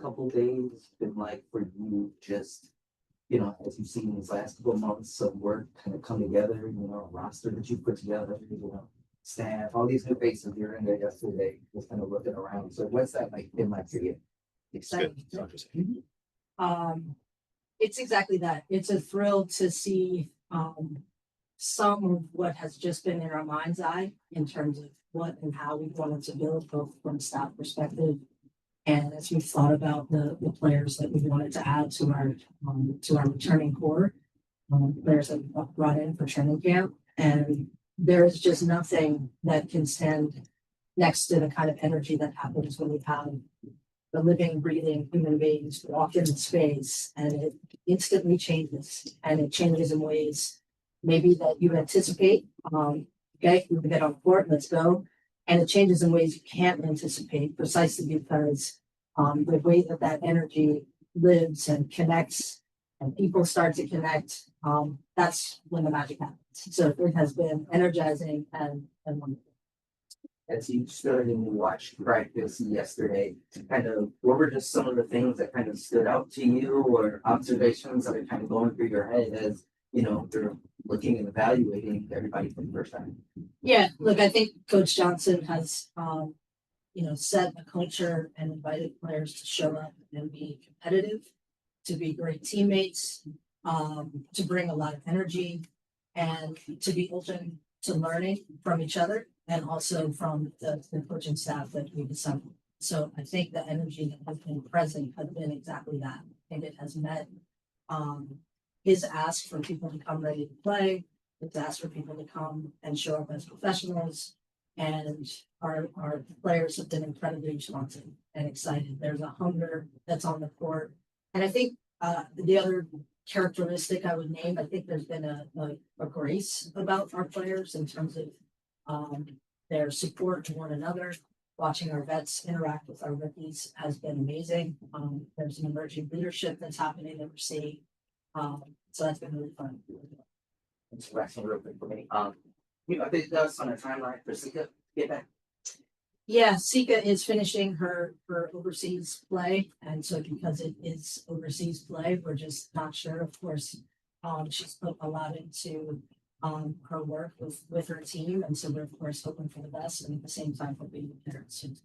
couple days been like for you? Just as you've seen these last couple of months of work kind of come together. Roster that you put together. Staff, all these new faces. You're in there yesterday, just kind of looking around. So what's that like been like for you? Exciting. It's exactly that. It's a thrill to see some of what has just been in our mind's eye in terms of what and how we wanted to build, both from a staff perspective and as we thought about the players that we wanted to add to our returning core, players that we brought in for training camp. And there is just nothing that can stand next to the kind of energy that happens when we have the living, breathing human beings walk in the space, and it instantly changes, and it changes in ways maybe that you anticipate. Okay, we can get on the court, let's go. And it changes in ways you can't anticipate, precisely because the way that energy lives and connects and people start to connect, that's when the magic happens. So it has been energizing and wonderful. As you stood and you watched practice yesterday, what were just some of the things that kind of stood out to you, or observations that are kind of going through your head as you're looking and evaluating everybody for the first time? Yeah, look, I think Coach Johnson has set a culture and invited players to show up and be competitive, to be great teammates, to bring a lot of energy, and to be open to learning from each other and also from the coaching staff that we've assembled. So I think the energy that has been present has been exactly that. I think it has met his ask for people to come ready to play. It's asked for people to come and show up as professionals. And our players have been incredibly responsive and excited. There's a hunger that's on the court. And I think the other characteristic I would name, I think there's been a grace about our players in terms of their support to one another. Watching our vets interact with our rookies has been amazing. There's an emerging leadership that's happening that we're seeing. So that's been really fun. It's waxing real quick for me. Update us on a timeline for Sika get back. Yeah, Sika is finishing her overseas play, and so because it is overseas play, we're just not sure. Of course, she's put a lot into her work with her team, and so we're of course hoping for the best, and at the same time hoping to get her soon.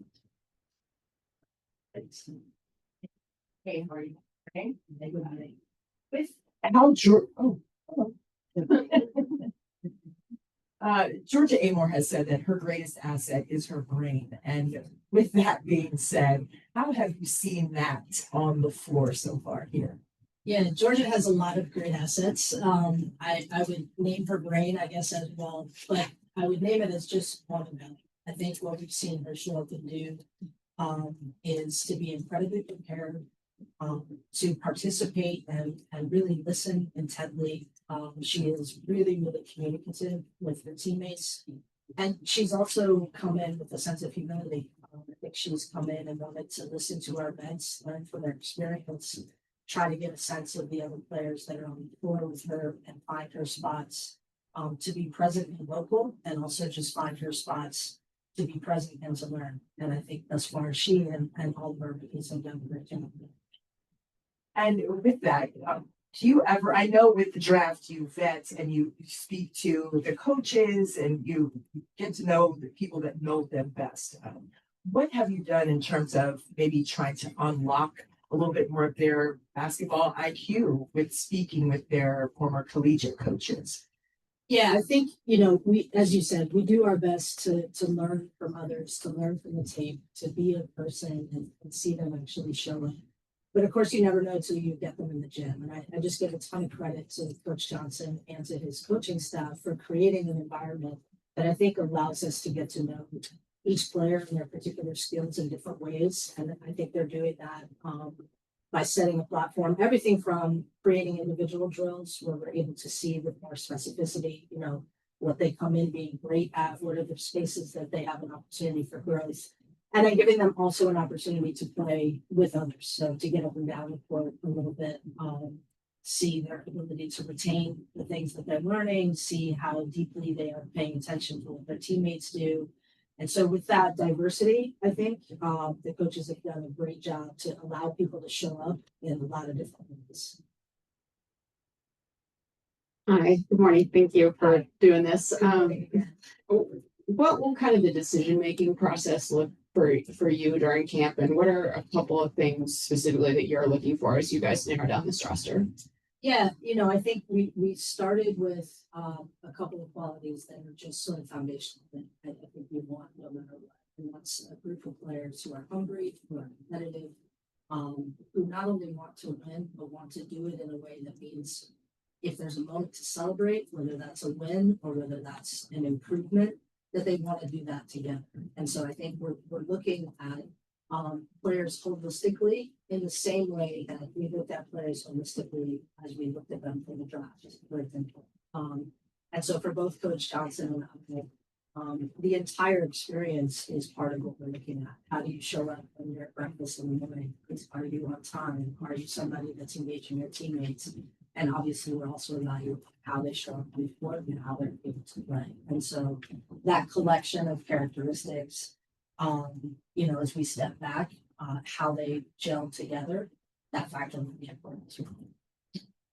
Hey, how are you? Okay. With how GeorgiaAmoore has said that her greatest asset is her brain. And with that being said, how have you seen that on the floor so far here? Yeah, Georgia has a lot of great assets. I would name her brain, I guess, as well, but I would name it as just one of them. I think what we've seen her show up and do is to be incredibly prepared, to participate and really listen intently. She is really, really communicative with her teammates. And she's also come in with a sense of humility. I think she's come in and wanted to listen to our vets, learn from their experience, try to get a sense of the other players that are on the floor with her and find her spots to be present and local, and also just find her spots to be present and to learn. And I think thus far she and all of her rookies have done a great job. And with that, do you ever, I know with the draft, you vet and you speak to the coaches and you get to know the people that know them best. What have you done in terms of maybe trying to unlock a little bit more of their basketball IQ with speaking with their former collegiate coaches? Yeah, I think, we, as you said, we do our best to learn from others, to learn from the tape, to be a person and see them actually show up. But of course, you never know until you get them in the gym. And I just give a ton of credit to Coach Johnson and to his coaching staff for creating an environment that I think allows us to get to know each player and their particular skills in different ways. And I think they're doing that by setting a platform, everything from creating individual drills where we're able to see with more specificity, what they come in being great at, what are the spaces that they have an opportunity for growth. And then giving them also an opportunity to play with others. So to get up and down the court a little bit, see their ability to retain the things that they're learning, see how deeply they are paying attention to what their teammates do, And so with that diversity, I think the coaches have done a great job to allow people to show up in a lot of different ways. Hi, good morning. Thank you for doing this. What will kind of the decision-making process look for you during camp, and what are a couple of things specifically that you're looking for as you guys narrow down this roster? Yeah, I think we started with a couple of qualities that are just sort of foundational that I think we want no matter what. And that's a group of players who are hungry, who are competitive, who not only want to win, but want to do it in a way that means if there's a moment to celebrate, whether that's a win or whether that's an improvement, that they want to do that together. And so I think we're looking at players holistically in the same way that we looked at players holistically as we looked at them for the draft, for example. And so for both Coach Johnson and I, the entire experience is part of what we're looking at. How do you show up when you're at breakfast in the morning? Are you on time? Are you somebody that's engaging your teammates? And obviously, we're also evaluating how they show up before and how they're able to play. And so that collection of characteristics, as we step back, how they gel together, that factor will be important as well.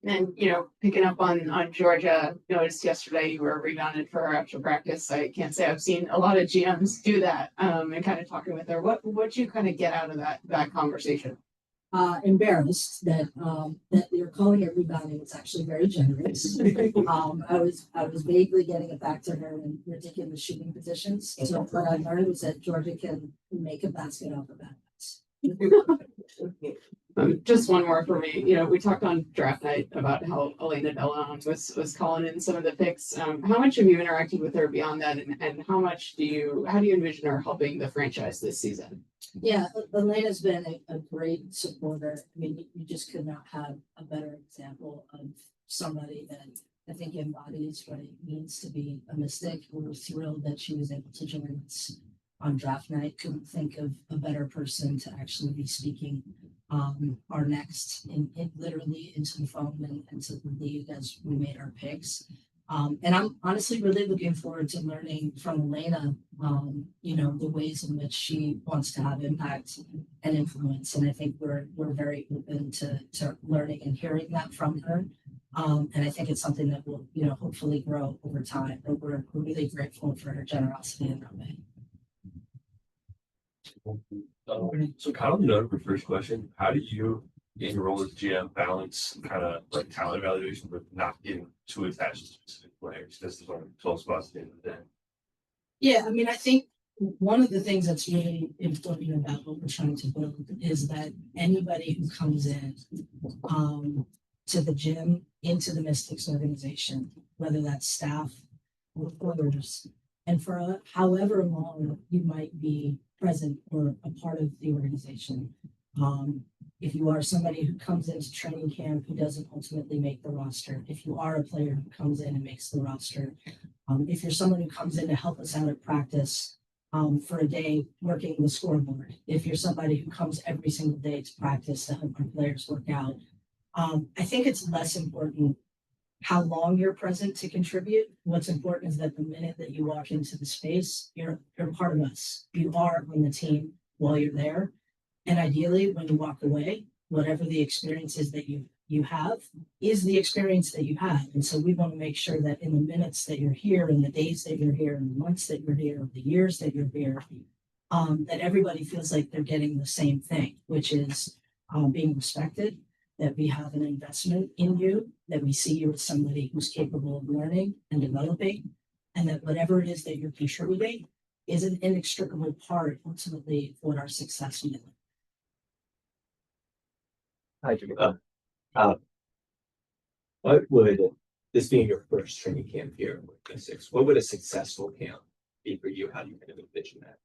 And picking up on Georgia, noticed yesterday you were rebounded for her after practice. I can't say I've seen a lot of GMs do that. And kind of talking with her, what'd you kind of get out of that conversation? Embarrassed that you're calling it rebounding. It's actually very generous. I was vaguely getting it back to her in ridiculous shooting positions. So what I learned was that Georgia can make a basket off of that. Just one more for me. We talked on draft night about how Elena Dellon was calling in some of the picks. How much have you interacted with her beyond that, and how do you envision her helping the franchise this season? Yeah, Elena's been a great supporter. I mean, you just could not have a better example of somebody that I think embodies what it means to be a Mystic. We're thrilled that she was able to join us on draft night. Couldn't think of a better person to actually be speaking our next literally into the phone and to the league as we made our picks. And I'm honestly really looking forward to learning from Elena, the ways in which she wants to have impact and influence. And I think we're very open to learning and hearing that from her. And I think it's something that will, hopefully grow over time. But we're really grateful for her generosity in that way. So kind of the note of your first question, how do you, in your role as GM, balance kind of like talent evaluation with not getting too attached to specific players? This is one of the 12 spots at the end of the day. Yeah, I mean, I think one of the things that's really important about what we're trying to build is that anybody who comes in to the gym, into the Mystics organization, whether that's staff or players, and for however long you might be present or a part of the organization. If you are somebody who comes into training camp who doesn't ultimately make the roster, if you are a player who comes in and makes the roster, if you're someone who comes in to help us out at practice for a day working the scoreboard, if you're somebody who comes every single day to practice to help our players work out, I think it's less important how long you're present to contribute. What's important is that the minute that you walk into the space, you're part of us. You are on the team while you're there. And ideally, when you walk away, whatever the experience is that you have is the experience that you have. And so we want to make sure that in the minutes that you're here, in the days that you're here, in the months that you're here, the years that you're here, that everybody feels like they're getting the same thing, which is being respected, that we have an investment in you, that we see you as somebody who's capable of learning and developing, and that whatever it is that you're contributing is an inextricable part ultimately of what our success will be. Hi, Jamila. What would this being your first training camp here with Mystics? What would a successful camp be for you? How do you kind of envision that?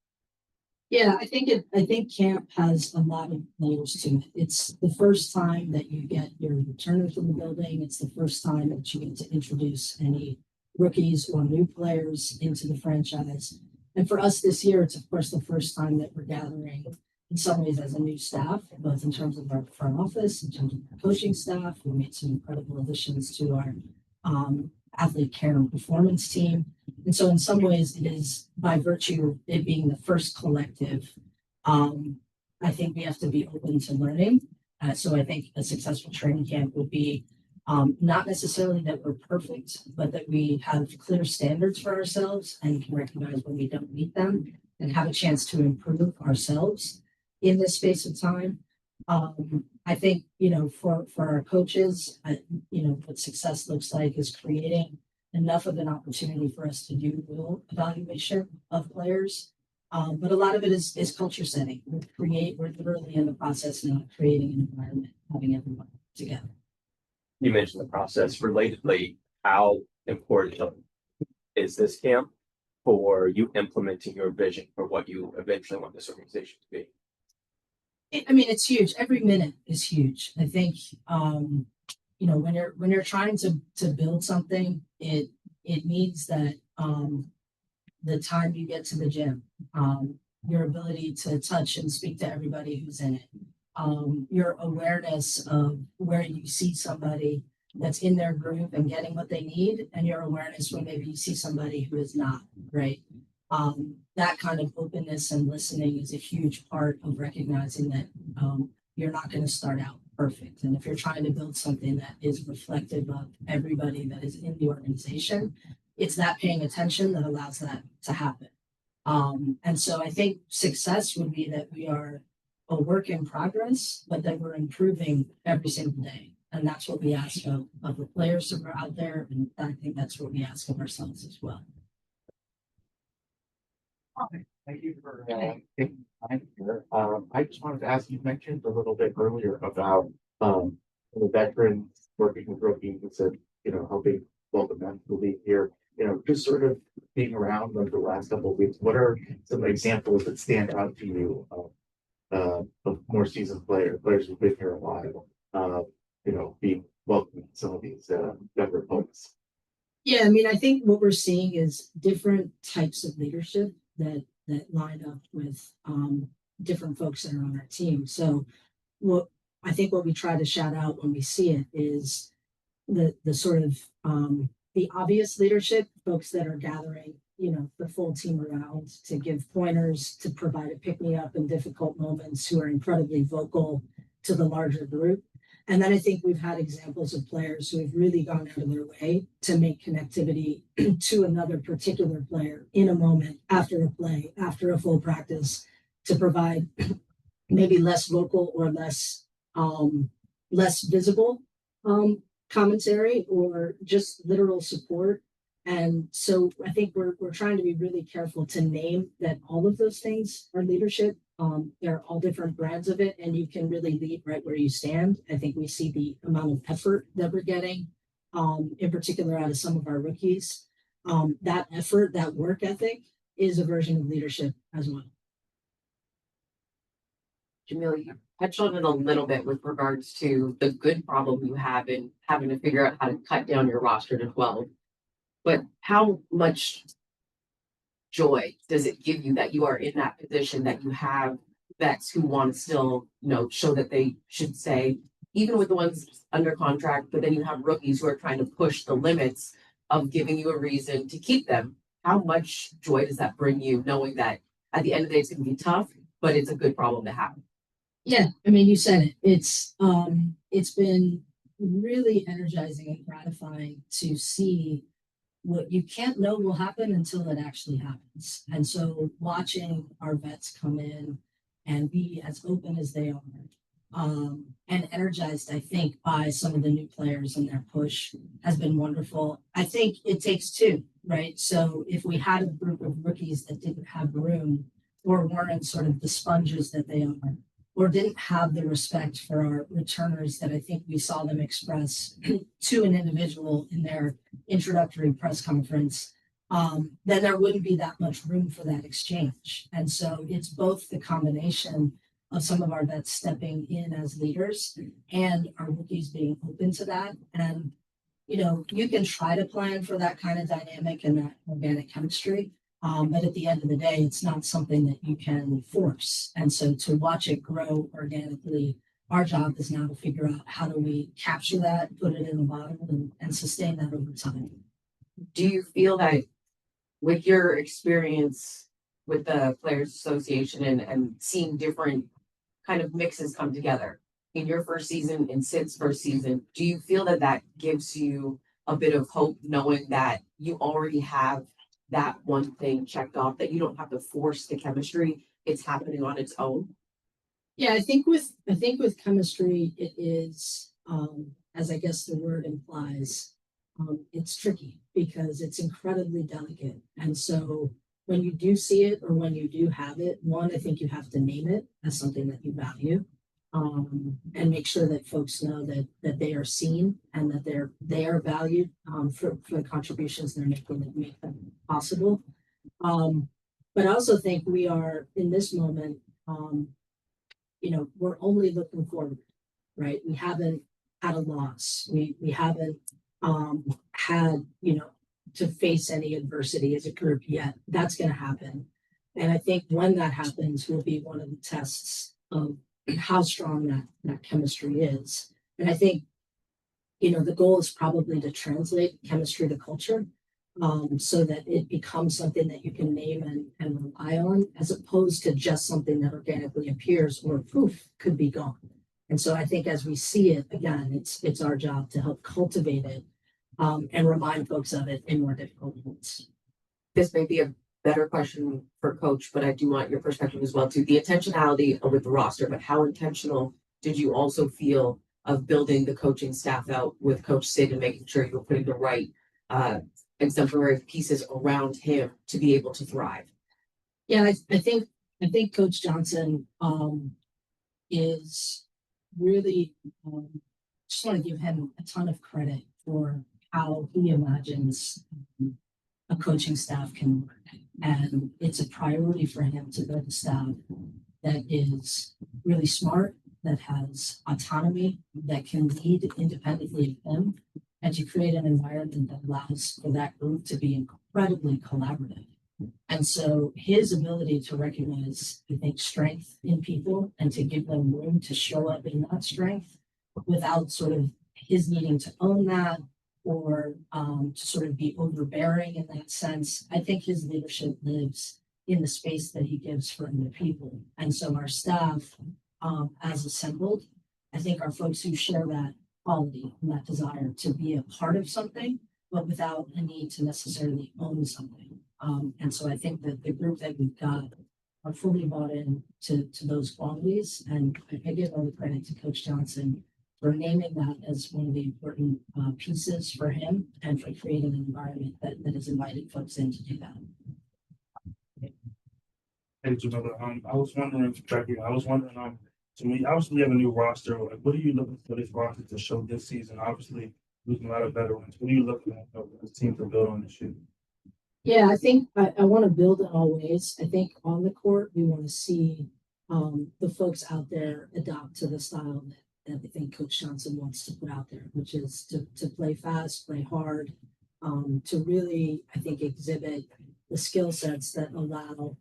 Yeah, I think camp has a lot of layers to it. It's the first time that you get your returners in the building. It's the first time that you get to introduce any rookies or new players into the franchise. And for us this year, it's of course the first time that we're gathering in some ways as a new staff, both in terms of our front office, in terms of our coaching staff. We made some incredible additions to athlete care and performance team. And so in some ways it is by virtue of it being the first collective. I think we have to be open to learning. So I think a successful training camp would be not necessarily that we're perfect, but that we have clear standards for ourselves and can recognize when we don't meet them and have a chance to improve ourselves in this space of time. I think, for our coaches, what success looks like is creating enough of an opportunity for us to do real evaluation of players. But a lot of it is culture setting. We're literally in the process now of creating an environment, having everyone together. You mentioned the process. Relatedly, how important is this camp for you implementing your vision for what you eventually want this organization to be? It's huge. Every minute is huge. I think, when you're trying to build something, it means that the time you get to the gym, your ability to touch and speak to everybody who's in it, your awareness of where you see somebody that's in their group and getting what they need, and your awareness when maybe you see somebody who is not, right? That kind of openness and listening is a huge part of recognizing that you're not going to start out perfect. And if you're trying to build something that is reflective of everybody that is in the organization, it's that paying attention that allows that to happen. And so I think success would be that we are a work in progress, but that we're improving every single day. And that's what we ask of the players that are out there. And I think that's what we ask of ourselves as well. Thank you for taking time here. I just wanted to ask, you mentioned a little bit earlier about the veterans working with rookies and helping welcome them to the league here. Just sort of being around like the last couple of weeks, what are some examples that stand out to you of more seasoned players who've been here a while, being welcoming some of these younger folks? Yeah, I think what we're seeing is different types of leadership that line up with different folks that are on our team. So what we try to shout out when we see it is the sort of the obvious leadership, folks that are gathering, the full team around to give pointers, to provide a pick-me-up in difficult moments, who are incredibly vocal to the larger group. And then I think we've had examples of players who have really gone out of their way to make connectivity to another particular player in a moment, after a play, after a full practice, to provide maybe less vocal or less visible commentary or just literal support. And so I think we're trying to be really careful to name that all of those things are leadership. There are all different brands of it, and you can really lead right where you stand. I think we see the amount of effort that we're getting, in particular out of some of our rookies. That effort, that work ethic is a version of leadership as well. Jamila, you touched on it a little bit with regards to the good problem you have in having to figure out how to cut down your roster to 12. But how much joy does it give you that you are in that position, that you have vets who want to still, show that they should stay, even with the ones under contract, but then you have rookies who are trying to push the limits of giving you a reason to keep them. How much joy does that bring you, knowing that at the end of the day, it's going to be tough, but it's a good problem to have? Yeah, you said it. It's been really energizing and gratifying to see what you can't know will happen until it actually happens. And so watching our vets come in and be as open as they are, and energized, I think, by some of the new players and their push has been wonderful. I think it takes two, right? So if we had a group of rookies that didn't have room or weren't sort of the sponges that they are, or didn't have the respect for our returners that I think we saw them express to an individual in their introductory press conference, then there wouldn't be that much room for that exchange. And so it's both the combination of some of our vets stepping in as leaders and our rookies being open to that. And, you can try to plan for that kind of dynamic and that organic chemistry. But at the end of the day, it's not something that you can force. And so to watch it grow organically, our job is now to figure out how do we capture that, put it in a bottle, and sustain that over time. do you feel that with your experience with the Players Association and seeing different kind of mixes come together in your first season, in Sid's first season, do you feel that that gives you a bit of hope knowing that you already have that one thing checked off, that you don't have to force the chemistry, it's happening on its own? Yeah, I think with chemistry, it is, as I guess the word implies, it's tricky because it's incredibly delicate. And so when you do see it or when you do have it, one, I think you have to name it as something that you value. And make sure that folks know that they are seen and that they are valued for the contributions they're making that make them possible. But I also think we are in this moment, we're only looking forward, right? We haven't had a loss. We haven't had, to face any adversity as a group yet. That's going to happen. And I think when that happens will be one of the tests of how strong that chemistry is. And I think, the goal is probably to translate chemistry to culture, so that it becomes something that you can name and rely on, as opposed to just something that organically appears or poof could be gone. And so I think as we see it again, it's our job to help cultivate it, and remind folks of it in more difficult moments. This may be a better question for Coach, but I do want your perspective as well too. The intentionality with the roster, but how intentional did you also feel of building the coaching staff out with Coach Sid and making sure you're putting the right exemplary pieces around him to be able to thrive? Yeah, I think Coach Johnson is really, just want to give him a ton of credit for how he imagines a coaching staff can work. And it's a priority for him to build a staff that is really smart, that has autonomy, that can lead independently of him, and to create an environment that allows for that group to be incredibly collaborative. And so his ability to recognize, I think, strength in people and to give them room to show up in that strength without sort of his needing to own that or to sort of be overbearing in that sense. I think his leadership lives in the space that he gives for other people. And so our staff, as assembled, I think are folks who share that quality and that desire to be a part of something, but without a need to necessarily own something. And so I think that the group that we've got are fully bought in to those qualities. And I give all the credit to Coach Johnson for naming that as one of the important pieces for him and for creating an environment that has invited folks in to do that. Hey, Jamila, I was wondering, so we obviously have a new roster. Like, what are you looking for this roster to show this season? Obviously, losing a lot of veterans. What are you looking at the team to build on this year? Yeah, I think I want to build in all ways. I think on the court, we want to see the folks out there adopt to the style that I think Coach Johnson wants to put out there, which is to play fast, play hard, to really, I think, exhibit the skill sets that allow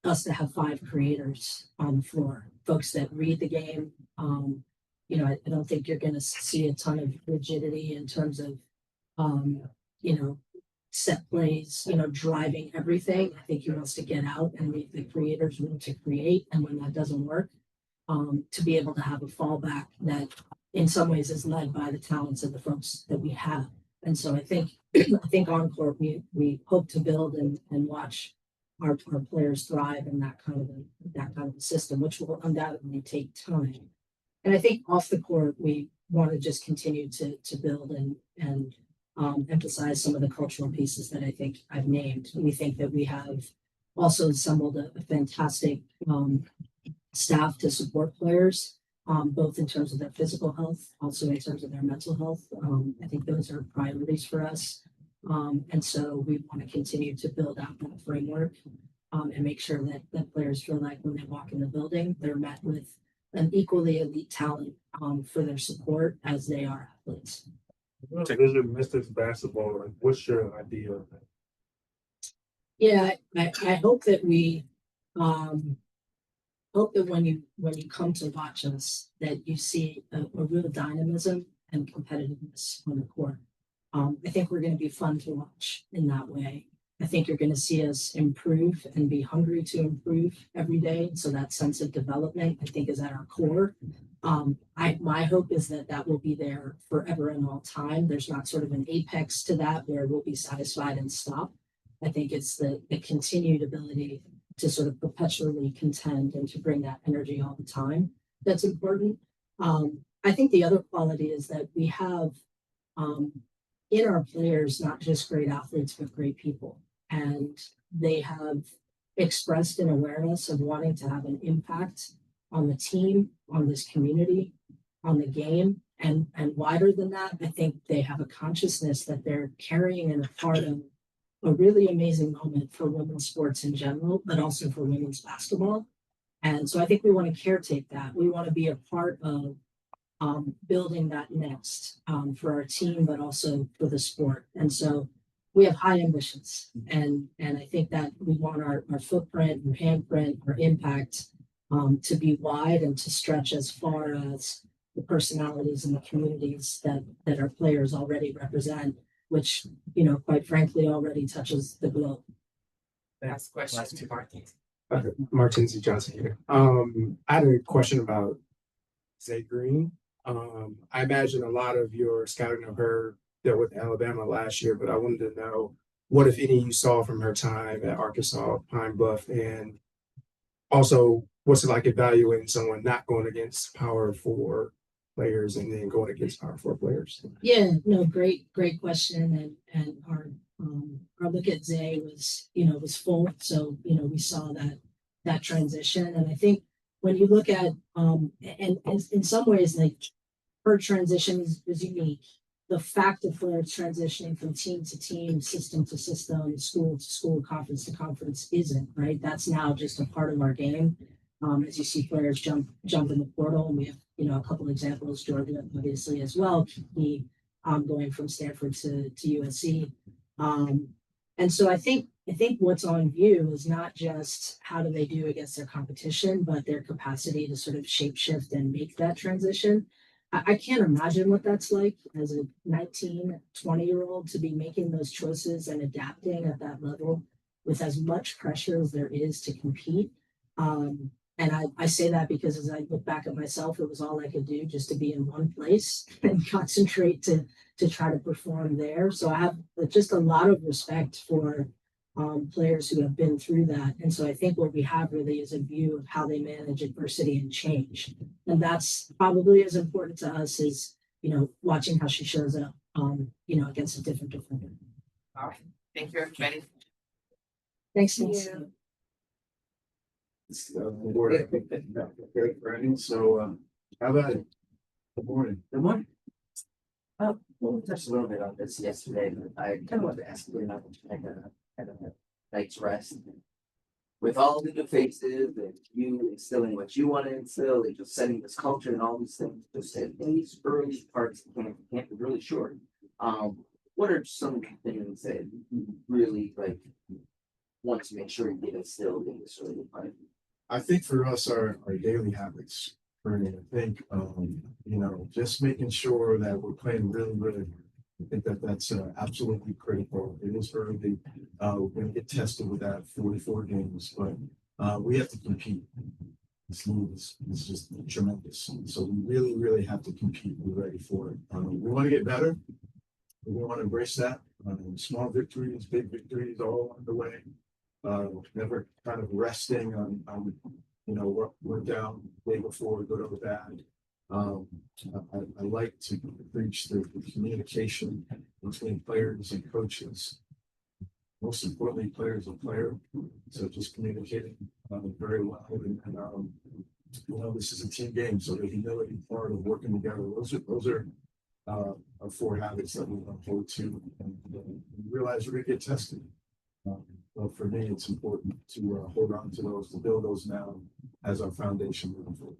us to have 5 creators on the floor, folks that read the game. I don't think you're going to see a ton of rigidity in terms of, set plays, driving everything. I think he wants to get out and leave the creators room to create. And when that doesn't work, to be able to have a fallback that in some ways is led by the talents of the folks that we have. And so I think on court, we hope to build and watch our players thrive in that kind of a system, which will undoubtedly take time. And I think off the court, we want to just continue to build and emphasize some of the cultural pieces that I think I've named. We think that we have also assembled a fantastic staff to support players, both in terms of their physical health, also in terms of their mental health. I think those are priorities for us. And so we want to continue to build out that framework and make sure that players feel like when they walk in the building, they're met with an equally elite talent for their support as they are athletes. To visit Mystics basketball, like, what's your idea of that? Yeah, I hope that we hope that when you come to watch us, that you see a real dynamism and competitiveness on the court. I think we're going to be fun to watch in that way. I think you're going to see us improve and be hungry to improve every day. So that sense of development, I think, is at our core. My hope is that that will be there forever and all time. There's not sort of an apex to that where we'll be satisfied and stop. I think it's the continued ability to sort of perpetually contend and to bring that energy all the time that's important. I think the other quality is that we have in our players not just great athletes, but great people. And they have expressed an awareness of wanting to have an impact on the team, on this community, on the game, and wider than that, I think they have a consciousness that they're carrying and a part of a really amazing moment for women's sports in general, but also for women's basketball. And so I think we want to caretake that. We want to be a part of building that next for our team, but also for the sport. And so we have high ambitions, and I think that we want our footprint, our handprint, our impact to be wide and to stretch as far as the personalities and the communities that our players already represent, which, you know, quite frankly, already touches the globe. Last question to Martin. Martin Z. Johnson here. I had a question about ZaayGreen. I imagine a lot of your scouting of her dealt with Alabama last year, but I wanted to know what, if any, you saw from her time at Arkansas, Pine Bluff, and also what's it like evaluating someone not going against Power 4 players and then going against Power 4 players? Yeah, no, great question. And our look at Zay was, you know, was full. So, you know, we saw that transition. And I think when you look at and in some ways, like, her transition is unique. The fact of her transitioning from team to team, system to system, school to school, conference to conference isn't, right? That's now just a part of our game. As you see players jump in the portal, and we have, you know, a couple examples, Georgia obviously as well, he going from Stanford to USC. And so I think what's on view is not just how do they do against their competition, but their capacity to sort of shapeshift and make that transition. I can't imagine what that's like as a 19, 20-year-old to be making those choices and adapting at that level with as much pressure as there is to compete. And I say that because as I look back at myself, it was all I could do just to be in one place and concentrate to try to perform there. So I have just a lot of respect for players who have been through that. And so I think what we have really is a view of how they manage adversity and change. And that's probably as important to us as, you know, watching how she shows up, you know, against a different defender. All right. Thank you, everybody. Thanks, Thank Nancy. you. Great, Brandon. So, how about it? Good morning. Good morning. Well, we touched a little bit on this yesterday, but I kind of wanted to ask you about had a night's rest. With all the new faces and you instilling what you want to instill and just setting this culture and all these things, just in these early parts of camp is really short. What are some of the things that you really like want to make sure you get instilled in this early part? I think for us, our daily habits, Bernie, I think, you know, just making sure that we're playing really, really hard. I think that's absolutely critical. It is early. We're going to get tested with that 44 games, but we have to compete. This league is just tremendous. So we really, really have to compete. We're ready for it. We want to get better. We want to embrace that. Small victories, big victories, all on the way. Never kind of resting on you know, what we're down the day before we go to the bad. I like to preach the communication between players and coaches. Most importantly, players and player. So just communicating very well. And you know, this is a team game, so the humility part of working together. Those are our 4 habits that we want to hold to, and realize we're going to get tested. But for me, it's important to hold on to those, to build those now as our foundation moving forward.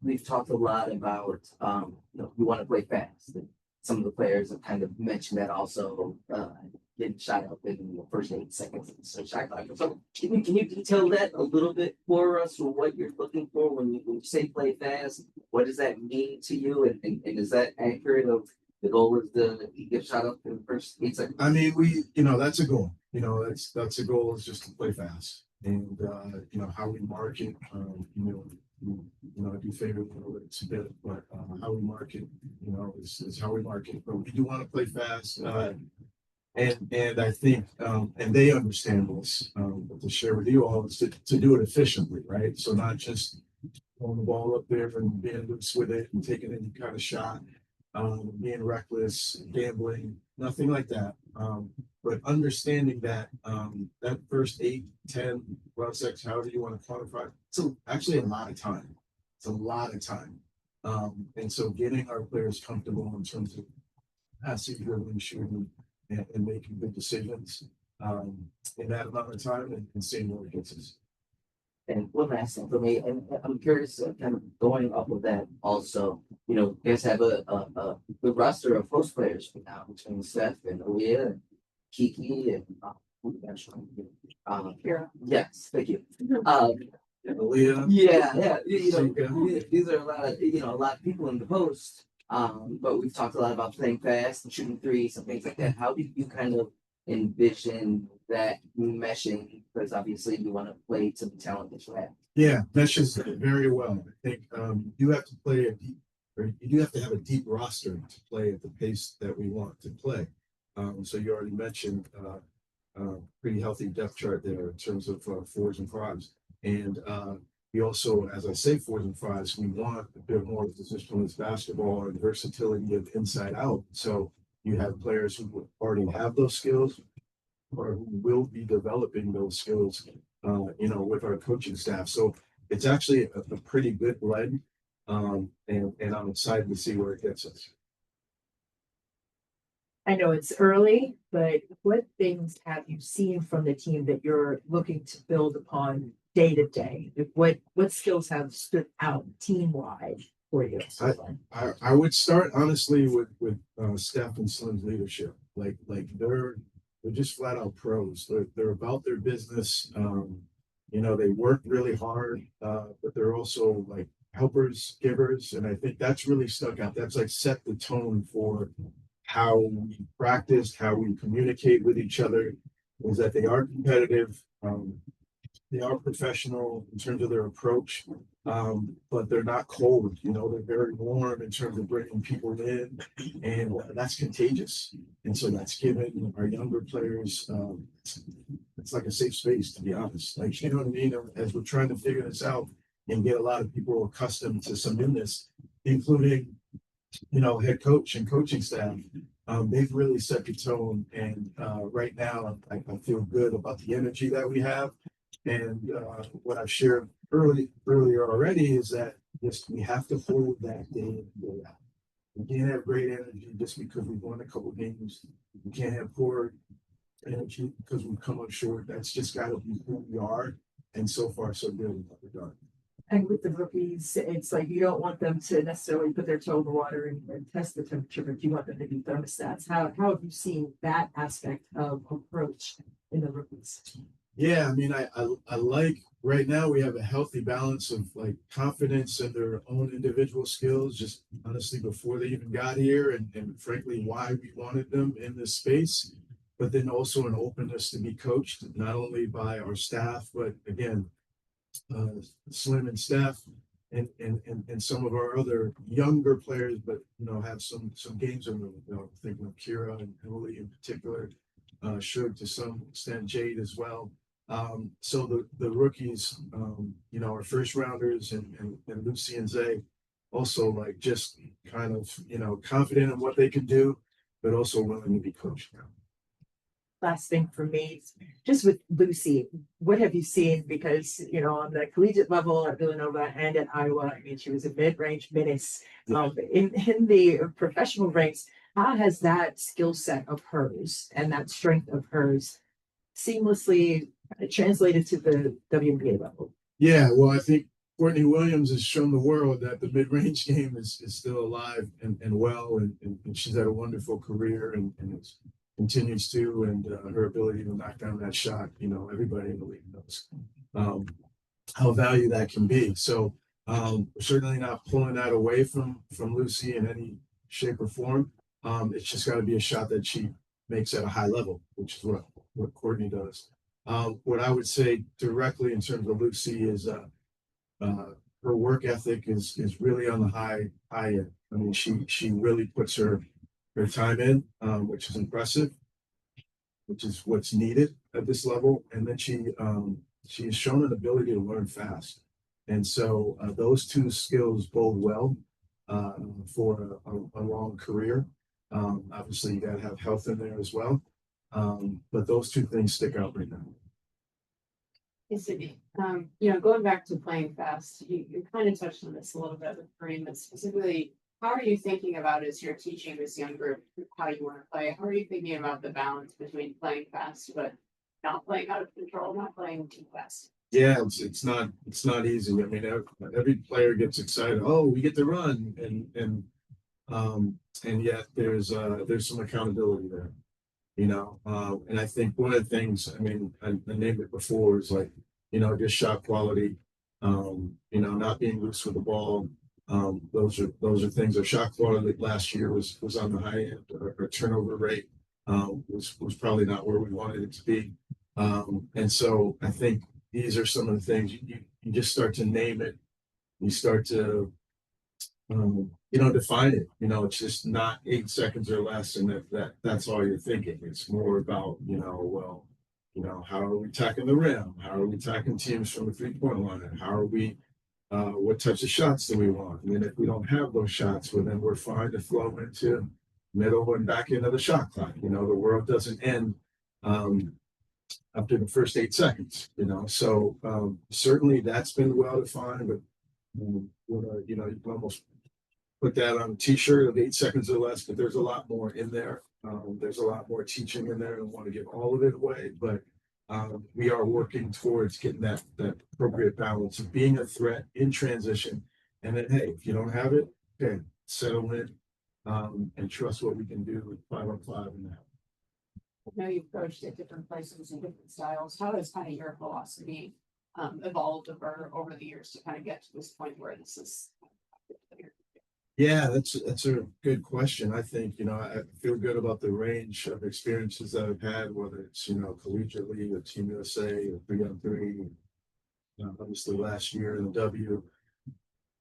We've talked a lot about, you know, we want to play fast. And some of the players have kind of mentioned that also, getting shot up in the first 8 seconds. So can you detail that a little bit for us, or what you're looking for when you say play fast? What does that mean to you? And is that accurate of the goal is to get shot up in the first 8 seconds. I mean, that's a goal. That's a goal is just to play fast. And how we market, I do favor it's a bit, but how we market, is how we market. But we do want to play fast. And I think and they understand this, but to share with you all is to do it efficiently, right? So not just throwing the ball up there and being loose with it and taking any kind of shot, being reckless, gambling, nothing like that. But understanding that that first 8, 10 run sets, however you want to quantify, it's actually a lot of time. It's a lot of time. And so getting our players comfortable in terms of passing, dribbling, shooting, and making good decisions in that amount of time and seeing where it gets us. And one last thing for me, and I'm curious, kind of going up with that also, you guys have a good roster of post players for now between Steph and Aaliyah and Kiki and yes, thank you. Aaliyah, These are a lot of people in the post. But we've talked a lot about playing fast and shooting threes and things like that. How do you kind of envision that meshing? Because obviously you want to play to the talent that you have. Yeah, meshes very well. I think you have to play you do have to have a deep roster to play at the pace that we want to play. So you already mentioned pretty healthy depth chart there in terms of 4s and 5s. And we also, as I say, 4s and 5s, we want a bit more positionless basketball and versatility of inside out. So you have players who already have those skills or who will be developing those skills, with our coaching staff. So it's actually a pretty good blend. And I'm excited to see where it gets us. I know it's early, but what things have you seen from the team that you're looking to build upon day to day? What skills have stood out team wide for you? I would start honestly with Steph and Slim's leadership. Like they're just flat out pros. They're about their business. They work really hard, but they're also like helpers, givers, and I think that's really stuck out. That's like set the tone for how we practice, how we communicate with each other. Is that they are competitive. They are professional in terms of their approach, but they're not cold. They're very warm in terms of bringing people in, and that's contagious. And so that's given our younger players, it's like a safe space, to be honest. Like, you know what I mean? As we're trying to figure this out and get a lot of people accustomed to some newness, including, head coach and coaching staff, they've really set the tone. And right now, I feel good about the energy that we have. And what I've shared earlier already is that we have to hold that day in, day out. We can't have great energy just because we've won a couple games. We can't have poor energy because we've come up short. That's just got to be who we are. And so far, so good in that regard. And with the rookies, it's like you don't want them to necessarily put their toe in the water and test the temperature, but you want them to be thermostats. How have you seen that aspect of approach in the rookies? Yeah, I mean, I like right now we have a healthy balance of like confidence in their own individual skills, just honestly before they even got here, and frankly why we wanted them in this space, but then also an openness to be coached not only by our staff, but again, Slim and Steph and some of our other younger players, but have some games in them. Thinking of Kira and Emily in particular, Shug to some extent, Jade as well. So the rookies, our first rounders and Lucy and Zay, also like just kind of confident in what they can do, but also willing to be coached now. Last thing for me, just with Lucy, what have you seen? Because on the collegiate level at Villanova and at Iowa, I mean, she was a mid-range menace. In the professional ranks, how has that skill set of hers and that strength of hers seamlessly translated to the WNBA level? Yeah, well, I think Courtney Williams has shown the world that the mid-range game is still alive and well, and she's had a wonderful career and continues to, and her ability to knock down that shot, everybody in the league knows how valuable that can be. So we're certainly not pulling that away from Lucy in any shape or form. It's just got to be a shot that she makes at a high level, which is what Courtney does. What I would say directly in terms of Lucy is her work ethic is really on the high end. I mean, she really puts her time in, which is impressive, which is what's needed at this level. And then she has shown an ability to learn fast. And so those two skills bode well for a long career. Obviously, you got to have health in there as well. But those two things stick out right now. Hey, Sydney, going back to playing fast, you kind of touched on this a little bit with Kareem, but specifically, how are you thinking about as you're teaching this young group how you want to play? How are you thinking about the balance between playing fast but not playing out of control, not playing too fast? Yeah, it's not easy. I mean, every player gets excited. Oh, we get to run, and yet there's some accountability there, and I think one of the things, I mean, I named it before, is like, just shot quality, not being loose with the ball. Those are things. Our shot quality last year was on the high end. Our turnover rate was probably not where we wanted it to be, and so I think these are some of the things you just start to name it. You start to define it. It's just not 8 seconds or less, and that's all you're thinking. It's more about, how are we attacking the rim? How are we attacking teams from the 3-point line? How are we, what types of shots do we want? And then if we don't have those shots, well, then we're fine to flow into middle and back into the shot clock. The world doesn't end after the first 8 seconds, So certainly that's been well defined, but you can almost put that on a t-shirt of 8 seconds or less, but there's a lot more in there. There's a lot more teaching in there. I don't want to give all of it away, but we are working towards getting that appropriate balance of being a threat in transition. And then, hey, if you don't have it, okay, settle in and trust what we can do with 5-on-5 and that. I know you've coached at different places and different styles. How has kind of your philosophy evolved over the years to kind of get to this point where this is? Yeah, that's a good question. I think, I feel good about the range of experiences that I've had, whether it's, collegiately or Team USA or 3-on-3, obviously last year in the W.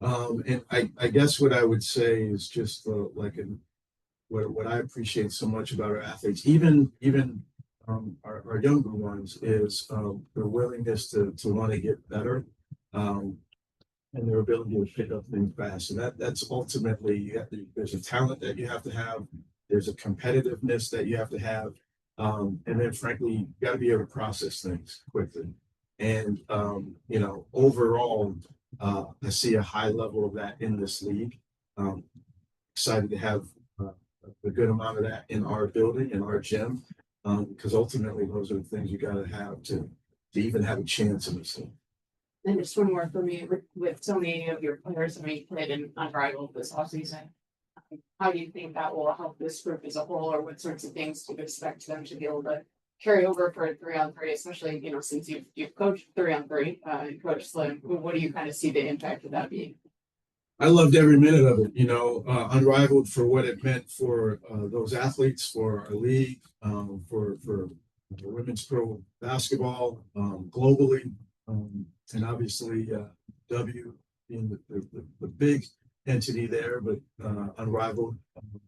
And I guess what I would say is just what I appreciate so much about our athletes, even our younger ones, is their willingness to want to get better. And their ability to pick up things fast. And that's ultimately, there's a talent that you have to have, there's a competitiveness that you have to have, and then frankly, you got to be able to process things quickly. And overall, I see a high level of that in this league. Excited to have a good amount of that in our building, in our gym, because ultimately those are the things you got to have to even have a chance in this league. And just one more for me, with so many of your players, you played in Unrivaled this offseason. How do you think that will help this group as a whole, or what sorts of things do you expect them to be able to carry over for 3-on-3, especially, since you've coached 3-on-3 and Coach Slim, what do you kind of see the impact of that being? I loved every minute of it, Unrivaled for what it meant for those athletes, for our league, for women's pro basketball, globally. And obviously, W being the big entity there, but Unrivaled,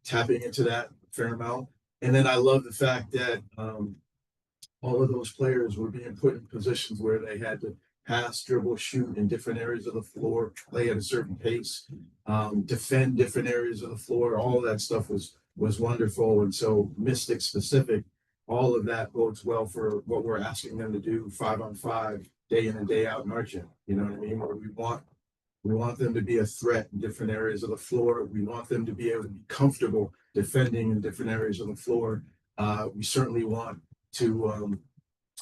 tapping into that a fair amount. And then I love the fact that all of those players were being put in positions where they had to pass, dribble, shoot in different areas of the floor, play at a certain pace, defend different areas of the floor. All of that stuff was wonderful. And so Mystic specific, all of that bodes well for what we're asking them to do 5-on-5, day in and day out in our gym. You know what I mean? Where we want them to be a threat in different areas of the floor. We want them to be able to be comfortable defending in different areas of the floor. We certainly want to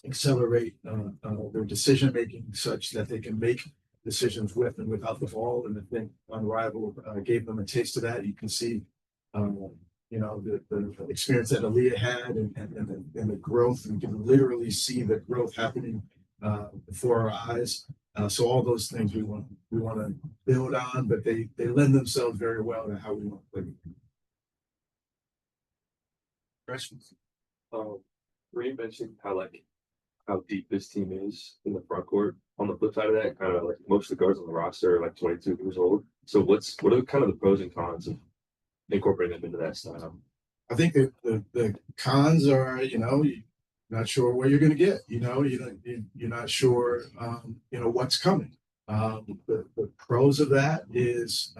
accelerate their decision making such that they can make decisions with and without the ball. And I think Unrivaled gave them a taste of that. You can see, the experience that Aaliyah had and the growth. We can literally see the growth happening before our eyes. So all those things we want to build on, but they lend themselves very well to how we want to play. Questions? Ray mentioned how deep this team is in the front court. On the flip side of that, kind of like most of the guards on the roster are like 22 years old. So what are kind of the pros and cons of incorporating them into that style? I think that the cons are, you know, you're not sure what you're going to get. You know, you're not sure, you know, what's coming. The pros of that is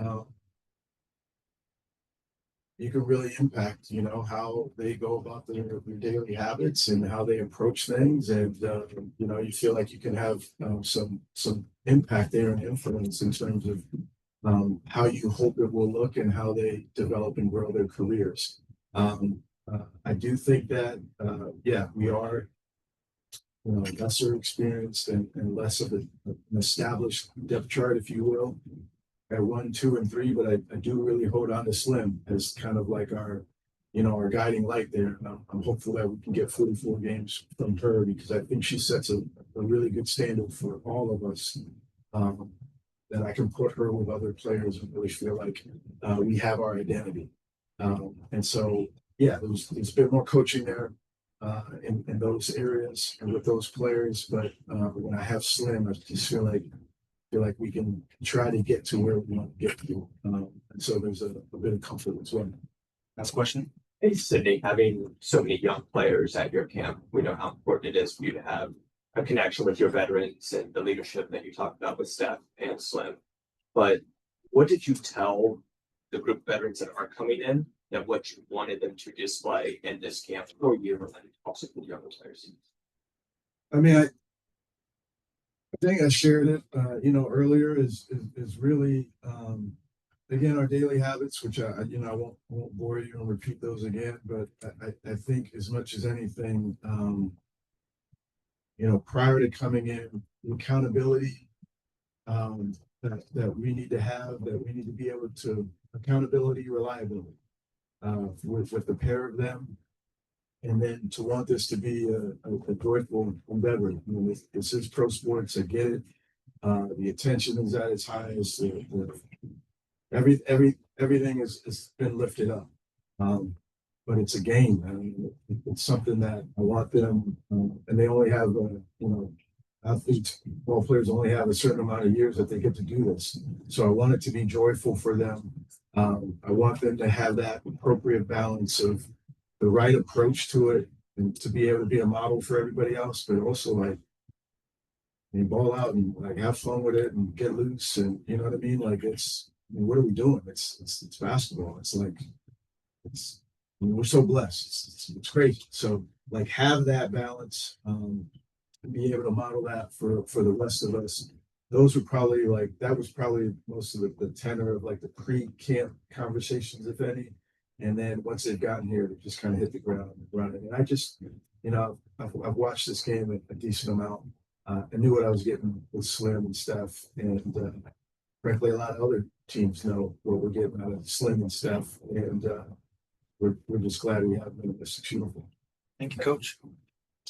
you can really impact, you know, how they go about their daily habits and how they approach things, and you know, you feel like you can have some impact there and influence in terms of how you hope it will look and how they develop and grow their careers. I do think that, yeah, we are, you know, lesser experienced and less of an established depth chart, if you will, at 1, 2, and 3. But I do really hold on to Slim as kind of like our, you know, our guiding light there. And I'm hopeful that we can get 44 games from her, because I think she sets a really good standard for all of us. That I can put her with other players and really feel like we have our identity. And so, yeah, there's a bit more coaching there in those areas and with those players. But when I have Slim, I just feel like we can try to get to where we want to get to. And so there's a bit of comfort as well. Last question. Hey, Sydney, having so many young players at your camp, we know how important it is for you to have a connection with your veterans and the leadership that you talked about with Steph and Slim. But what did you tell the group of veterans that are coming in that what you wanted them to display in this camp for you and also for the younger players? I mean, I think I shared it, you know, earlier is really, again, our daily habits, which I won't bore you and repeat those again, but I think as much as anything, you know, prior to coming in, the accountability that we need to have, that we need to be able to accountability, reliability with the pair of them. And then to want this to be a joyful endeavor. I mean, this is pro sports. I get it. The attention is at its highest. Everything has been lifted up. But it's a game. I mean, it's something that I want them, and they only have, you know, athletes, ball players only have a certain amount of years that they get to do this. So I want it to be joyful for them. I want them to have that appropriate balance of the right approach to it, and to be able to be a model for everybody else, but also like, I mean, ball out and like have fun with it and get loose, and you know what I mean? Like I mean, what are we doing? It's basketball. It's like, I mean, we're so blessed. It's crazy. So like have that balance, and be able to model that for the rest of us. Those were probably like, that was probably most of the tenor of like the pre-camp conversations, if any. And then once they've gotten here, they just kind of hit the ground running. And I just, you know, I've watched this game a decent amount. I knew what I was getting with Slim and Steph, and frankly, a lot of other teams know what we're getting out of Slim and Steph, and we're just glad we have them in this uniform. Thank you, Coach.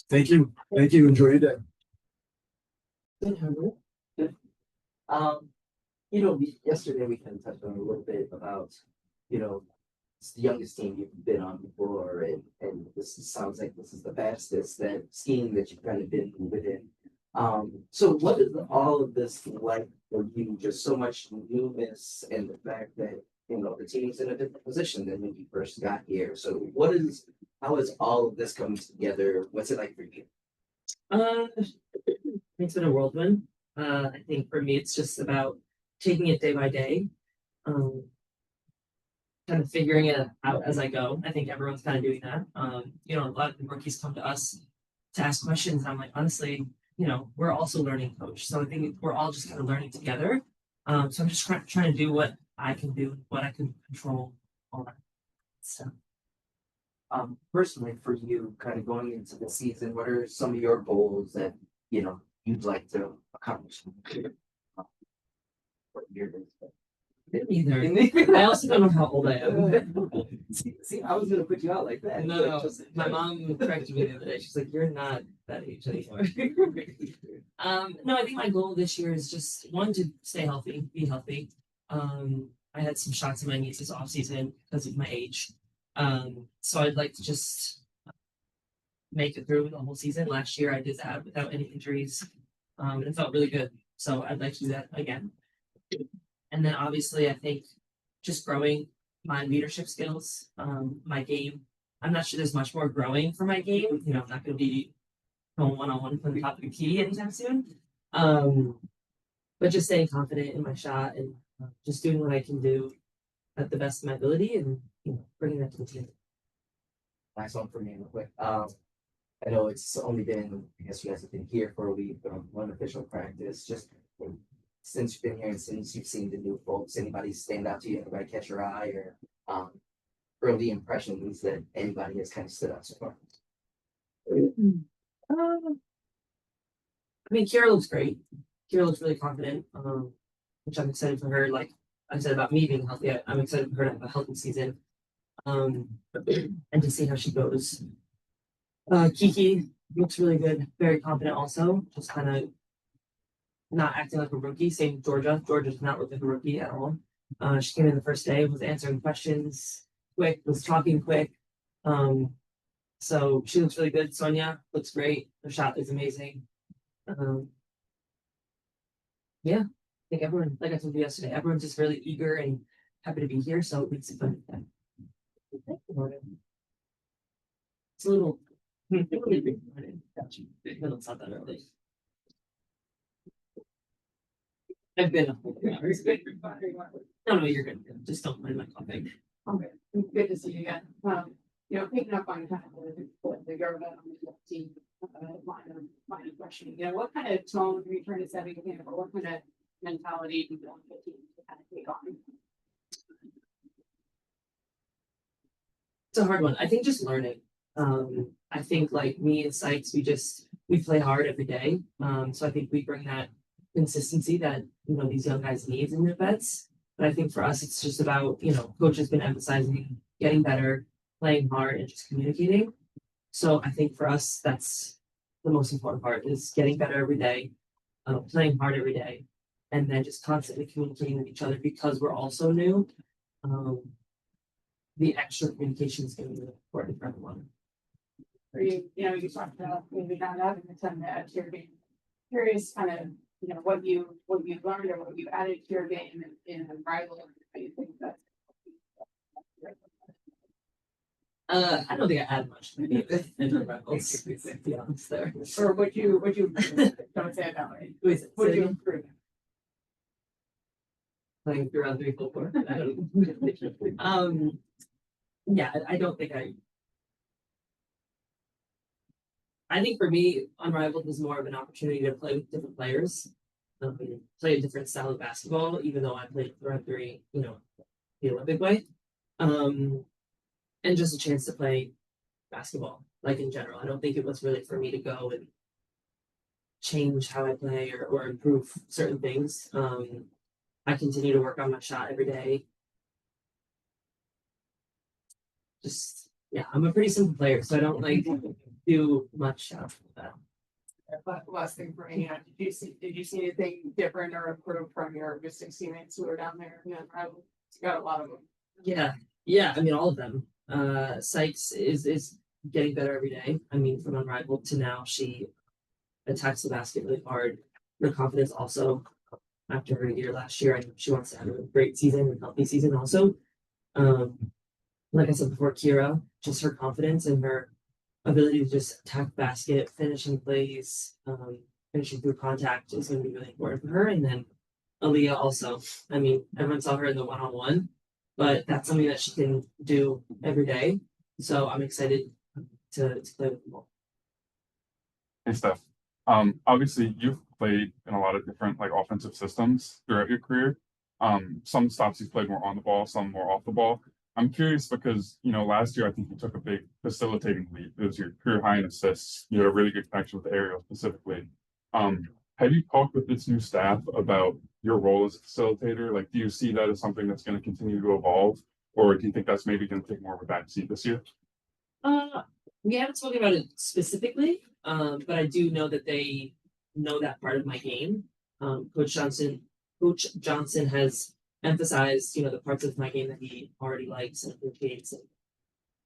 Thank you. Thank you. Enjoy your day. Good, Henry. Good. You know, yesterday we kind of touched on a little bit about, you know, it's the youngest team you've been on before, and sounds like this is the fastest scheme that you've kind of been within. So what is all of this like for you? Just so much newness, and the fact that, you know, the team's in a different position than when you first got here. So how is all of this coming together? What's it like for you? It's been a whirlwind. I think for me, it's just about taking it day by day, kind of figuring it out as I go. I think everyone's kind of doing that. You know, a lot of the rookies come to us to ask questions. And I'm like, honestly, you know, we're also learning, coach. So I think we're all just kind of learning together. So I'm just trying to do what I can do, what I can control, all that stuff. Personally for you, kind of going into the season, what are some of your goals that, you know, you'd like to accomplish? Either. I also don't know how old I am. See, I was gonna put you out like that. No. My mom corrected me the other day. She's like, "You're not that age anymore." No, I think my goal this year is just one, to stay healthy, be healthy. I had some shots in my knees this off season because of my age. So I'd like to just make it through the whole season. Last year I did that without any injuries. And it felt really good. So I'd like to do that again. And then obviously I think just growing my leadership skills, my game. I'm not sure there's much more growing for my game. You know, I'm not gonna be going one-on-one from the top of the key anytime soon. But just staying confident in my shot and just doing what I can do at the best of my ability and bringing that to the team. Last one for me real quick. I know it's only been, I guess you guys have been here for a week, but on one official practice, just since you've been here and since you've seen the new folks, anybody stand out to you, anybody catch your eye or early impressions that anybody has kind of stood out so far? I mean, Kira looks great. Kira looks really confident, which I'm excited for her. Like I said about me being healthy, I'm excited for her to have a healthy season, and to see how she goes. Kiki looks really good, very confident also, just kind of not acting like a rookie. Same Georgia. Georgia does not look like a rookie at all. She came in the first day, was answering questions quick, was talking quick. So she looks really good. Sonia looks great. Her shot is amazing. Yeah, I think everyone, like I told you yesterday, everyone's just really eager and happy to be here. So it makes it fun. It's a little. It's not that early. I've been up. No, you're good. Just don't mind my coughing. Okay, good to see you again. Picking up on kind of the government team line of questioning, what kind of tone are you trying to set in camp, or what kind of mentality do you want the team to kind of take on? It's a hard one. I think just learning. I think like me and Sykes, we play hard every day. So I think we bring that consistency that these young guys need in their vets. But I think for us, it's just about coach has been emphasizing getting better, playing hard, and just communicating. So I think for us, that's the most important part is getting better every day, playing hard every day, and then just constantly communicating with each other because we're also new. The extra communication is going to be really important for everyone. Or you talked about maybe not having the time to add to your game. Curious kind of what you learned or what you added to your game in rival. How you think that's I don't think I add much in the Rebels, to be honest there. or would you don't say it that way. Would you improve? Playing through around 3, 4, 4. Yeah, I don't think I think for me, Unrivaled was more of an opportunity to play with different players, play a different style of basketball, even though I played throughout 3, the Olympic way. And just a chance to play basketball, like in general. I don't think it was really for me to go and change how I play or improve certain things. I continue to work on my shot every day. Just, yeah, I'm a pretty simple player, so I don't like do much of that. Last thing for me, did you see anything different or improved from your existing teammates who are down there? You got a lot of them. Yeah. I mean, all of them. Sykes is getting better every day. I mean, from Unrivaled to now, she attacks the basket really hard. Her confidence also, after her year last year, I know she wants to have a great season and healthy season also. Like I said before, Kira, just her confidence and her ability to just attack basket, finishing plays, finishing through contact is going to be really important for her. And then Aaliyah also. I mean, everyone saw her in the one-on-one, but that's something that she can do every day. So I'm excited to play with them all. Hey, Steph. Obviously you've played in a lot of different offensive systems throughout your career. Some stops you've played more on the ball, some more off the ball. I'm curious because, last year I think you took a big facilitating lead. It was your career high in assists. You had a really good connection with Ariel specifically. Have you talked with this new staff about your role as a facilitator? Like, do you see that as something that's going to continue to evolve? Or do you think that's maybe going to take more of a backseat this year? We haven't spoken about it specifically, but I do know that they know that part of my game. Coach Johnson has emphasized, the parts of my game that he already likes and appreciates. And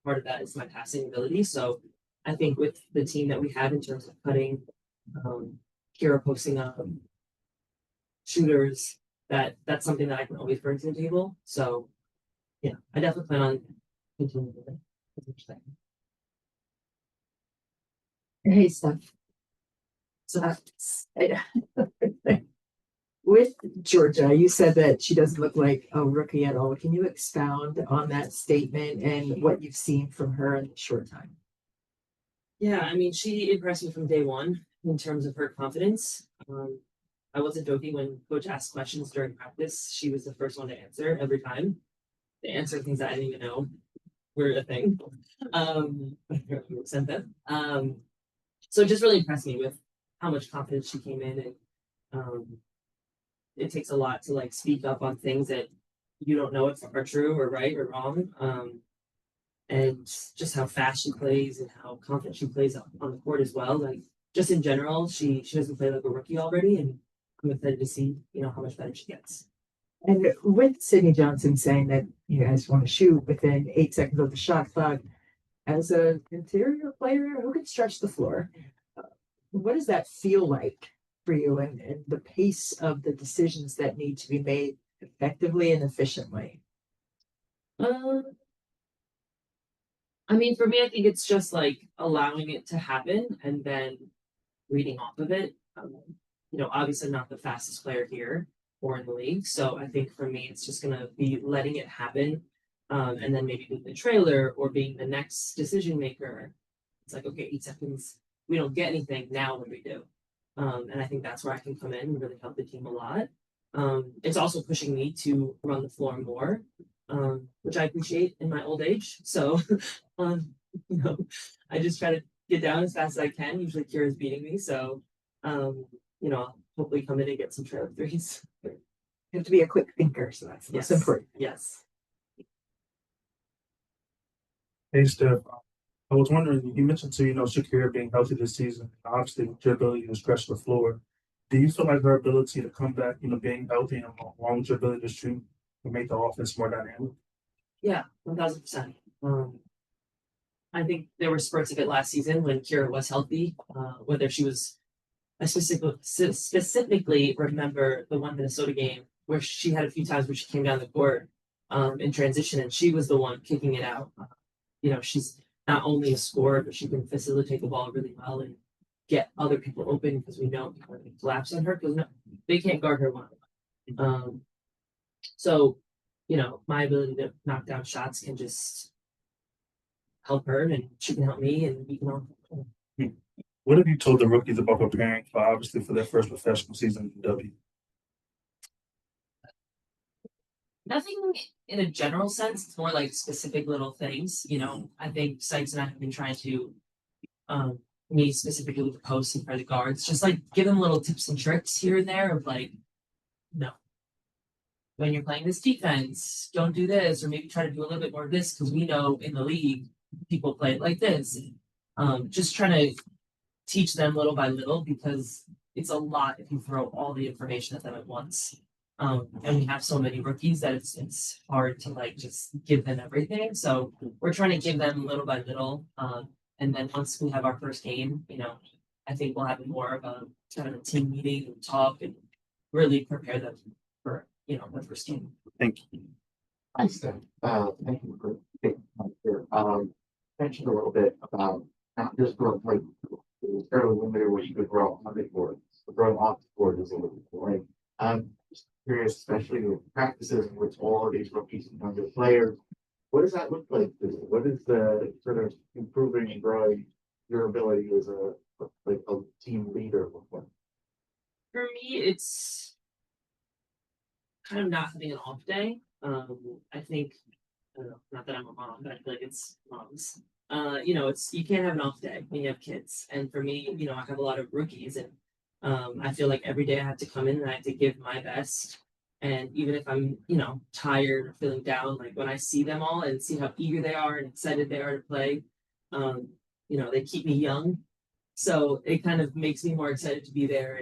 part of that is my passing ability. So I think with the team that we have in terms of cutting, Kira posting up shooters, that's something that I can always bring to the table. So yeah, I definitely plan on continuing with it. Hey, Steph. So with Georgia, you said that she doesn't look like a rookie at all. Can you expound on that statement and what you've seen from her in the short time? Yeah, I mean, she impressed me from day one in terms of her confidence. I wasn't joking when coach asked questions during practice. She was the first one to answer every time. To answer things that I didn't even know were a thing. Sent them. So it just really impressed me with how much confidence she came in, and it takes a lot to like speak up on things that you don't know if are true or right or wrong. And just how fast she plays and how confident she plays on the court as well. Like just in general, she doesn't play like a rookie already, and I'm excited to see how much better she gets. And with SydneyJohnson saying that you guys want to shoot within 8 seconds of the shot clock, as an interior player who can stretch the floor, what does that feel like for you and the pace of the decisions that need to be made effectively and efficiently? I mean, for me, I think it's just like allowing it to happen and then reading off of it. Obviously not the fastest player here or in the league. So I think for me, it's just going to be letting it happen. And then maybe being the trailer or being the next decision maker. It's like, okay, 8 seconds, we don't get anything. Now what do we do? And I think that's where I can come in and really help the team a lot. It's also pushing me to run the floor more, which I appreciate in my old age. So, I just try to get down as fast as I can. Usually Kira's beating me. So, I'll hopefully come in and get some trailer threes. You have to be a quick thinker, so that's Yes. important. Yes. Hey, Steph. I was wondering, you mentioned to, Shakira being healthy this season, obviously with your ability to stretch the floor. Do you feel like her ability to come back, being healthy and along with your ability to shoot will make the offense more dynamic? Yeah, 1000%. I think there were spurts of it last season when Kira was healthy, whether she was, I specifically remember the one Minnesota game where she had a few times where she came down the court in transition and she was the one kicking it out. She's not only a scorer, but she can facilitate the ball really well and get other people open because we know people are going to collapse on her because they can't guard her one. So, my ability to knock down shots can just help her and she can help me and we can all. What have you told the rookies about preparing for their first professional season in W? Nothing in a general sense. It's more like specific little things. I think Sykes and I have been trying to, me specifically with the posts and for the guards, just like give them little tips and tricks here and there of like, when you're playing this defense, don't do this, or maybe try to do a little bit more of this because we know in the league people play it like this. Just trying to teach them little by little because it's a lot if you throw all the information at them at once. And we have so many rookies that it's hard to like just give them everything. So we're trying to give them little by little. And then once we have our first game, I think we'll have more of a kind of a team meeting and talk and really prepare them for the first game. Thank you. Hi, Steph. Thank you for taking time here. Mentioned a little bit about not just growth, like it was fairly limited what you could grow on the board. But growing off the board is a little bit boring. Just curious, especially with practices in which all of these rookies and younger players, what does that look like? What is the sort of improving and growing your ability as a team leader look like? For me, it's kind of not having an off day. I think, not that I'm a mom, but I feel like it's moms. It's you can't have an off day when you have kids. And for me, I have a lot of rookies, and I feel like every day I have to come in and I have to give my best. And even if I'm, tired or feeling down, like when I see them all and see how eager they are and excited they are to play, they keep me young. So it kind of makes me more excited to be there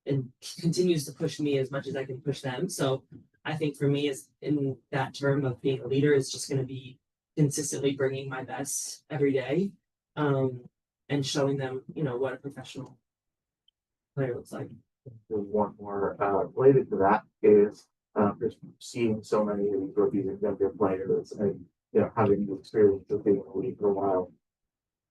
and continues to push me as much as I can push them. So I think for me is in that term of being a leader is just going to be consistently bringing my best every day, and showing them, what a professional player looks like. There's one more, related to that is, just seeing so many of these rookies and younger players and, having the experience of being in the league for a while.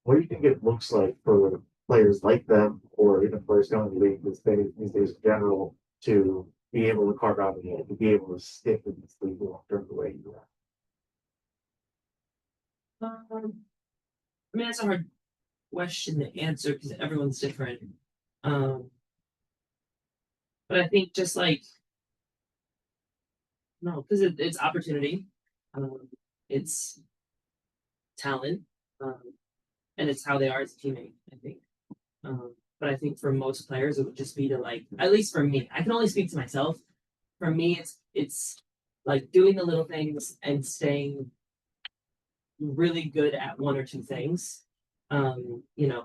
What do you think it looks like for players like them or even players going to the league these days in general to be able to carve out a game, to be able to stick in this league long term the way you are? I mean, that's a hard question to answer because everyone's different. But I think just like, no, because it's opportunity, it's talent, and it's how they are as a teammate, I think. But I think for most players, it would just be to like, at least for me, I can only speak to myself. For me, it's like doing the little things and staying really good at one or two things. But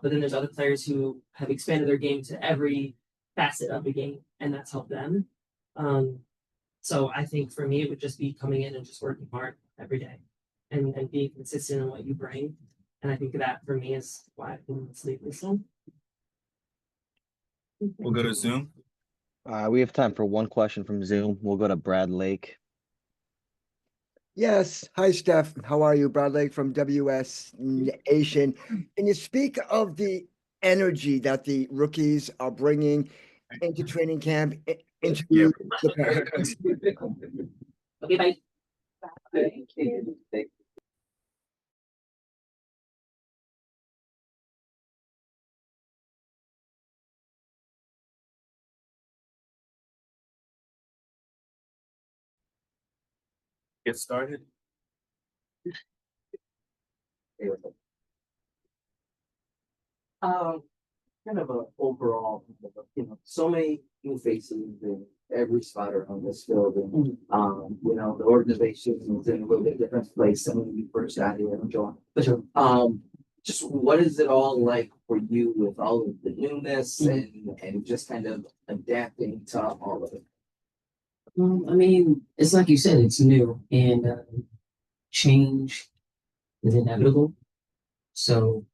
then there's other players who have expanded their game to every facet of the game, and that's helped them. So I think for me, it would just be coming in and just working hard every day and being consistent in what you bring. And I think that for me is why I've been sleepless. We'll go to Zoom. We have time for one question from Zoom. We'll go to Brad Lake. Yes. Hi, Steph. How are you? Brad Lake from WS Nation. Can you speak of the energy that the rookies are bringing into training camp, into the parents? Okay, bye. Get started. Kind of a overall, so many new faces in every spot around this field, and the organization is in a little bit different place than when we first got here and joined. Just what is it all like for you with all of the newness and just kind of adapting to all of it? I mean, it's like you said, it's new and change is inevitable. So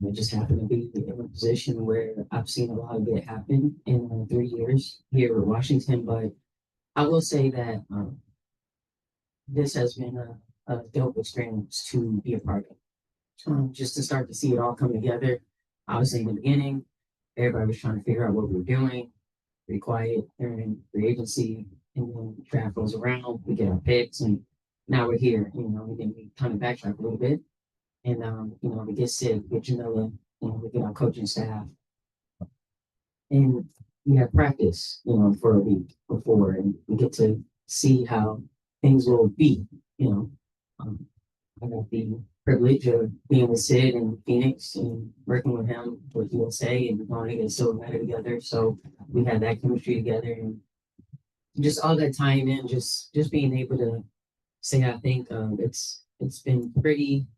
I just happen to be in a position where I've seen a lot of it happen in 3 years here at Washington. But I will say that this has been a dope experience to be a part of. Just to start to see it all come together. Obviously, in the beginning, everybody was trying to figure out what we were doing. Pretty quiet during free agency, and then draft goes around. We get our picks, and now we're here. We kind of backtrack a little bit. And, we get Sid, we get Jamila, we get our coaching staff. And we have practice, for a week before, and we get to see how things will be, I got the privilege of being with Sid in Phoenix and working with him with USA and going to get silver medal together. So we had that chemistry together and just all that time in, just being able to say, I think it's been pretty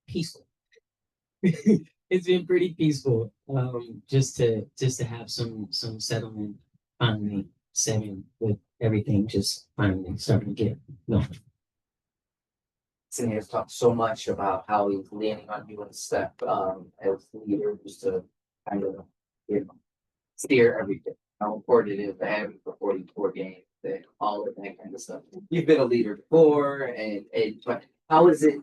peaceful. It's been pretty peaceful. Just to have some settlement finally setting with everything just finally starting to get going. Cindy has talked so much about how he's leaning on you and Steph as leaders to kind of steer everything. How important it is to have you for 44 games and all of that kind of stuff. You've been a leader before, but how is it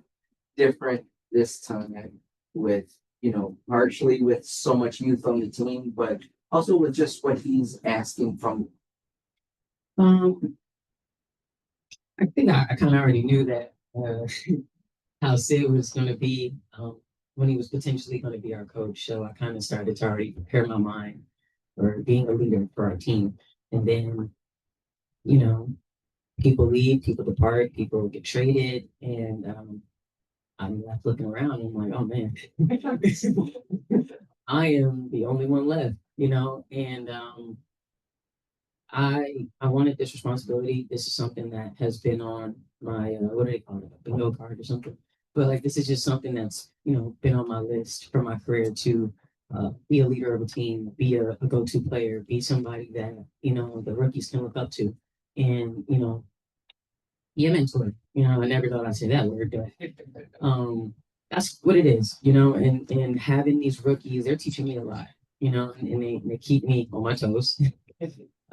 different this time with partially with so much youth on the team, but also with just what he's asking from you? I think I kind of already knew that how Sid was going to be when he was potentially going to be our coach. So I kind of started to already prepare my mind for being a leader for our team. And then, people leave, people depart, people get traded, and I'm left looking around. And I'm like, oh man, I am the only one left, and I wanted this responsibility. This is something that has been on my what do they call it, a bingo card or something. But like this is just something that's been on my list for my career to be a leader of a team, be a go-to player, be somebody that the rookies can look up to, and Yeah, mentor. I never thought I'd say that word, but that's what it is, and having these rookies, they're teaching me a lot, and they keep me on my toes.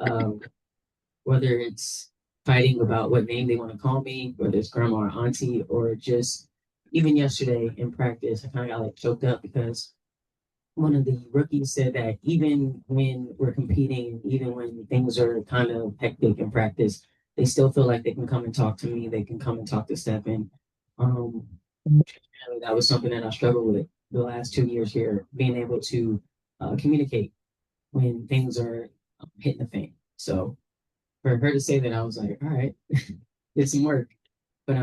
um, whether it's fighting about what name they want to call me, whether it's grandma or auntie, or just even yesterday in practice, I kind of got like choked up because one of the rookies said that even when we're competing, even when things are kind of hectic in practice, they still feel like they can come and talk to me. They can come and talk to Stefan. Um, that was something that I struggled with the last 2 years here, being able to communicate when things are hitting the fan. So for her to say that, I was like, all right, did some work. But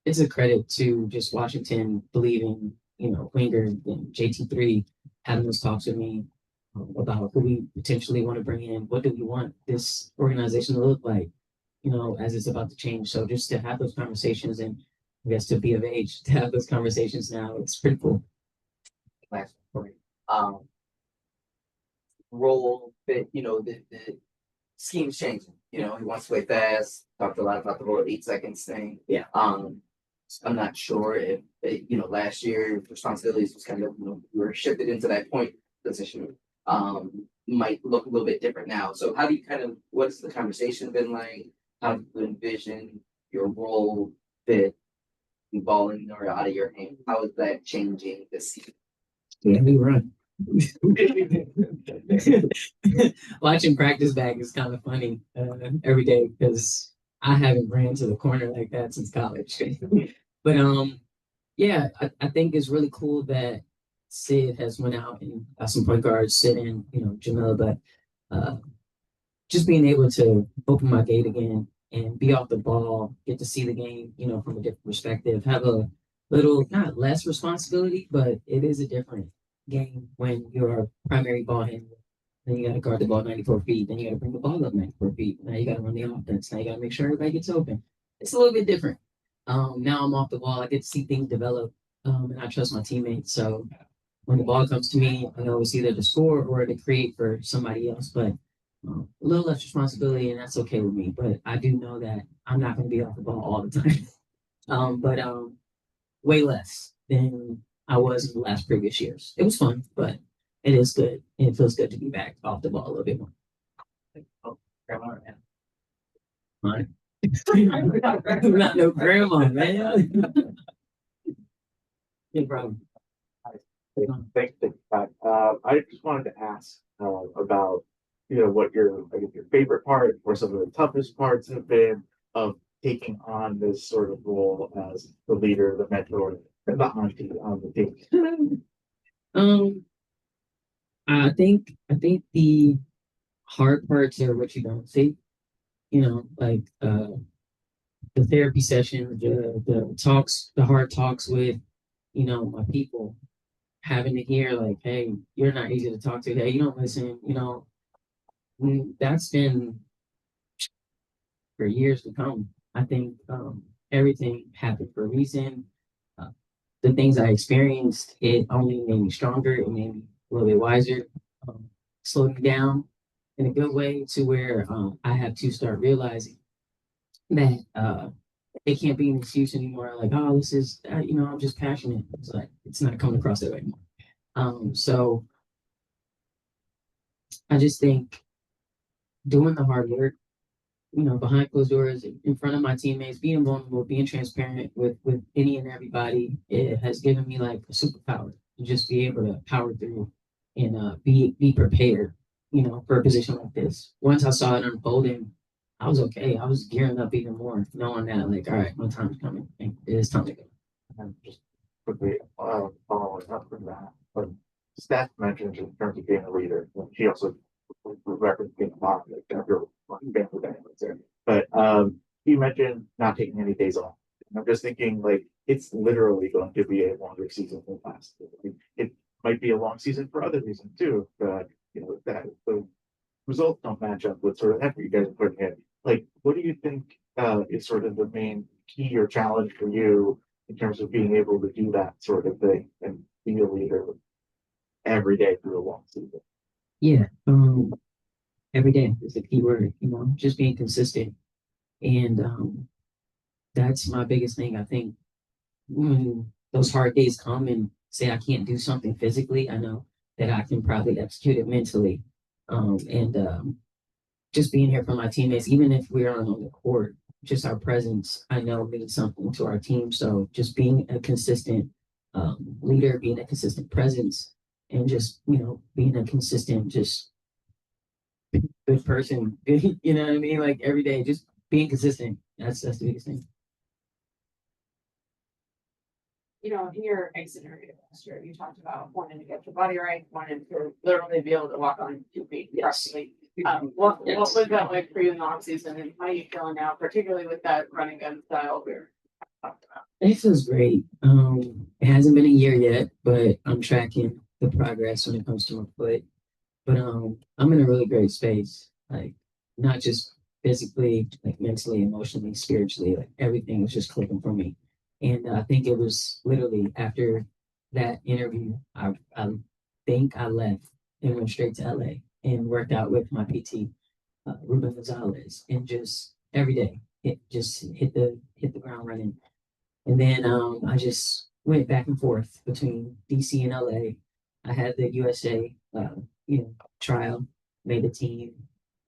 it's a credit to just Washington believing, Winger and JT3 having those talks with me about who we potentially want to bring in. What do we want this organization to look like, as it's about to change. So just to have those conversations and I guess to be of age to have those conversations now, it's pretty cool. Last point. Role that, the scheme's changing. He wants to play fast. Talked a lot about the whole 8 seconds thing. Yeah. I'm not sure if last year responsibilities was kind of we were shifted into that point position. Might look a little bit different now. So how do you what's the conversation been like? How do you envision your role fit balling or out of your hand? How is that changing this season? Yeah, we run. Watching practice back is kind of funny every day because I haven't ran to the corner like that since college. But yeah, I think it's really cool that Sid has went out and got some point guards, Sid and Jamila, but just being able to open my gate again and be off the ball, get to see the game, from a different perspective, have a little not less responsibility, but it is a different game when you're a primary ball handler. Then you got to guard the ball 94 feet. Then you got to bring the ball up 94 feet. Now you got to run the offense. Now you got to make sure everybody gets open. It's a little bit different. Now I'm off the ball. I get to see things develop, and I trust my teammates. So when the ball comes to me, I know it's either to score or to create for somebody else. But a little less responsibility, and that's okay with me. But I do know that I'm not going to be off the ball all the time. But way less than I was in the last previous years. It was fun, but it is good. And it feels good to be back off the ball a little bit more. Oh, grandma, man. Right. We're not no grandma, man. No problem. Thanks, I just wanted to ask about what your favorite part or some of the toughest parts have been of taking on this sort of role as the leader, the mentor, and the auntie on the team. I think the hard parts are what you don't see. Like the therapy session, the talks, the hard talks with, my people, having to hear like, hey, you're not easy to talk to. Hey, you don't listen. That's been for years to come. I think everything happened for a reason. Uh, the things I experienced, it only made me stronger. It made me a little bit wiser. Slowed me down in a good way to where I have to start realizing that it can't be an excuse anymore. Like, oh, this is, I'm just passionate. It's like, it's not coming across that way anymore. So I just think doing the hard work, behind closed doors, in front of my teammates, being vulnerable, being transparent with any and everybody, it has given me like a superpower to just be able to power through and be prepared, for a position like this. Once I saw it unfolding, I was okay. I was gearing up even more, knowing that like, all right, my time's coming. And it is time to go. And just quickly following up from that, but Steph mentioned in terms of being a leader, and she also referenced being a mom, like after family dynamics there. But you mentioned not taking any days off. And I'm just thinking like it's literally going to be a longer season than last. It might be a long season for other reasons too, but that the results don't match up with sort of effort you guys are putting in. Like, what do you think is sort of the main key or challenge for you in terms of being able to do that sort of thing and be a leader every day through a long season? Yeah. Every day is the key word, just being consistent and that's my biggest thing. I think when those hard days come and say I can't do something physically, I know that I can probably execute it mentally. And just being here for my teammates, even if we're on the court, just our presence, I know means something to our team. So just being a consistent leader, being a consistent presence, and just being a consistent, just good person. You know what I mean? Like every day, just being consistent. That's the biggest thing. In your exit interview last year, you talked about wanting to get your body right, wanting to literally be able to walk on 2 feet. Yes. What was that like for you in the off season, and how are you feeling now, particularly with that running gun style we're talking about? It feels great. It hasn't been a year yet, but I'm tracking the progress when it comes to my foot. But I'm in a really great space, like not just physically, like mentally, emotionally, spiritually, like everything was just clicking for me. And I think it was literally after that interview, I think I left and went straight to LA and worked out with my PT, Ruben Gonzalez, and just every day it just hit the ground running. And then I just went back and forth between DC and LA. I had the USA, trial, made the team.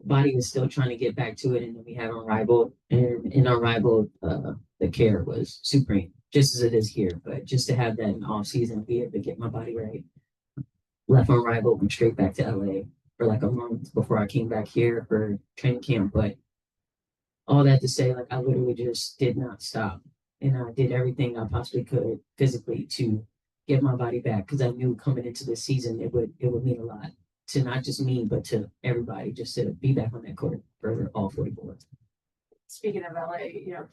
Body was still trying to get back to it, and then we had Unrivaled, and in Unrivaled, the care was supreme, just as it is here. But just to have that in off season, be able to get my body right. Left Unrivaled, went straight back to LA for like a month before I came back here for training camp. But all that to say, like I literally just did not stop, and I did everything I possibly could physically to get my body back because I knew coming into the season it would mean a lot to not just me but to everybody just to be back on that court for all 44. Speaking of LA,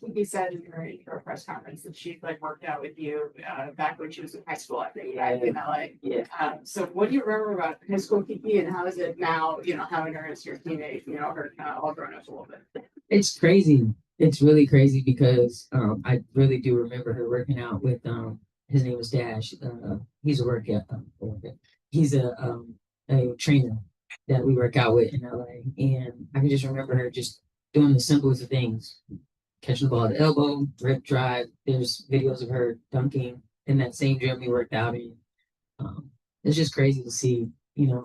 Kiki said in her press conference that she like worked out with you back when she was in high school, I think, right, in LA. Yeah. So what do you remember about high school Kiki, and how is it now, having her as your teammate, her kind of all grown up a little bit? It's crazy. It's really crazy because I really do remember her working out with his name was Dash. He's a he's a trainer that we work out with in LA, and I can just remember her just doing the simplest of things, catching the ball at the elbow, rip drive. There's videos of her dunking in that same gym we worked out in. It's just crazy to see,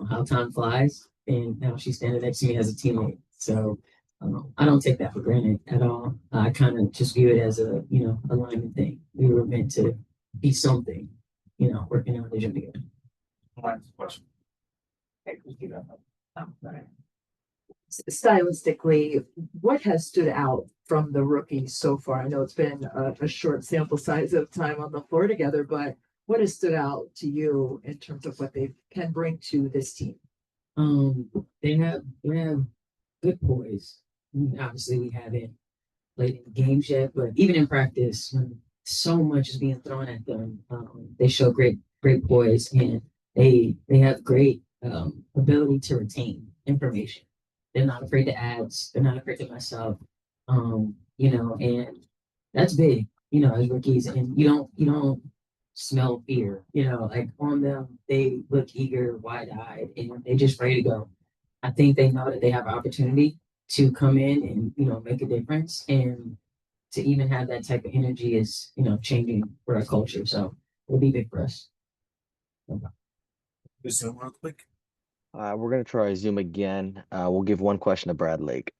how time flies, and now she's standing next to me as a teammate. So I don't take that for granted at all. I kind of just view it as a, alignment thing. We were meant to be something, working out the gym together. Last question. Stylistically, what has stood out from the rookies so far? I know it's been a short sample size of time on the floor together, but what has stood out to you in terms of what they can bring to this team? They have good poise. Obviously, we haven't played in games yet, but even in practice, when so much is being thrown at them, they show great poise, and they have great ability to retain information. They're not afraid to ask. They're not afraid to mess up. And that's big, as rookies. And you don't smell fear, like on them. They look eager, wide-eyed, and they're just ready to go. I think they know that they have an opportunity to come in and make a difference, and to even have that type of energy is changing for our culture. So it'll be big for us. Just real quick. We're gonna try Zoom again. We'll give one question to Brad Lake.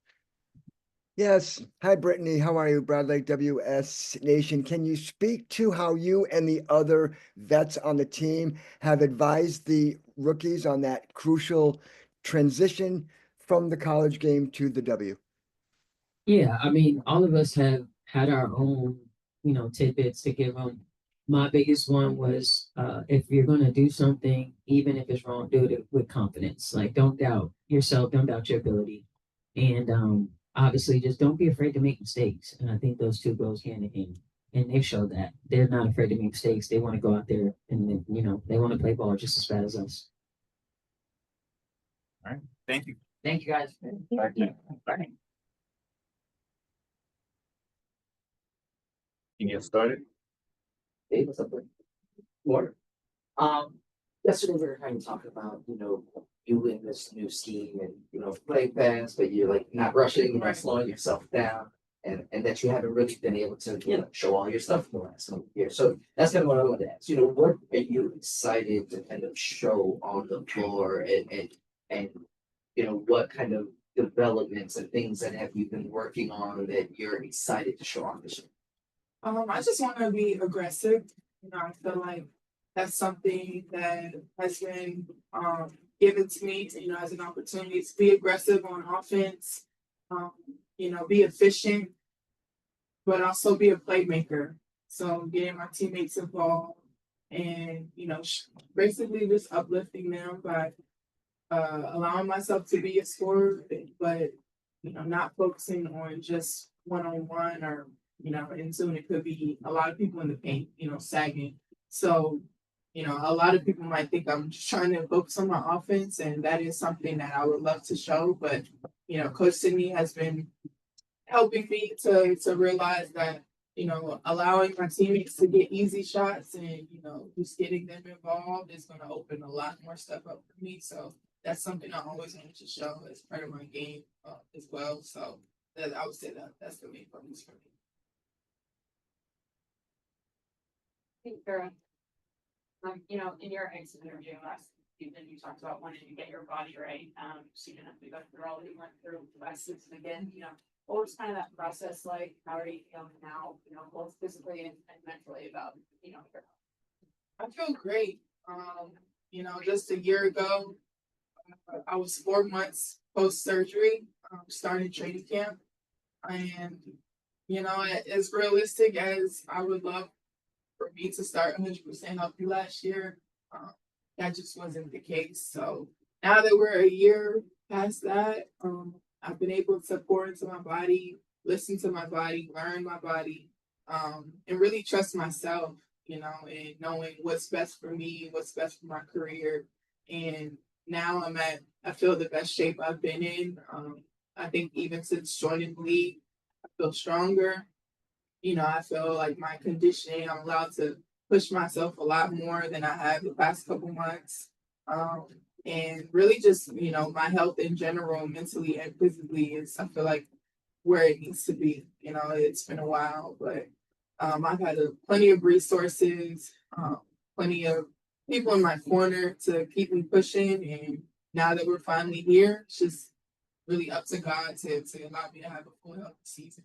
Yes. Hi, Brittany. How are you, Brad Lake, WS Nation? Can you speak to how you and the other vets on the team have advised the rookies on that crucial transition from the college game to the W? Yeah, I mean, all of us have had our own, tidbits to give them. My biggest one was if you're going to do something, even if it's wrong, do it with confidence. Like, don't doubt yourself, don't doubt your ability. And obviously, just don't be afraid to make mistakes. And I think those two goes hand in hand. And they've showed that they're not afraid to make mistakes. They want to go out there and, they want to play ball just as bad as us. All right. Thank you. Thank you, guys. Thank you. Bye. You get started. Hey, what's up, Warner? Yesterday we were kind of talking about, you in this new scheme and, playing fast, but you're like not rushing, you're not slowing yourself down. and that you haven't really been able to, show all your stuff for the last couple of years. So that's kind of what I wanted to ask. What are you excited to kind of show on the floor and what kind of developments and things that have you been working on that you're excited to show on this year? I just want to be aggressive. I feel like that's something that has been given to me, as an opportunity to be aggressive on offense, be efficient, but also be a playmaker. So getting my teammates involved and, basically just uplifting them by allowing myself to be a scorer, but, not focusing on just one-on-one or, and soon it could be a lot of people in the paint, sagging. So, a lot of people might think I'm just trying to focus on my offense, and that is something that I would love to show. But, Coach Sydney has been helping me to realize that, allowing my teammates to get easy shots and, just getting them involved is going to open a lot more stuff up for me. So that's something I always wanted to show as part of my game as well. So that I would say that's the main focus for me. Kara, in your exit interview last season, you talked about wanting to get your body right. So you didn't have to go through all that you went through last season again. What was kind of that process like? How are you feeling now? Both physically and mentally about your health? I feel great. Just a year ago, I was 4 months post surgery, started training camp, and as realistic as I would love for me to start 100% healthy last year, that just wasn't the case. So now that we're a year past that, I've been able to pour into my body, listen to my body, learn my body, and really trust myself, and knowing what's best for me, what's best for my career. And now I feel the best shape I've been in. I think even since joining the league, I feel stronger. I feel like my conditioning, I'm allowed to push myself a lot more than I have the past couple months. And really just, my health in general, mentally and physically I feel like where it needs to be. It's been a while, but I've had plenty of resources, plenty of people in my corner to keep me pushing. And now that we're finally here, it's just really up to God to allow me to have a full healthy season.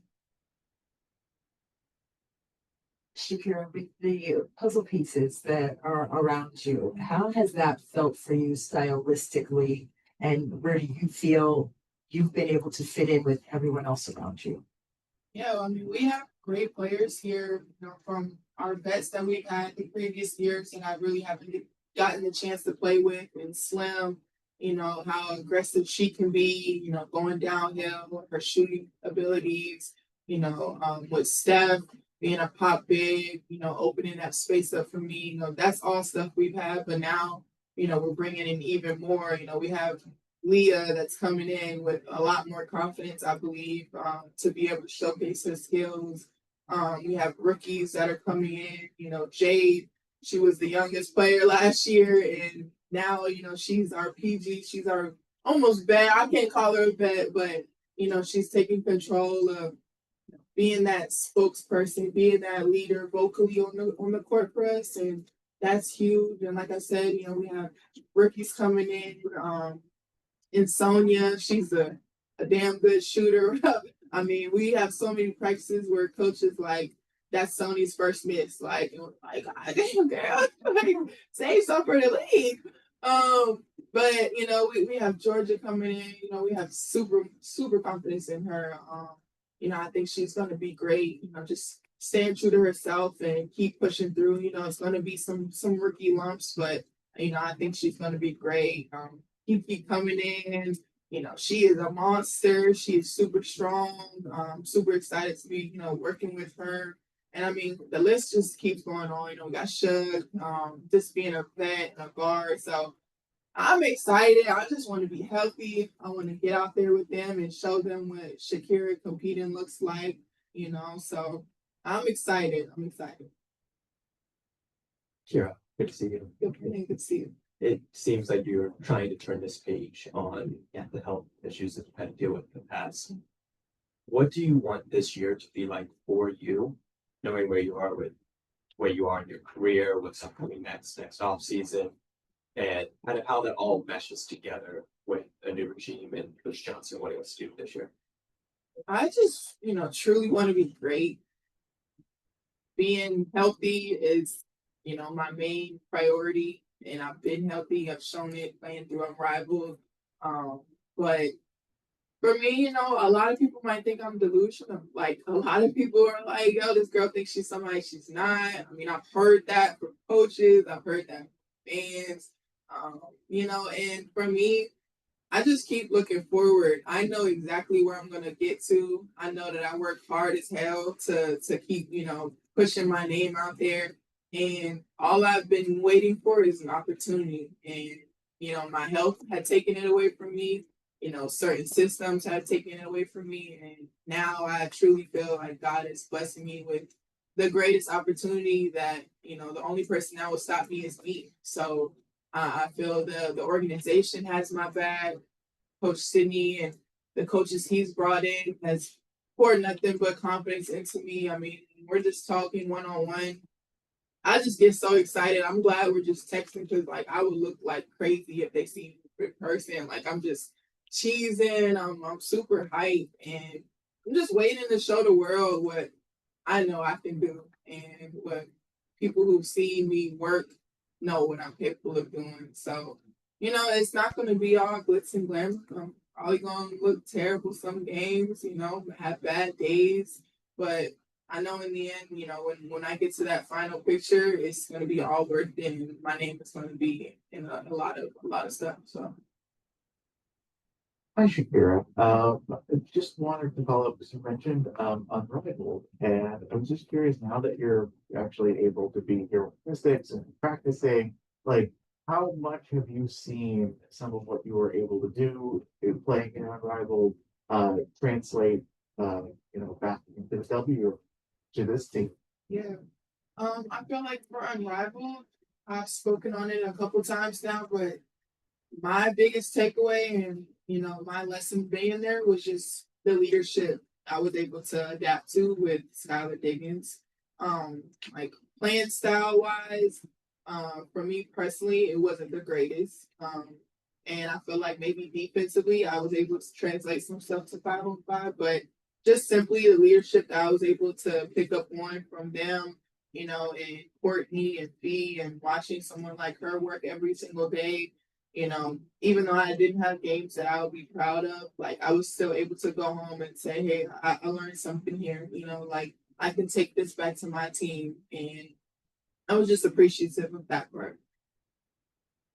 Shakira, with the puzzle pieces that are around you, how has that felt for you stylistically, and where do you feel you've been able to fit in with everyone else around you? Yeah, we have great players here, from our vets that we've had the previous years, and I really haven't gotten the chance to play with, and Slim, how aggressive she can be, going downhill, her shooting abilities, with Steph being a pop big, opening that space up for me, that's all stuff we've had. But now, we're bringing in even more. We have Leah that's coming in with a lot more confidence, I believe, to be able to showcase her skills. We have rookies that are coming in. Jade, she was the youngest player last year, and now, she's our PG. She's our almost vet. I can't call her a vet, but, she's taking control of being that spokesperson, being that leader vocally on the court for us, and that's huge. And like I said, we have rookies coming in Sonia, she's a damn good shooter. We have so many practices where coaches like that's Sony's first miss, like God damn girl, save some for the league. But we have Georgia coming in. We have super confidence in her. I think she's going to be great, just staying true to herself and keep pushing through. It's going to be some rookie lumps, but, I think she's going to be great. Keep coming in. She is a monster. She is super strong. Super excited to be, working with her. And the list just keeps going on. We got Shug, just being a vet and a guard. So I'm excited. I just want to be healthy. I want to get out there with them and show them what Shakira competing looks like, So I'm excited. Kira, good to see you. Good to see you. It seems like you're trying to turn this page on the health issues that you've had to deal with in the past. what do you want this year to be like for you, knowing where you are in your career, what's upcoming next off season, and kind of how that all meshes together with a new regime and Coach Johnson wanting us to do this year? I just, truly want to be great. Being healthy is, my main priority, and I've been healthy. I've shown it playing through Unrivaled. But for me, a lot of people might think I'm delusional. Like, a lot of people are like, yo, this girl thinks she's somebody she's not. I mean, I've heard that from coaches. I've heard that from fans. And for me, I just keep looking forward. I know exactly where I'm going to get to. I know that I work hard as hell to keep, pushing my name out there. And all I've been waiting for is an opportunity. And, my health had taken it away from me. Certain systems had taken it away from me. And now I truly feel like God is blessing me with the greatest opportunity that, the only person that will stop me is me. So I feel the organization has my back. Coach Sydney and the coaches he's brought in has poured nothing but confidence into me. I mean, we're just talking one-on-one. I just get so excited. I'm glad we're just texting because, like, I would look like crazy if they see me in person. Like, I'm just cheesing. I'm super hyped, and I'm just waiting to show the world what I know I can do and what people who've seen me work know what I'm capable of doing. So, it's not going to be all glitz and glamour. I'm probably going to look terrible some games, have bad days. But I know in the end, when I get to that final picture, it's going to be all worth it. And my name is going to be in a lot of stuff. So. Hi, Shakira. Just wanted to follow up, because you mentioned Unrivaled, and I was just curious, now that you're actually able to be here with Mystics and practicing, like, how much have you seen some of what you were able to do in playing in Unrivaled translate, back into the W to this team? Yeah. I feel like for Unrivaled, I've spoken on it a couple times now, but my biggest takeaway and my lesson being there was just the leadership I was able to adapt to with Skylar Diggins. Like playing style wise, for me personally, it wasn't the greatest. And I feel like maybe defensively, I was able to translate some stuff to 5-on-5, but just simply the leadership that I was able to pick up on from them, and Courtney and Fee, and watching someone like her work every single day. Even though I didn't have games that I would be proud of, like I was still able to go home and say, hey, I learned something here, like I can take this back to my team. And I was just appreciative of that part.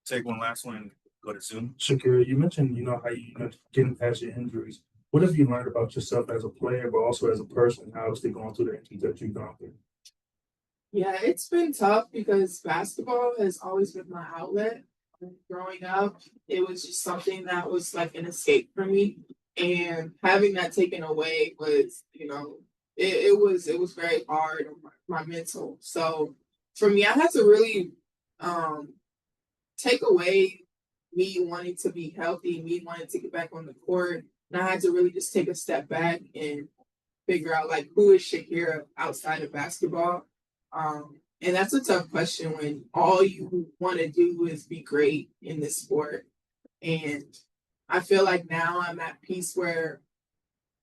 Take one last one, go to Zoom. Shakira, you mentioned, how you getting past your injuries. What have you learned about yourself as a player, but also as a person, obviously going through the injuries that you've gone through? Yeah, it's been tough because basketball has always been my outlet. Growing up, it was just something that was like an escape for me, and having that taken away was, it was very hard on my mental. So for me, I had to really take away me wanting to be healthy, me wanting to get back on the court, and I had to really just take a step back and figure out like who is Shakira outside of basketball. And that's a tough question when all you want to do is be great in this sport. And I feel like now I'm at peace where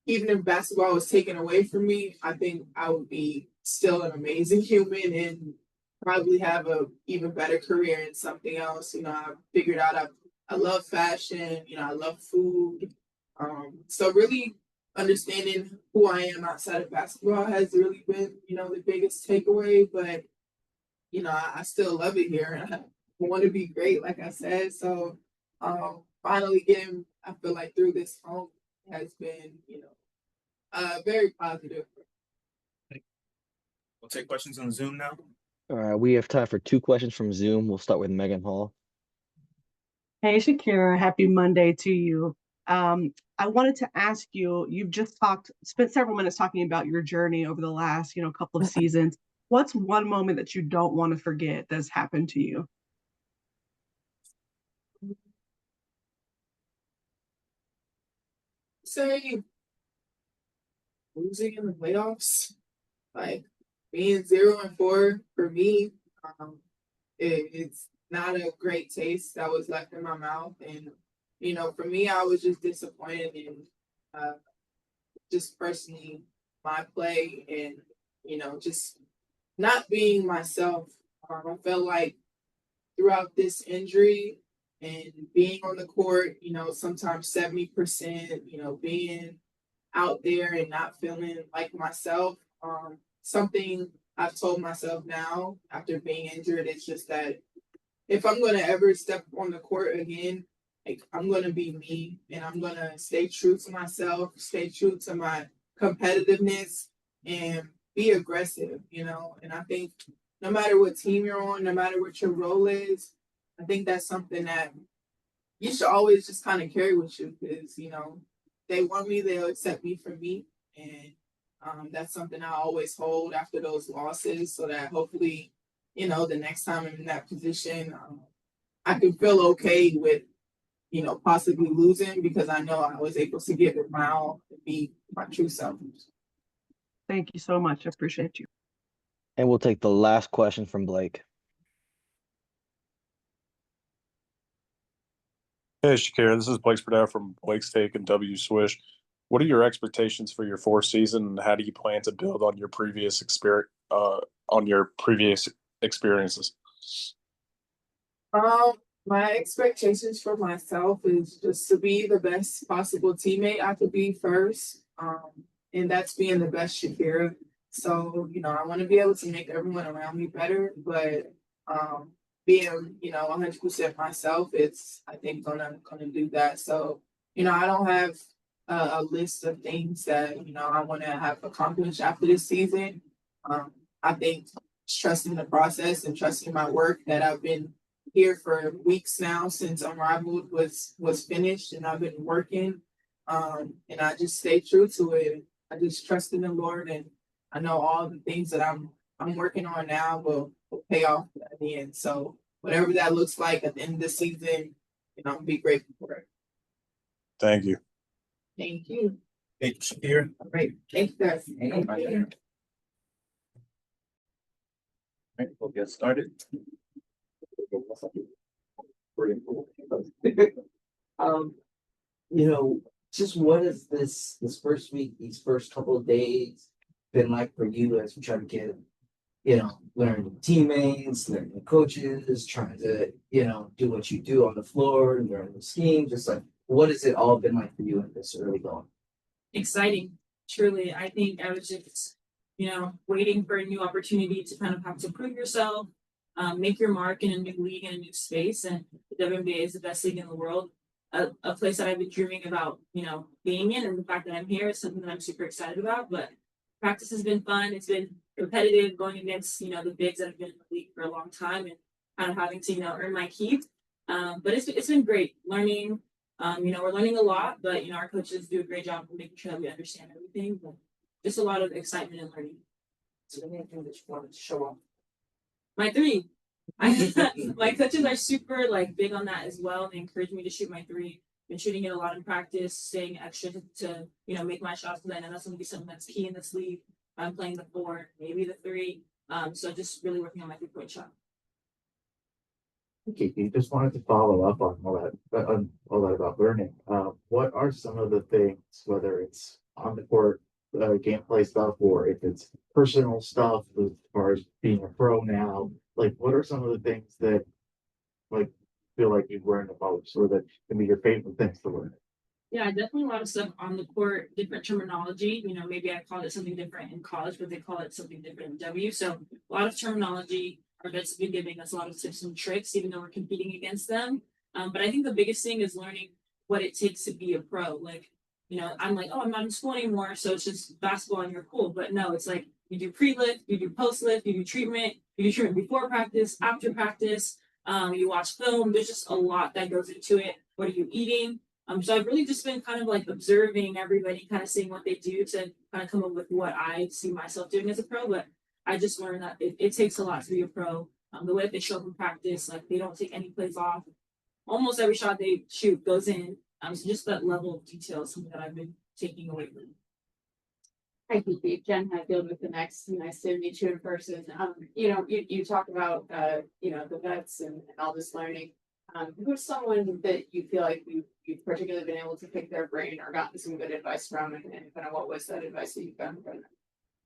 even if basketball was taken away from me, I think I would be still an amazing human and probably have a even better career in something else. I figured out I love fashion, I love food. So really understanding who I am outside of basketball has really been, the biggest takeaway. But I still love it here. I want to be great, like I said. So finally getting, I feel like through this home has been, very positive. We'll take questions on Zoom now. All right, we have time for 2 questions from Zoom. We'll start with Megan Hall. Hey, Shakira, happy Monday to you. I wanted to ask you, you've just spent several minutes talking about your journey over the last, couple of seasons. What's one moment that you don't want to forget that's happened to you? Say losing in the playoffs. Like being 0-4 for me, it's not a great taste that was left in my mouth. And, for me, I was just disappointed in just personally my play and, just not being myself. I felt like throughout this injury and being on the court, sometimes 70%, being out there and not feeling like myself. Something I've told myself now after being injured is just that if I'm going to ever step on the court again, like I'm going to be me and I'm going to stay true to myself, stay true to my competitiveness and be aggressive, and I think no matter what team you're on, no matter what your role is, I think that's something that you should always just kind of carry with you because, they want me, they'll accept me for me. And that's something I always hold after those losses so that hopefully, the next time I'm in that position, I can feel okay with, possibly losing because I know I was able to give it my all and be my true self. Thank you so much. I appreciate you. And we'll take the last question from Blake. Hey, Shakira, this is Blake Spadell from Blake's Take and W Swish. What are your expectations for your fourth season, and how do you plan to build on your previous experiences? My expectations for myself is just to be the best possible teammate I could be first, and that's being the best Shakira. So, I want to be able to make everyone around me better, but being, 100% myself, it's, I think, gonna do that. So, I don't have a list of things that, I want to have accomplished after this season. I think trusting the process and trusting my work that I've been here for weeks now since Unrivaled was finished and I've been working. And I just stay true to it. I just trust in the Lord, and I know all the things that I'm working on now will pay off at the end. So whatever that looks like at the end of the season, I'll be grateful for it. Thank you. Thank you. Thank you, Shakira. All right. Thank you, guys. Thank you. Right, we'll get started. Just what is this first week, these first couple of days been like for you as you try to get, learn teammates, learn the coaches, trying to, do what you do on the floor, learn the scheme, just like what has it all been like for you in this early going? Exciting, truly. I think I was just, waiting for a new opportunity to kind of have to prove yourself, make your mark in a new league, in a new space. And the WNBA is the best league in the world, a place that I've been dreaming about, being in. And the fact that I'm here is something that I'm super excited about. But practice has been fun. It's been competitive going against, the bigs that have been in the league for a long time and kind of having to, earn my keep. But it's been great learning. We're learning a lot, but, our coaches do a great job of making sure that we understand everything. But just a lot of excitement and learning. So anything that you wanted to show off? My three. My coaches are super big on that as well. They encourage me to shoot my three. Been shooting it a lot in practice, staying extra to make my shots, because I know that's going to be something that's key in this league. I'm playing the four, maybe the three. So just really working on my 3-point shot. Kiki, just wanted to follow up on all that about learning. What are some of the things, whether it's on the court gameplay stuff or if it's personal stuff as far as being a pro now, what are some of the things that feel like you've learned the most or that can be your favorite things to learn? Yeah, definitely a lot of stuff on the court, different terminology. Maybe I called it something different in college, but they call it something different in W. So a lot of terminology. Our vets have been giving us a lot of tips and tricks, even though we're competing against them. But I think the biggest thing is learning what it takes to be a pro. I'm like, oh, I'm not in school anymore, so it's just basketball and you're cool. But no, it's like you do pre-lift, you do post-lift, you do treatment before practice, after practice, you watch film. There's just a lot that goes into it. What are you eating? So I've really just been kind of observing everybody, kind of seeing what they do to kind of come up with what I see myself doing as a pro. But I just learned that it takes a lot to be a pro. The way that they show up in practice, they don't take any plays off. Almost every shot they shoot goes in. So just that level of detail is something that I've been taking away from. Hi, Kiki. Jen Hadfield with the Next. Nice to meet you in person. You talk about, the vets and all this learning. Who's someone that you feel like you've particularly been able to pick their brain or gotten some good advice from, and kind of what was that advice that you've gotten from them?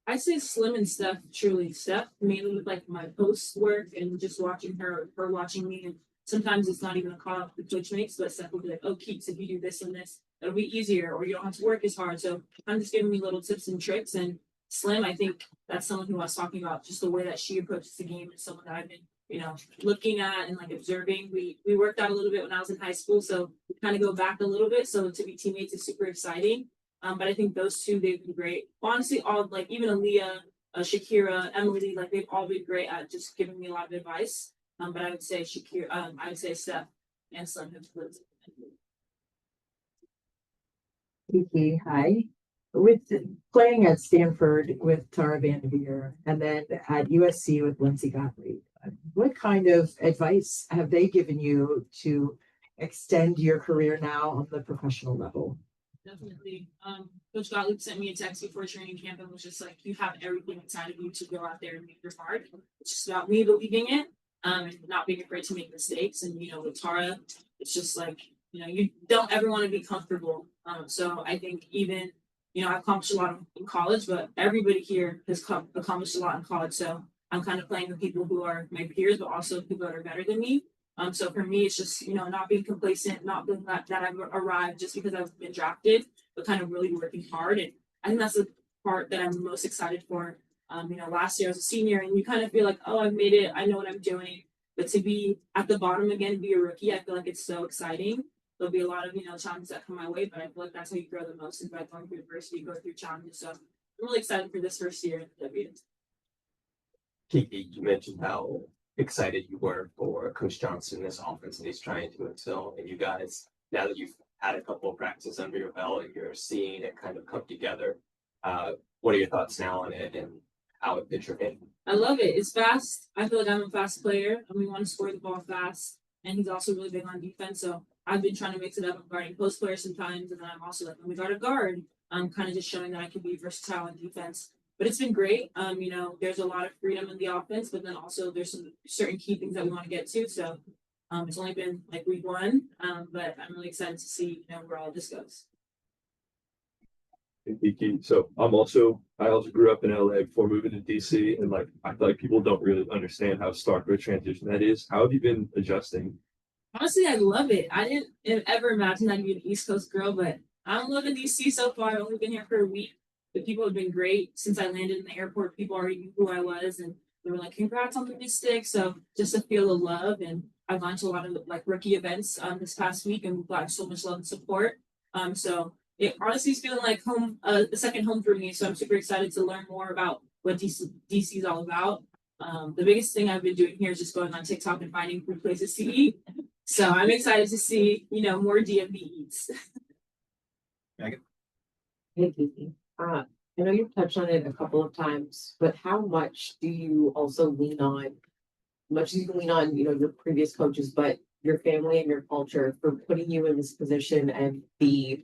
I say Slim and Steph, truly Steph, mainly with like my post work and just watching her watching me. And sometimes it's not even a call the coach makes, but Steph will be like, oh, Keeks, if you do this and this, it'll be easier, or you don't have to work as hard. So I'm just giving me little tips and tricks. And Slim, I think that's someone who I was talking about, just the way that she approaches the game is someone that I've been, looking at and like observing. We worked out a little bit when I was in high school, so we kind of go back a little bit. So to be teammates is super exciting. But I think those two, they've been great. Honestly, all like even Aaliyah, Shakira, Emily, like they've all been great at just giving me a lot of advice. But I would say Shakira, I would say Steph and Slim have lived. Kiki, hi. With playing at Stanford with Tara Vanderveer and then at USC with Lindsay Gottlieb, what kind of advice have they given you to extend your career now on the professional level? Definitely. Coach Gottlieb sent me a text before training camp and was just like, you have everything inside of you to go out there and make your mark. It's just about me believing it, and not being afraid to make mistakes. And, with Tara, it's just like, you don't ever want to be comfortable. So I think even, I've accomplished a lot in college, but everybody here has accomplished a lot in college. So I'm kind of playing with people who are my peers, but also people that are better than me. So for me, it's just, not being complacent, not being that I've arrived just because I've been drafted, but kind of really working hard. And I think that's the part that I'm most excited for. Last year I was a senior and you kind of feel like, oh, I've made it. I know what I'm doing. But to be at the bottom again, be a rookie, I feel like it's so exciting. There'll be a lot of, challenges that come my way, but I feel like that's how you grow the most is by going through adversity, go through challenges. So I'm really excited for this first year at W. Kiki, you mentioned how excited you were for Coach Johnson, this offense that he's trying to instill. And you guys, now that you've had a couple of practices under your belt and you're seeing it kind of come together, what are your thoughts now on it and how it fits your game? I love it. It's fast. I feel like I'm a fast player and we want to score the ball fast. And he's also really big on defense. So I've been trying to mix it up. I'm guarding post players sometimes. And then I'm also like, when we guard a guard, I'm kind of just showing that I can be versatile in defense. But it's been great. There's a lot of freedom in the offense, but then also there's some certain key things that we want to get to. So it's only been like week one, but I'm really excited to see, where all this goes. Kiki. So I also grew up in LA before moving to DC, and I feel like people don't really understand how stark of a transition that is. How have you been adjusting? Honestly, I love it. I didn't ever imagine I'd be an East Coast girl, but I'm loving DC so far. I've only been here for a week. The people have been great since I landed in the airport. People already knew who I was, and they were like, "Congrats on the mystic." So just to feel the love, and I've gone to a lot of rookie events this past week, and we've got so much love and support. So it honestly is feeling like home, the second home for me. So I'm super excited to learn more about what DC is all about. The biggest thing I've been doing here is just going on TikTok and finding good places to eat. So I'm excited to see more DMV eats. Hey, Kiki. I know you've touched on it a couple of times, but how much do you also lean on, your previous coaches, but your family and your culture for putting you in this position and the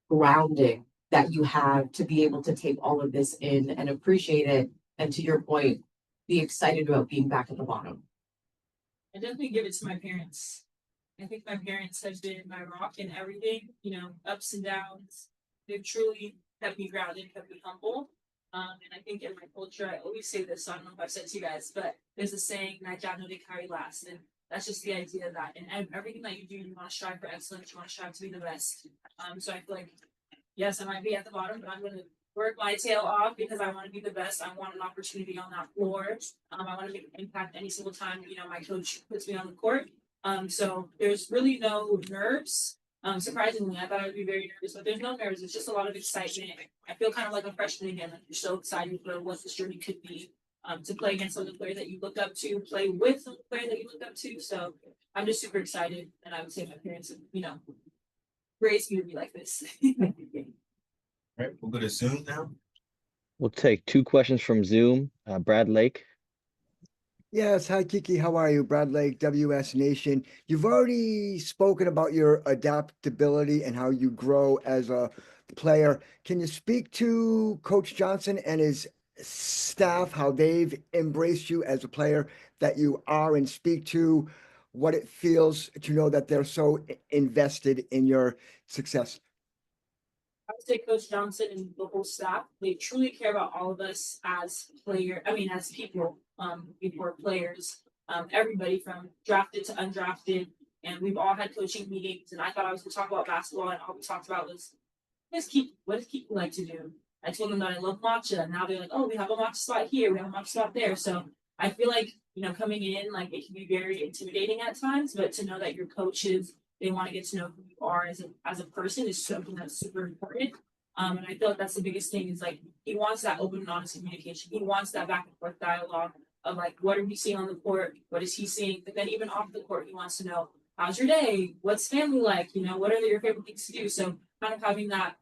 grounding that you have to be able to take all of this in and appreciate it, and to your point, be excited about being back at the bottom? I definitely give it to my parents. I think my parents have been my rock in everything, ups and downs. They've truly kept me grounded, kept me humble. And I think in my culture, I always say this, so I don't know if I've said to you guys, but there's a saying, "My job no carry last." And that's just the idea that in everything that you do, you want to strive for excellence, you want to strive to be the best. So I feel like, yes, I might be at the bottom, but I'm going to work my tail off because I want to be the best. I want an opportunity on that floor. I want to make an impact any single time, my coach puts me on the court. So there's really no nerves. Surprisingly, I thought I would be very nervous, but there's no nerves. It's just a lot of excitement. I feel kind of like a freshman again. Like you're so excited for what this journey could be. To play against some of the players that you look up to, play with some of the players that you look up to. So I'm just super excited, and I would say my parents have, raised me to be like this. All right, we'll go to Zoom now. We'll take 2 questions from Zoom. Brad Lake. Yes, hi Kiki, how are you? Brad Lake, WS Nation. You've already spoken about your adaptability and how you grow as a player. Can you speak to Coach Johnson and his staff, how they've embraced you as a player that you are, and speak to what it feels to know that they're so invested in your success? I would say Coach Johnson and the whole staff, they truly care about all of us as as people, before players, everybody from drafted to undrafted. And we've all had coaching meetings, and I thought I was going to talk about basketball, and all we talked about was, what does Kiki like to do? I told them that I love matcha, and now they're like, oh, we have a matcha spot here, we have a matcha spot there. So I feel like, coming in, like, it can be very intimidating at times, but to know that your coaches, they want to get to know who you are as a person is something that's super important. And I feel like that's the biggest thing is like he wants that open and honest communication. He wants that back and forth dialogue of like, what are we seeing on the court? What is he seeing? But then even off the court, he wants to know, how's your day? What's family like? What are your favorite things to do? So kind of having that,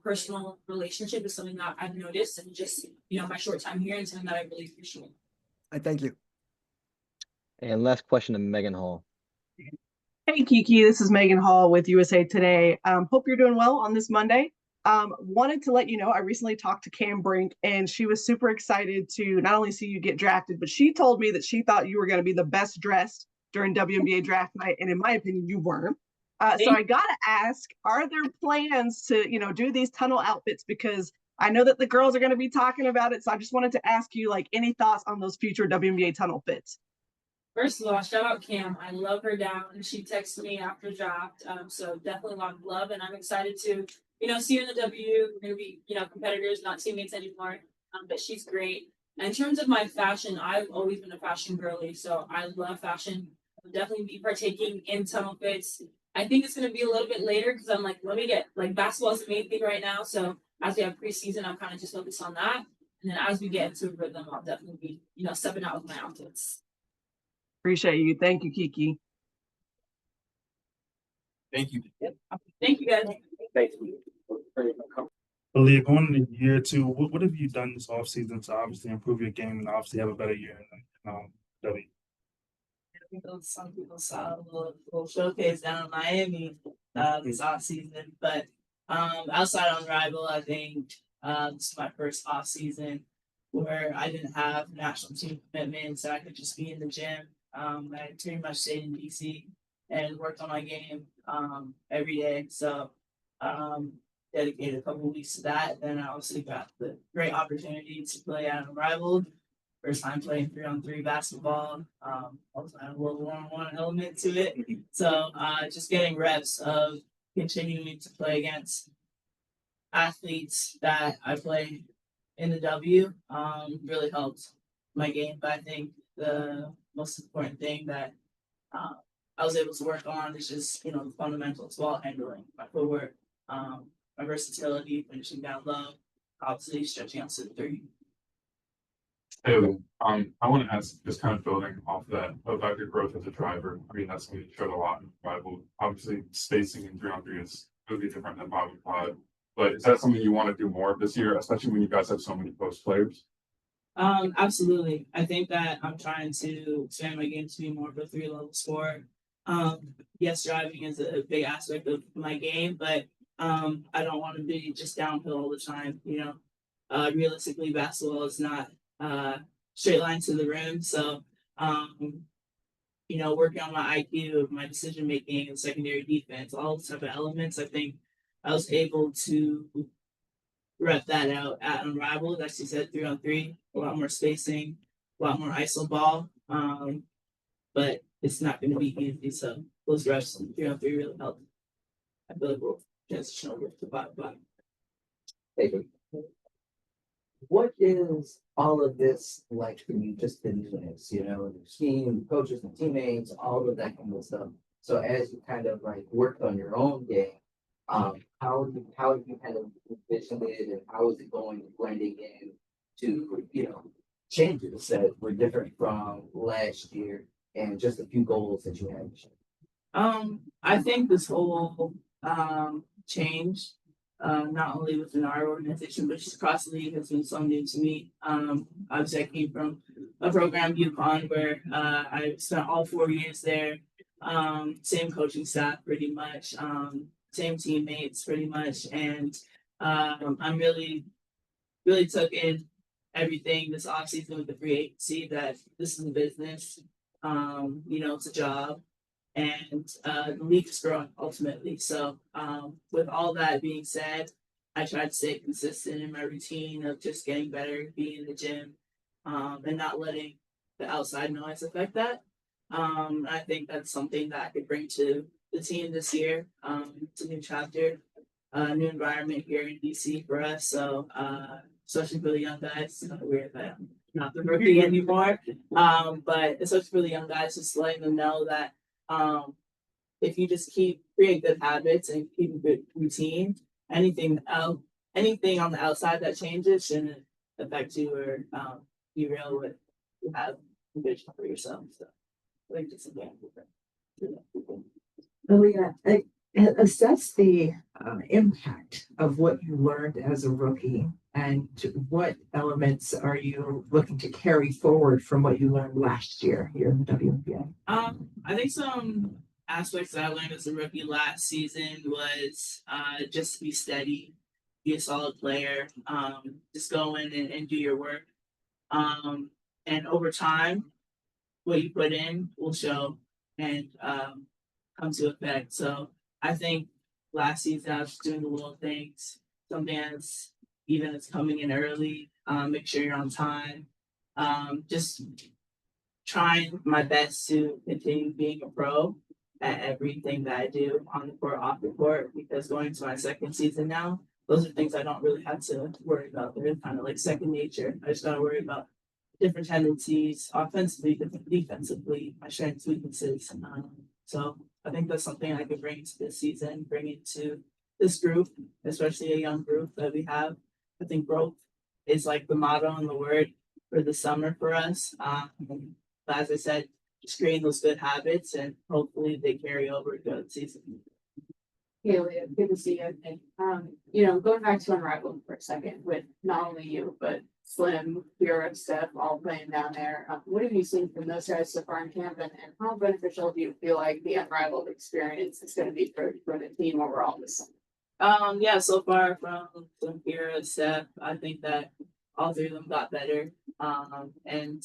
personal relationship is something that I've noticed, and just, my short time here, and something that I really appreciate. I thank you. And last question to Megan Hall. Hey Kiki, this is Megan Hall with USA Today. Hope you're doing well on this Monday. Wanted to let you know I recently talked to Cam Brink, and she was super excited to not only see you get drafted, but she told me that she thought you were going to be the best dressed during WNBA draft night, and in my opinion, you weren't. So I gotta ask, are there plans to, do these tunnel outfits? Because I know that the girls are going to be talking about it. So I just wanted to ask you, like, any thoughts on those future WNBA tunnel fits? First of all, shout out Cam. I love her down, and she texted me after draft. So definitely a lot of love, and I'm excited to, see her in the W. We're gonna be, competitors, not teammates anymore. But she's great. And in terms of my fashion, I've always been a fashion girly, so I love fashion. I'll definitely be partaking in tunnel fits. I think it's gonna be a little bit later because I'm like, let me get basketball is the main thing right now. So as we have preseason, I'm kind of just focused on that. And then as we get into a rhythm, I'll definitely be, stepping out with my outfits. Appreciate you. Thank you, Kiki. Thank you. Thank you, guys. Thank you. Aaliyah, going into year two, what have you done this offseason to obviously improve your game and obviously have a better year in W? Some people saw a little showcase down in Miami this off season, but outside on Rival, I think this is my first off season where I didn't have national team commitment, so I could just be in the gym. I pretty much stayed in DC and worked on my game every day. So dedicated a couple of weeks to that. Then I obviously got the great opportunity to play out on Rival. First time playing 3-on-3 basketball. Also had a little one-on-one element to it. So just getting reps of continuing to play against athletes that I play in the W really helped my game. But I think the most important thing that I was able to work on is just, the fundamentals, ball handling, my footwork, my versatility, finishing down low, obviously stretching out to the 3. Hey, I want to ask, just kind of building off that about your growth as a driver. I mean, that's something you showed a lot in Bible. Obviously, spacing in 3-on-3 is really different than 5-on-5. But is that something you want to do more of this year, especially when you guys have so many post players? Absolutely. I think that I'm trying to expand my game to be more of a 3-level scorer. Yes, driving is a big aspect of my game, but I don't want to be just downhill all the time. Realistically, basketball is not straight line to the rim. So, working on my IQ, my decision making, and secondary defense, all those type of elements, I think I was able to rep that out at Unrivaled. As you said, 3-on-3, a lot more spacing, a lot more ISO ball. But it's not going to be easy. So those reps 3-on-3 really helped. I feel like we'll transition over to 5-on-5. Thank you. What is all of this like for you, just the newness, the scheme, the coaches and teammates, all of that kind of stuff. So as you kind of like worked on your own game, how have you kind of envisioned it, and how is it going blending in to, changes that were different from last year and just a few goals that you had? I think this whole change, not only within our organization, but just across the league has been so new to me. Obviously, I came from a program, UConn, where I spent all 4 years there. Same coaching staff, pretty much. Same teammates, pretty much. And I'm really took in everything this offseason with the free agency that this is a business. It's a job, and the league is growing ultimately. So, with all that being said, I try to stay consistent in my routine of just getting better, being in the gym, and not letting the outside noise affect that. I think that's something that I could bring to the team this year. It's a new chapter, a new environment here in DC for us. So, especially for the young guys, it's kind of weird that I'm not the rookie anymore. But especially for the young guys, just letting them know that if you just create good habits and keep a good routine, anything else, anything on the outside that changes shouldn't affect you or derail what you have envisioned for yourself. So I think it's again different. Aaliyah, assess the impact of what you learned as a rookie, and what elements are you looking to carry forward from what you learned last year here in the WNBA? I think some aspects that I learned as a rookie last season was just to be steady, be a solid player, just go in and do your work. And over time, what you put in will show and come to effect. So I think last season I was just doing the little things, something that's even it's coming in early, make sure you're on time, just trying my best to continue being a pro at everything that I do on the court, off the court, because going to my second season now, those are things I don't really have to worry about. They're kind of like second nature. I just got to worry about different tendencies, offensively, different defensively, my strengths, weaknesses. So I think that's something I could bring to this season, bring it to this group, especially a young group that we have. I think growth is like the motto and the word for the summer for us. But as I said, just creating those good habits and hopefully they carry over to the season. Hey, Leah, good to see you. And, going back to Unrivaled for a second with not only you, but Slim, Bureau, Steph, all playing down there. What have you seen from those guys so far in camp, and how beneficial do you feel like the Unrivaled experience is going to be for the team overall this summer? Yeah, so far from Kira, Steph, I think that all three of them got better. And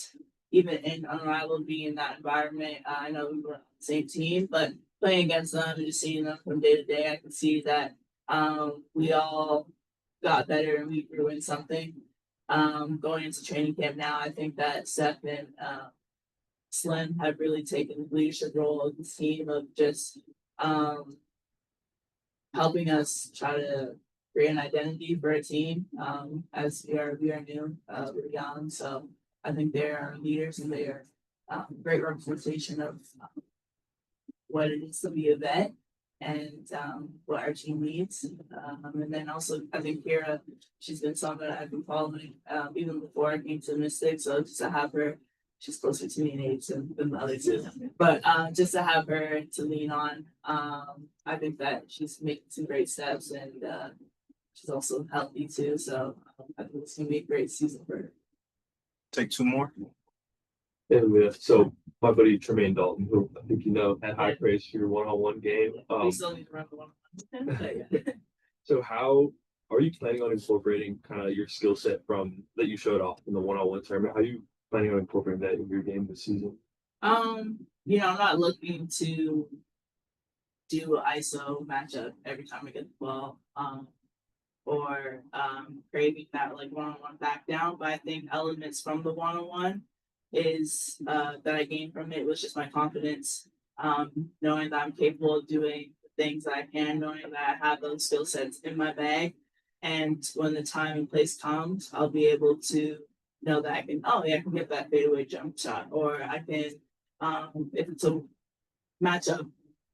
even in Unrivaled being in that environment, I know we were on the same team, but playing against them and just seeing them from day to day, I can see that we all got better and we grew in something. Going into training camp now, I think that Steph and Slim have really taken the leadership role of the team of just helping us try to create an identity for a team. As we are new, we're young, so I think they are leaders and they are great representation of what it is to be a vet and what our team needs. And then also, I think Kira, she's been someone that I've been following even before I came to Mystic. So just to have her, she's closer to me in age than the other two. But just to have her to lean on, I think that she's making some great steps and she's also healthy too. So I think it's going to be a great season for her. Take two more. And so my buddy Tremaine Dalton, who I think you know, had high praise for your one-on-one game. We still need to run the one. So how are you planning on incorporating kind of your skill set from that you showed off in the one-on-one tournament? How are you planning on incorporating that in your game this season? I'm not looking to do an ISO matchup every time I get the ball. Or craving that like one-on-one back down. But I think elements from the one-on-one is that I gained from it was just my confidence, knowing that I'm capable of doing the things that I can, knowing that I have those skill sets in my bag. And when the time and place comes, I'll be able to know that I can get that fadeaway jump shot, or I can, if it's a matchup,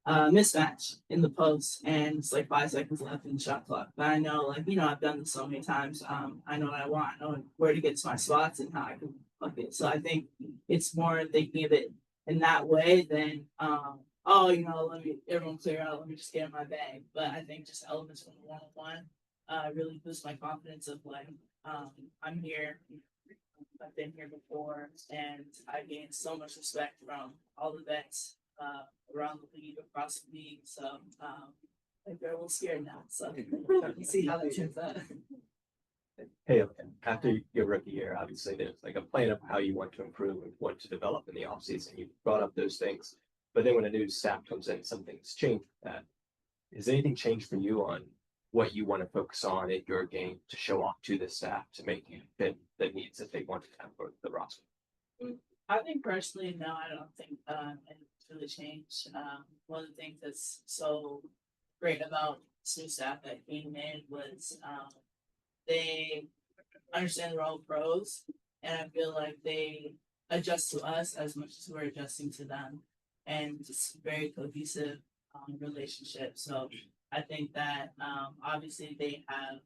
mismatch in the post and it's like 5 seconds left in the shot clock. But I know, I've done this so many times. I know what I want, I know where to get to my spots and how I can fuck it. So I think it's more thinking of it in that way than, everyone clear out, let me just get in my bag. But I think just elements from the one-on-one really boost my confidence of I'm here. I've been here before, and I gained so much respect from all the vets around the league, across the league. So Like they're a little scared now, so we'll see how that turns out. Hey, after your rookie year, obviously there's like a plan of how you want to improve and want to develop in the offseason. You brought up those things, but then when a new staff comes in, something's changed with that. Has anything changed for you on what you want to focus on in your game to show off to the staff to make you fit the needs that they want to have for the roster? I think personally, no, I don't think it's really changed. One of the things that's so great about this new staff that came in was they understand they're all pros, and I feel like they adjust to us as much as we're adjusting to them, and it's very cohesive relationship. So I think that obviously they have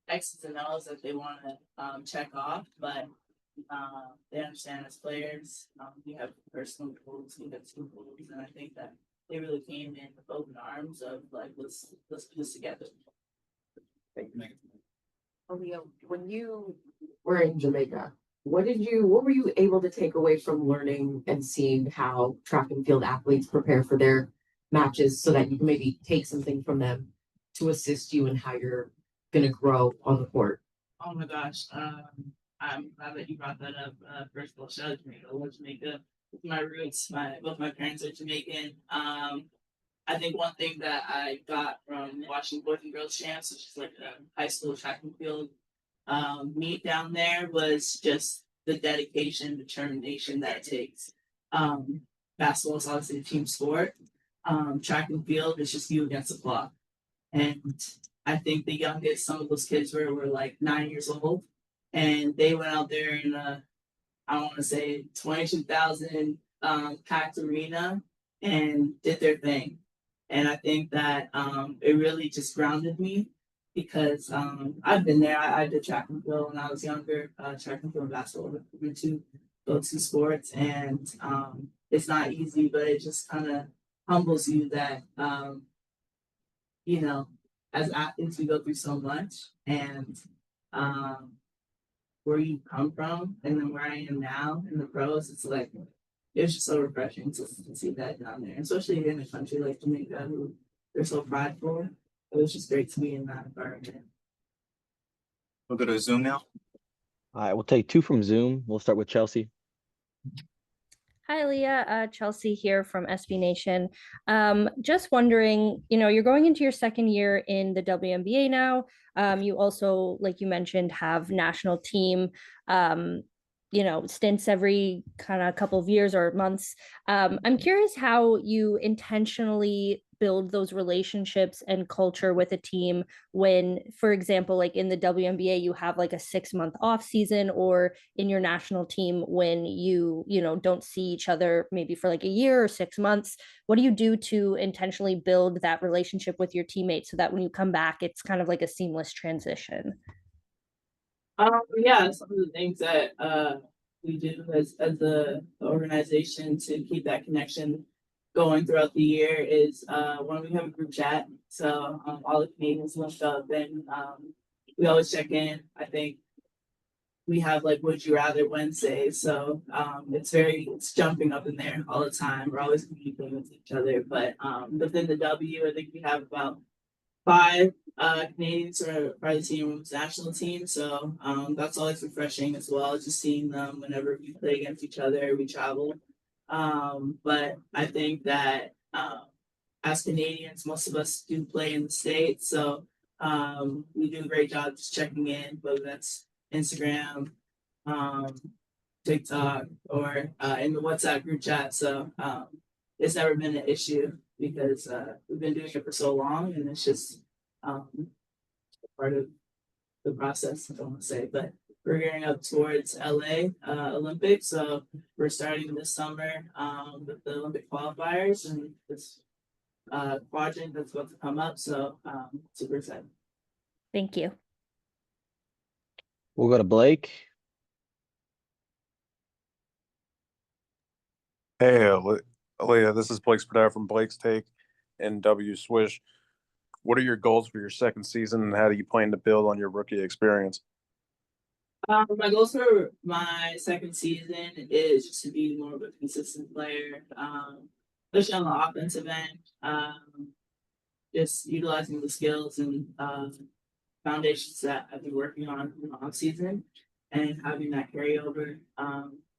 X's and O's that they want to check off, but they understand as players, we have personal goals, we have team goals, and I think that they really came in with open arms of like, let's do this together. Thank you. Aaliyah, when you were in Jamaica, what were you able to take away from learning and seeing how track and field athletes prepare for their matches so that you can maybe take something from them to assist you in how you're going to grow on the court? Oh my gosh, I'm glad that you brought that up. First of all, shout out to Jamaica. I love Jamaica. My roots, both my parents are Jamaican. I think one thing that I got from watching Boys and Girls Champs, which is like a high school track and field meet down there, was just the dedication, determination that it takes. Basketball is obviously a team sport. Track and field is just you against the clock. And I think the youngest, some of those kids were like 9 years old, and they went out there in I want to say 22,000 packed arena and did their thing. And I think that it really just grounded me because I've been there. I did track and field when I was younger, track and field and basketball were those two sports. And it's not easy, but it just kind of humbles you that, you know, as athletes, we go through so much. And where you come from and then where I am now in the pros, it's like, it's just so refreshing to see that down there, especially in a country like Jamaica, who they're so prideful. It was just great to be in that environment. We'll go to Zoom now. All right, we'll take two from Zoom. We'll start with Chelsea. Hi, Leah. Chelsea here from SB Nation. Just wondering, you're going into your second year in the WNBA now. You also, like you mentioned, have national team, stints every kind of couple of years or months. I'm curious how you intentionally build those relationships and culture with a team when, for example, like in the WNBA, you have like a 6-month off season, or in your national team when you don't see each other maybe for like a year or 6 months. What do you do to intentionally build that relationship with your teammates so that when you come back, it's kind of like a seamless transition? Yeah, some of the things that we do as the organization to keep that connection going throughout the year is when we have a group chat. So all the Canadians linked up, and we always check in. I think we have like Would You Rather Wednesday, so it's jumping up in there all the time. We're always communicating with each other, but within the W, I think we have about 5 Canadians are part of the team, women's national team. So that's always refreshing as well, just seeing them whenever we play against each other, we travel. But I think that as Canadians, most of us do play in the States. So we do a great job just checking in, whether that's Instagram, TikTok, or in the WhatsApp group chat. So it's never been an issue because we've been doing it for so long, and it's just part of the process, I don't want to say, but we're gearing up towards LA Olympics. So we're starting this summer with the Olympic qualifiers and this quadrant that's about to come up. So super excited. Thank you. We'll go to Blake. Hey, Aaliyah, this is Blake SportDive from Blake's Take and W Swish. What are your goals for your second season, and how do you plan to build on your rookie experience? My goals for my second season is just to be more of a consistent player, especially on the offensive end. just utilizing the skills and foundations that I've been working on in the off season and having that carryover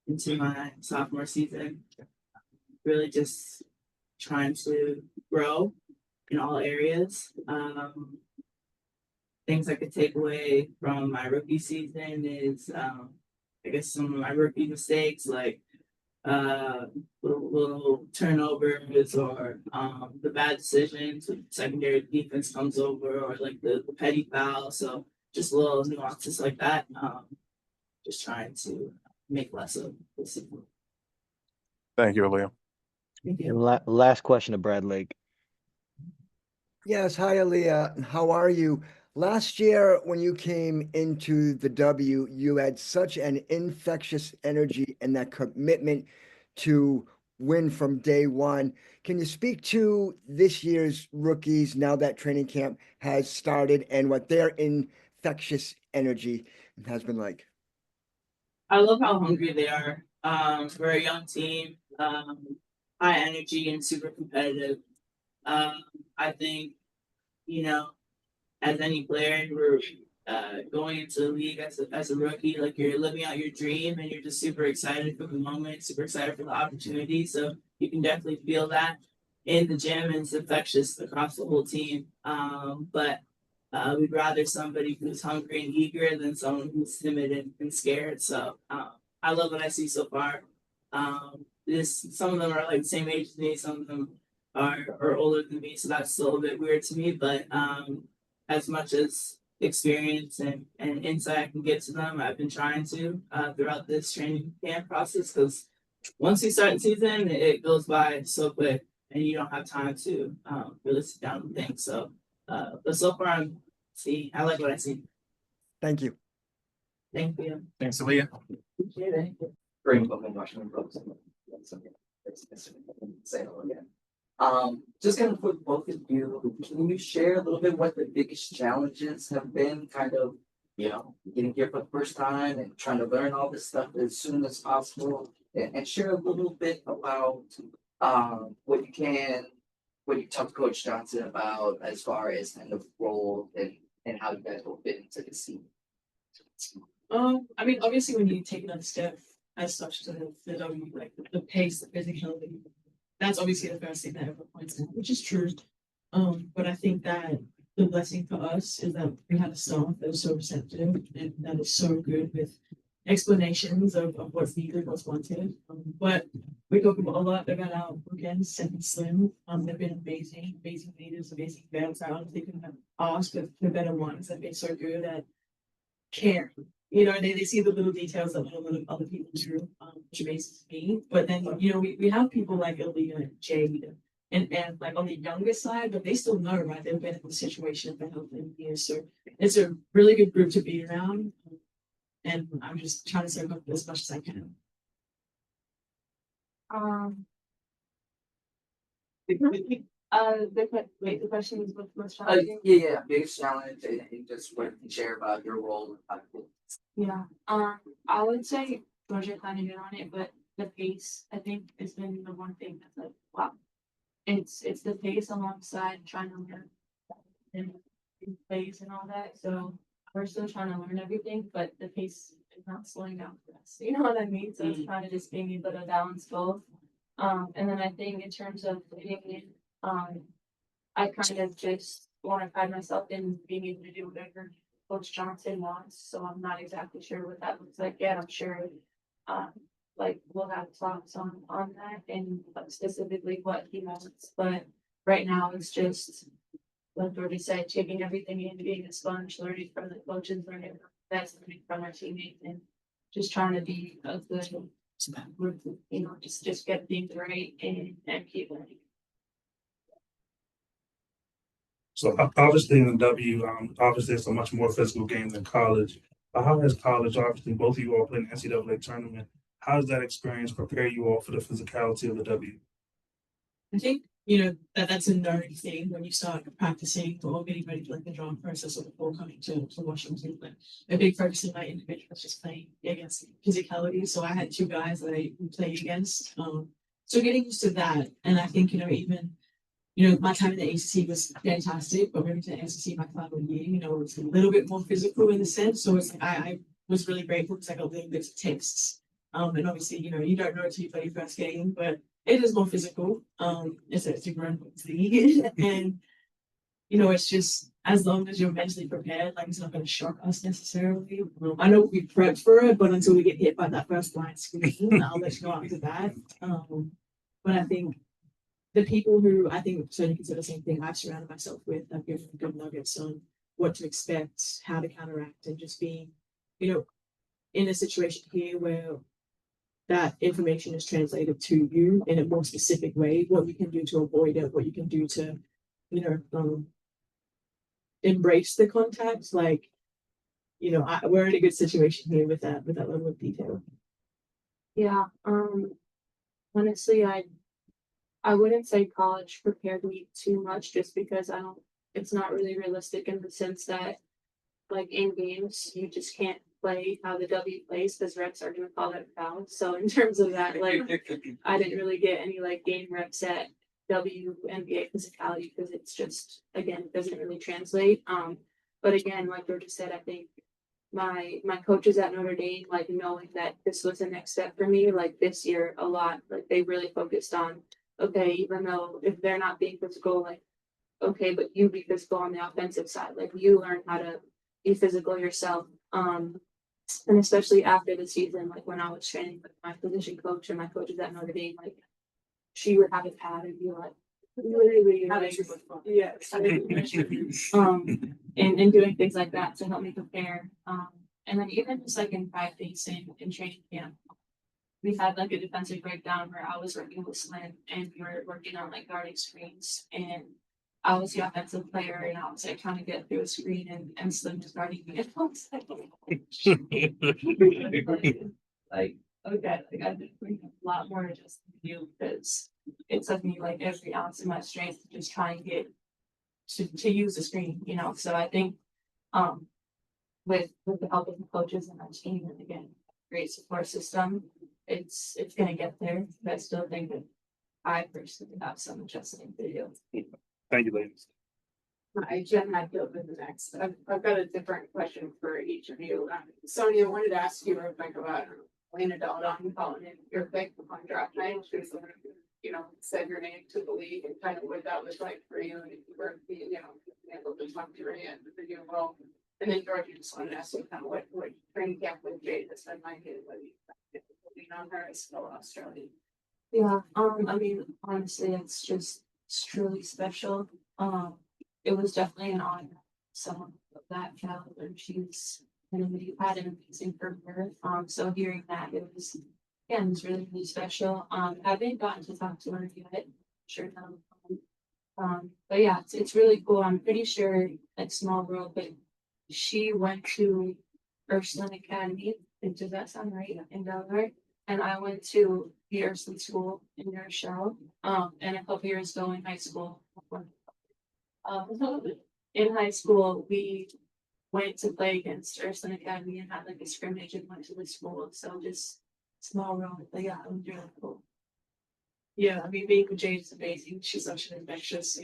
into my sophomore season. Really just trying to grow in all areas. Things I could take away from my rookie season is, I guess, some of my rookie mistakes, like little turnovers or the bad decisions when secondary defense comes over, or like the petty foul. So just little nuances like that. Just trying to make less of this season. Thank you, Aaliyah. And last question to Brad Lake. Yes, hi Aaliyah. How are you? Last year, when you came into the W, you had such an infectious energy and that commitment to win from day one. Can you speak to this year's rookies now that training camp has started and what their infectious energy has been like? I love how hungry they are. We're a young team, high energy and super competitive. I think, as any player, we're going into the league as a rookie, like you're living out your dream and you're just super excited for the moment, super excited for the opportunity. So you can definitely feel that in the gym, and it's infectious across the whole team. But we'd rather somebody who's hungry and eager than someone who's timid and scared. So I love what I see so far. Some of them are like the same age as me, some of them are older than me, so that's still a bit weird to me. But as much as experience and insight I can get to them, I've been trying to throughout this training camp process, because once you start the season, it goes by so quick and you don't have time to really sit down and think. So, but so far I like what I see. Thank you. Thank you. Thanks, Aaliyah. Appreciate it. Great looking Washington Brooks. Say hello again. Just kind of for both of you, can you share a little bit what the biggest challenges have been, kind of, getting here for the first time and trying to learn all this stuff as soon as possible, and share a little bit about what you talked to Coach Johnson about as far as kind of role and how you guys will fit into the team. I mean, obviously, when you take another step as such to the W, like the pace, the physicality, that's obviously the first thing that everyone points out, which is true. But I think that the blessing for us is that we have a staff that is so receptive and that is so good with explanations of what's needed, what's wanted. But we talk about a lot about our bookends, Steph and Slim. They've been amazing leaders, amazing vets. I honestly couldn't have asked for better ones. They've been so good at care. They see the little details that a lot of other people do, which amazes me. But then, we have people like Aaliyah and Jade and like on the younger side, but they still know, right? They've been in the situation for how many years. So it's a really good group to be around. And I'm just trying to soak up as much as I can. The question is what's most challenging? Yeah, biggest challenge, and just what you can share about your role. Yeah, I would say Georgia kind of hit on it, but the pace, I think, has been the one thing that's like, wow. It's the pace alongside trying to learn and plays and all that. So we're still trying to learn everything, but the pace is not slowing down for us. You know what I mean? So it's kind of just being able to balance both. And then I think in terms of fitting in, I kind of just want to pride myself in being able to do whatever Coach Johnson wants. So I'm not exactly sure what that looks like yet. I'm sure like we'll have talks on that and specifically what he wants. But right now it's just like Georgia said, taking everything in, being a sponge, learning from the coaches, learning from our teammates, and just trying to be a good group, just get things right and keep learning. So obviously in the W, obviously it's a much more physical game than college. But how has college, obviously both of you all played in the NCAA tournament, how does that experience prepare you all for the physicality of the W? I think, that's a known thing when you start practicing or getting ready for like the draft process or before coming to Washington. But a big focus in my individual was just playing against physicality. So I had two guys that I played against. So getting used to that. And I think, even my time in the ACC was fantastic, but moving to the NCC my final year, it was a little bit more physical in a sense. So it's like I was really grateful because I got little bits of tastes. And obviously, you don't know until you play your first game, but it is more physical. It's a grown league. And it's just as long as you're mentally prepared, like it's not going to shock us necessarily. I know we prepped for it, but until we get hit by that first blind screen, I'll let you know after that. But I think the people who I think Sonia can say the same thing I've surrounded myself with have given good nuggets on what to expect, how to counteract, and just being, in a situation here where that information is translated to you in a more specific way, what you can do to avoid it, what you can do to, embrace the contact. Like, we're in a good situation here with that level of detail. Yeah. Honestly, I wouldn't say college prepared me too much just because it's not really realistic in the sense that like in games, you just can't play how the W plays because refs are going to call that foul. So in terms of that, like I didn't really get any like game reps at WNBA physicality because it's just, again, it doesn't really translate. But again, like Georgia said, I think my coaches at Notre Dame, like knowing that this was the next step for me, like this year a lot, like they really focused on, okay, even though if they're not being physical, like, okay, but you be physical on the offensive side, like you learn how to be physical yourself. And especially after the season, like when I was training with my position coach and my coaches at Notre Dame, like she would have a pad and be like, literally, like, yes, and doing things like that to help me prepare. And then even just like in practice and in training camp, we had like a defensive breakdown where I was working with Slim and we were working on like guarding screens, and I was the offensive player and I was like trying to get through a screen and Slim was guarding me. And I was like, okay, like I've been putting a lot more just to do because it took me like every ounce of my strength to just try and get to use the screen, So I think with the help of the coaches and our team and again, great support system, it's gonna get there. But I still think that I personally have some adjusting to do. Thank you, ladies. Hi, Jen Hadfield with the next. I've got a different question for each of you. Sonia, I wanted to ask you real quick about Lena Deldon calling in your pick on draft night. She was the one who, said your name to the league and kind of what that was like for you and if you were being, able to talk to her and the video role. And then Georgia, just wanted to ask you kind of what training camp with Jade has been like and what you being on her as fellow Australian. Yeah, I mean, honestly, it's truly special. It was definitely an honor. Someone of that caliber, she's had an amazing career. So hearing that, it was really, really special. I haven't gotten to talk to her yet. Sure, but yeah, it's really cool. I'm pretty sure like small world, but she went to Ursuline Academy. Does that sound right? In Delaware. And I went to the Ursuline School in New Rochelle. And a couple years ago in high school. In high school, we went to play against Ursuline Academy and had like a scrimmage and went to the school. So just small world, but yeah, it was really cool. Yeah, I mean, being with Jade is amazing. She's such an infectious,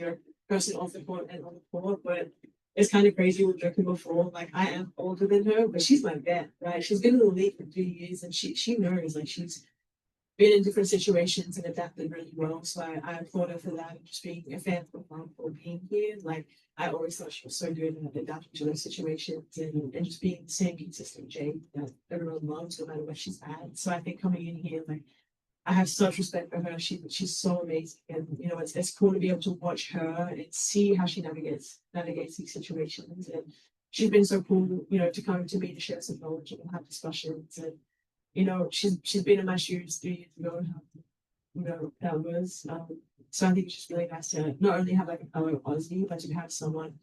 person off the court and on the court, but it's kind of crazy with joking before. Like, I am older than her, but she's my vet, right? She's been in the league for 3 years and she knows, like, she's been in different situations and adapted really well. So I applaud her for that and just being a fan for being here. Like, I always thought she was so good at adapting to those situations and just being the same consistent Jade that everyone loves no matter what she's at. So I think coming in here, like, I have such respect for her. She's so amazing, and it's cool to be able to watch her and see how she navigates these situations. And she's been so cool, to come to me to share some knowledge and have discussions. And she's been in my shoes 3 years ago and how that was. So I think it's just really nice to not only have like a fellow Aussie, but to have someone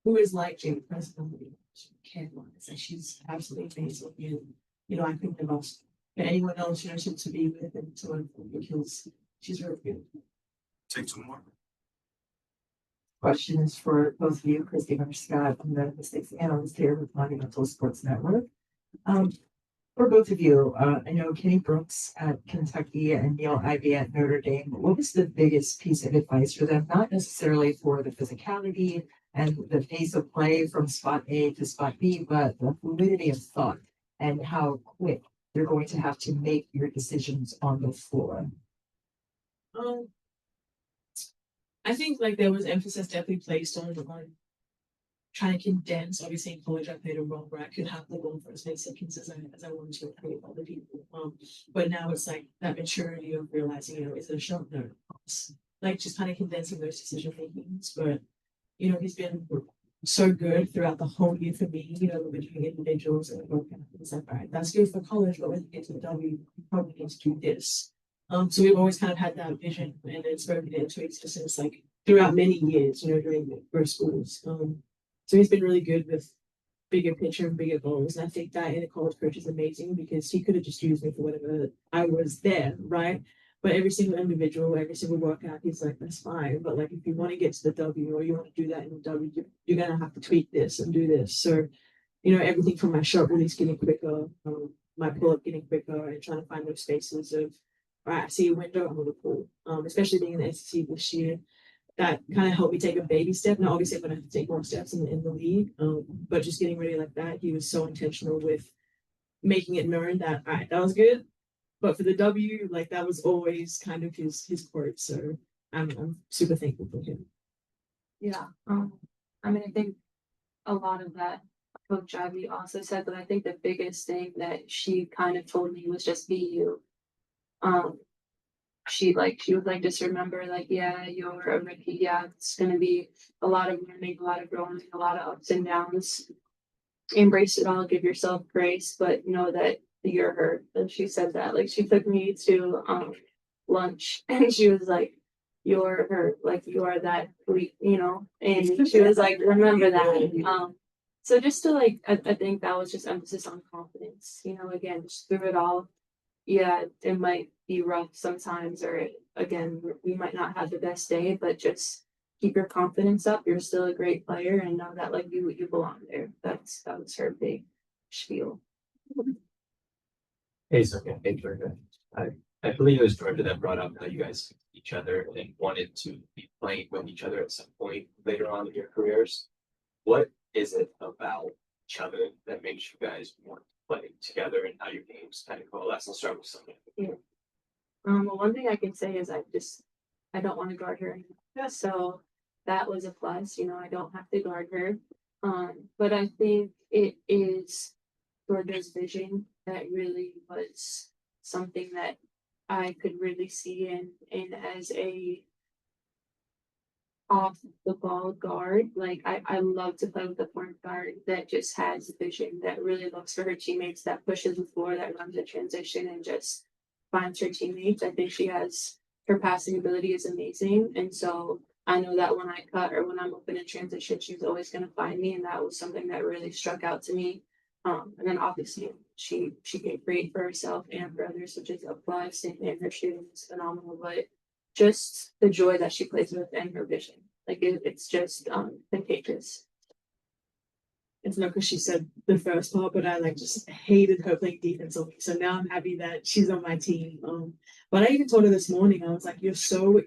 who is like Jade personally, care-wise, and she's absolutely amazing. And I think the most. For anyone else, to be with and to learn from because she's really good. Take some more. Question is for both of you, Christy Scott. I'm the statistics analyst here with Monumental Sports Network. For both of you, I know Kenny Brooks at Kentucky and Neil Ivey at Notre Dame. What was the biggest piece of advice for them? Not necessarily for the physicality and the pace of play from spot A to spot B, but the fluidity of thought and how quick you're going to have to make your decisions on the floor. I think like there was emphasis definitely placed on trying to condense. Obviously, in college, I played a role where I could have the ball for as many seconds as I wanted to create other people. But now it's like that maturity of realizing, is it a shot? No, pass. Like just kind of condensing those decision makings. But he's been so good throughout the whole year for me. We're doing individuals and it's like, all right, that's good for college, but when you get to the W, you probably need to do this. So we've always kind of had that vision and then spoken it into existence like throughout many years, during the schools. So he's been really good with bigger picture and bigger goals. And I think that in a college coach is amazing because he could have just used me for whatever I was there, right? But every single individual, every single workout, he's like, that's fine. But like, if you want to get to the W or you want to do that in the W, you're going to have to tweak this and do this. So, everything from my shot release getting quicker, my pull-up getting quicker and trying to find those spaces of, all right, I see a window, I'm going to pull. Especially being in the SEC this year, that kind of helped me take a baby step. Now, obviously, I'm going to have to take more steps in the league, but just getting ready like that, he was so intentional with making it known that, all right, that was good. But for the W, like that was always kind of his quote. So I'm super thankful for him. Yeah. I think a lot of that Coach Ivy also said, but I think the biggest thing that she kind of told me was just be you. She was like, just remember, like, yeah, you're a rookie. Yeah, it's gonna be a lot of learning, a lot of growing, a lot of ups and downs. Embrace it all, give yourself grace, but know that you're her. And she said that, like, she took me to lunch and she was like, you're her, like you are that week, and she was like, remember that. So just to like, I think that was just emphasis on confidence, again, just through it all. Yeah, it might be rough sometimes, or again, we might not have the best day, but just keep your confidence up. You're still a great player, and know that like you belong there. That was her big spiel. Hey, Sonia, hey, Georgia. I believe it was Georgia that brought up how you guys see each other and wanted to be playing with each other at some point later on in your careers. What is it about each other that makes you guys want to play together and how your games kind of coalesce? I'll start with Sonia. Yeah. Well, one thing I can say is I don't want to guard her anymore. So that was a plus. I don't have to guard her. But I think it is Georgia's vision that really was something that I could really see in as a off the ball guard. Like I love to play with a point guard that just has vision, that really looks for her teammates, that pushes the floor, that runs a transition and just finds her teammates. I think her passing ability is amazing. And so I know that when I cut or when I'm open in transition, she's always going to find me. And that was something that really struck out to me. And then obviously she can create for herself and for others, which is a plus, and her shooting is phenomenal. But just the joy that she plays with and her vision, like it's just contagious. It's not because she said the first part, but I like just hated her playing defense on me. So now I'm happy that she's on my team. But I even told her this morning, I was like, you're so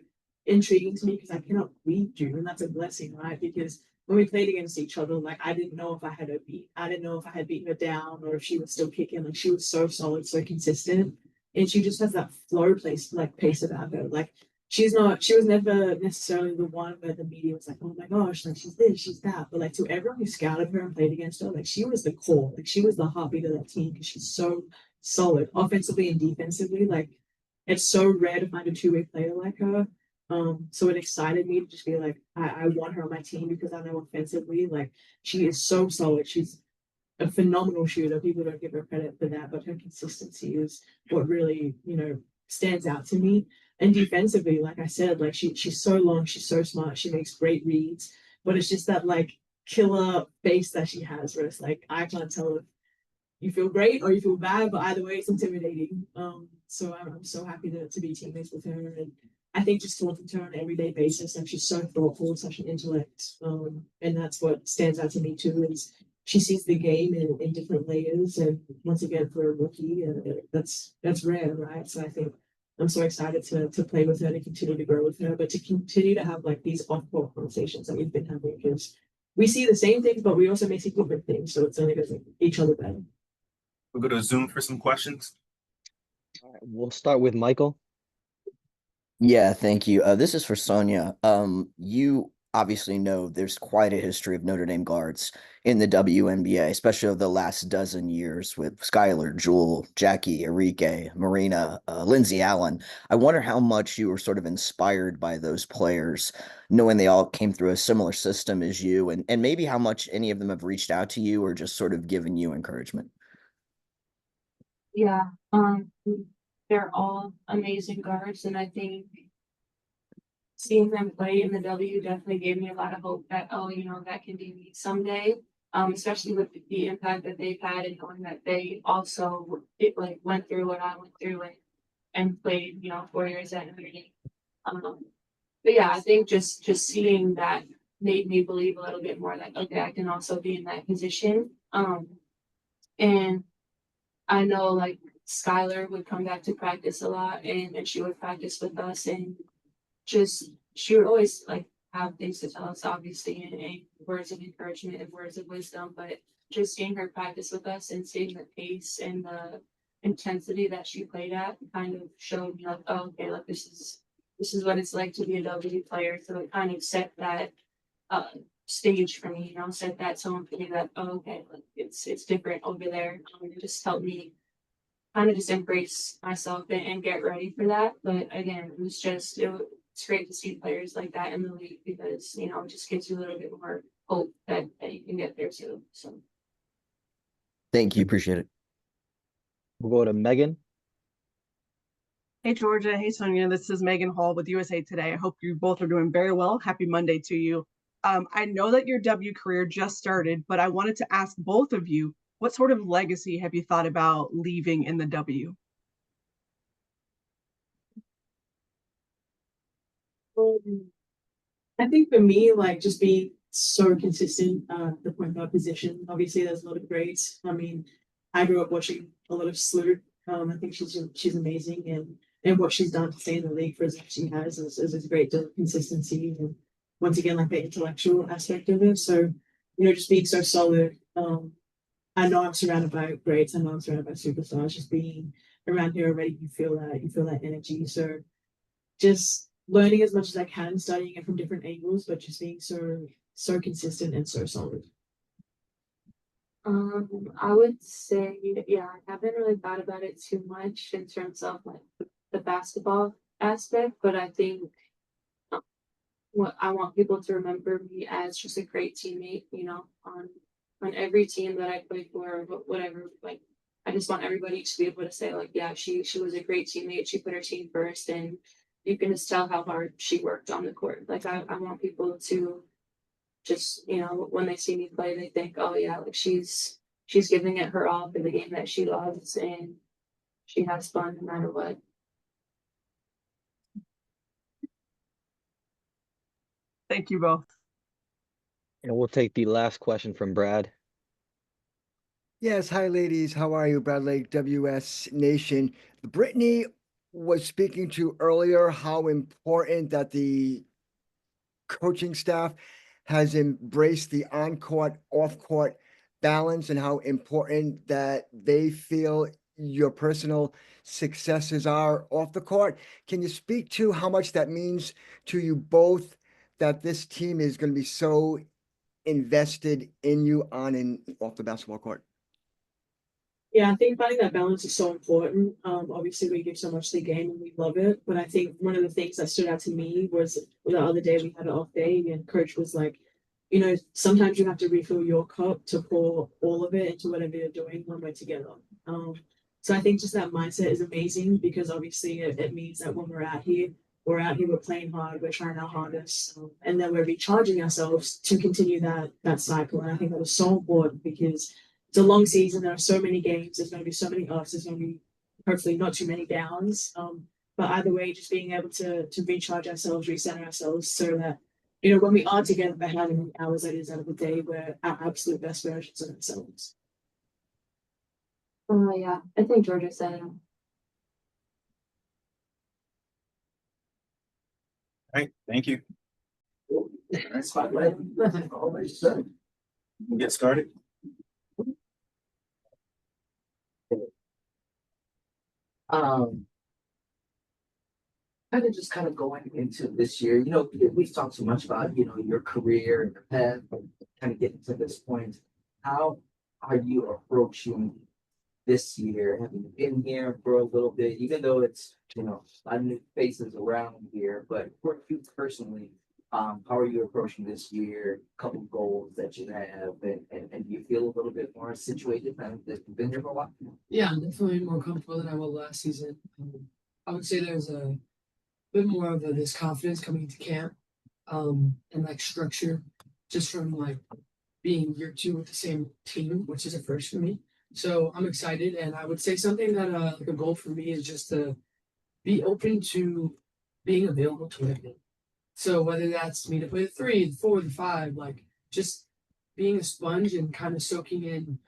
intriguing to me because I cannot read you, and that's a blessing, right? Because when we played against each other, like I didn't know if I had beaten her down or if she was still kicking. Like she was so solid, so consistent, and she just has that pace about her. Like she was never necessarily the one where the media was like, oh my gosh, like she's this, she's that. But like to everyone who scouted her and played against her, like she was the core, like she was the heartbeat of that team because she's so solid offensively and defensively. Like it's so rare to find a two-way player like her. So it excited me to just be like, I want her on my team because I know offensively, like she is so solid. She's a phenomenal shooter. People don't give her credit for that, but her consistency is what really, stands out to me. And defensively, like I said, like she's so long, she's so smart, she makes great reads, but it's just that like killer face that she has where it's like I can't tell if you feel great or you feel bad, but either way it's intimidating. So I'm so happy to be teammates with her, and I think just talking to her on an everyday basis, like she's so thoughtful, such an intellect, and that's what stands out to me too. Is she sees the game in different layers. And once again, for a rookie, that's rare, right? So I think I'm so excited to play with her, to continue to grow with her, but to continue to have like these off-court conversations that we've been having, because we see the same things, but we also may see different things. So it's only going to make each other better. We'll go to Zoom for some questions. All right, we'll start with Michael. Yeah, thank you. This is for Sonia. You obviously know there's quite a history of Notre Dame guards in the WNBA, especially over the last dozen years with Skylar, Jewel, Jackie, Enrique, Marina, Lindsay Allen. I wonder how much you were sort of inspired by those players, knowing they all came through a similar system as you, and maybe how much any of them have reached out to you or just sort of given you encouragement. Yeah, they're all amazing guards, and I think seeing them play in the W definitely gave me a lot of hope that, oh, you know, that can be me someday. Especially with the impact that they've had, and knowing that they also went through what I went through and played, you know, 4 years at Notre Dame. But yeah, I think just seeing that made me believe a little bit more that, okay, I can also be in that position. And I know like Skylar would come back to practice a lot, and she would practice with us, and just she would always like have things to tell us, obviously, and words of encouragement and words of wisdom. But just seeing her practice with us and seeing the pace and the intensity that she played at kind of showed me like, oh, okay, like this is what it's like to be a W player. So it kind of set that stage for me, you know, set that tone for me that, oh, okay, like it's different over there. It just helped me kind of just embrace myself and get ready for that. But again, it's great to see players like that in the league, because, you know, it just gives you a little bit more hope that you can get there too. So Thank you. Appreciate it. We'll go to Megan. Hey, Georgia. Hey, Sonia. This is Megan Hall with USA Today. I hope you both are doing very well. Happy Monday to you. I know that your W career just started, but I wanted to ask both of you, what sort of legacy have you thought about leaving in the W? I think for me, like just being so consistent, the point guard position. Obviously, there's a lot of greats. I mean, I grew up watching a lot of Slew. I think she's amazing, and what she's done to stay in the league for as long as she has is a great deal of consistency, and once again, like the intellectual aspect of it. So, you know, just being so solid. I know I'm surrounded by greats. I know I'm surrounded by superstars. Just being around here already, you feel that energy. So, just learning as much as I can, studying it from different angles, but just being so consistent and so solid. I would say, yeah, I haven't really thought about it too much in terms of like the basketball aspect, but I think what I want people to remember me as just a great teammate, you know, on every team that I played for, whatever, like I just want everybody to be able to say like, yeah, she was a great teammate. She put her team first, and you can just tell how hard she worked on the court. Like I want people to just, you know, when they see me play, they think, oh yeah, like she's giving it her all for the game that she loves, and she has fun no matter what. Thank you both. And we'll take the last question from Brad. Yes, hi ladies. How are you? Brad Lake, WS Nation. Brittany was speaking to earlier how important that the coaching staff has embraced the on-court, off-court balance, and how important that they feel your personal successes are off the court. Can you speak to how much that means to you both, that this team is going to be so invested in you on and off the basketball court? Yeah, I think finding that balance is so important. Obviously, we give so much to the game and we love it. But I think one of the things that stood out to me was the other day we had an off day, and coach was like, you know, sometimes you have to refill your cup to pour all of it into whatever you're doing when we're together. So I think just that mindset is amazing, because obviously it means that when we're out here, we're playing hard, we're trying our hardest, and then we're recharging ourselves to continue that cycle. And I think that was so important, because it's a long season. There are so many games. There's going to be so many ups. There's going to be hopefully not too many downs. But either way, just being able to recharge ourselves, recenter ourselves, so that when we are together for how many hours that is out of the day, we're our absolute best versions of ourselves. Yeah, I think Georgia said it. All right, thank you. That's fine, right? Always said. We'll get started. Kind of just kind of going into this year, we've talked so much about, your career and your path, but kind of getting to this point. How are you approaching this year, having been here for a little bit, even though it's, a lot of new faces around here, but for you personally, how are you approaching this year? Couple goals that you have, and you feel a little bit more situated now that you've been here for a while? Yeah, I'm definitely more comfortable than I was last season. I would say there's a bit more of this confidence coming into camp, and like structure, just from like being year 2 with the same team, which is a first for me. So I'm excited, and I would say something that like a goal for me is just to be open to being available to everything. So whether that's me to play the 3, the 4, the 5, like just being a sponge and kind of soaking in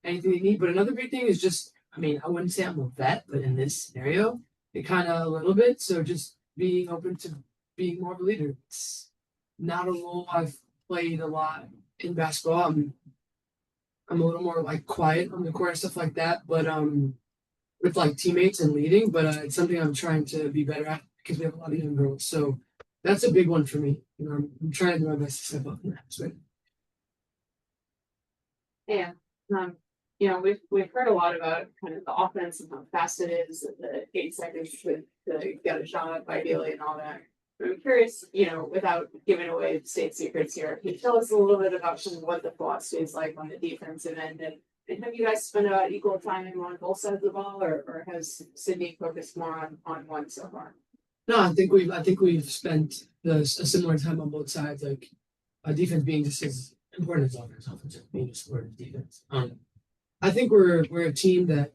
anything they need. But another big thing is just, I wouldn't say I'm a vet, but in this scenario, it kind of a little bit. So just being open to being more of a leader. It's not a role I've played a lot in basketball. I'm a little more like quiet on the court and stuff like that, but with like teammates and leading. But it's something I'm trying to be better at because we have a lot of young girls. So that's a big one for me. I'm trying to do my best to step up in that aspect. Yeah. We've heard a lot about kind of the offense and how fast it is, and the 8 seconds with the get a shot ideally and all that. I'm curious, without giving away state secrets here, can you tell us a little bit about what the philosophy is like on the defensive end? And have you guys spent about equal time on both sides of the ball, or has Sydney focused more on one so far? No, I think we've spent a similar time on both sides, like defense being just as important as offense being as important as defense. I think we're a team that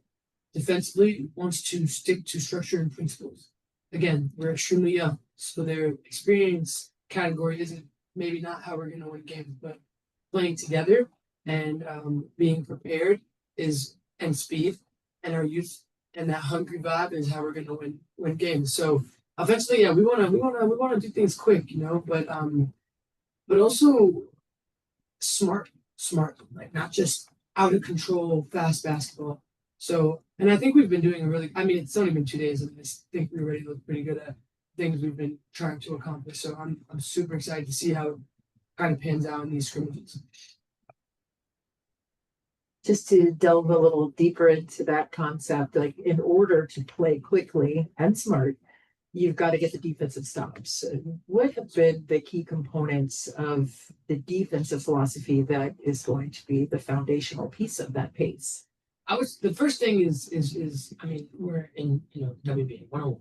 defensively wants to stick to structure and principles. Again, we're extremely young, so their experience category isn't maybe not how we're going to win games, but playing together and being prepared and speed and our youth and that hungry vibe is how we're going to win games. So offensively, yeah, we want to do things quick, but also smart, like not just out of control, fast basketball. So, and I think we've been doing it's only been 2 days, and I think we already look pretty good at things we've been trying to accomplish. So I'm super excited to see how it kind of pans out in these scrimmages. Just to delve a little deeper into that concept, like in order to play quickly and smart, you've got to get the defensive stops. What have been the key components of the defensive philosophy that is going to be the foundational piece of that pace? The first thing is we're in WNBA 101.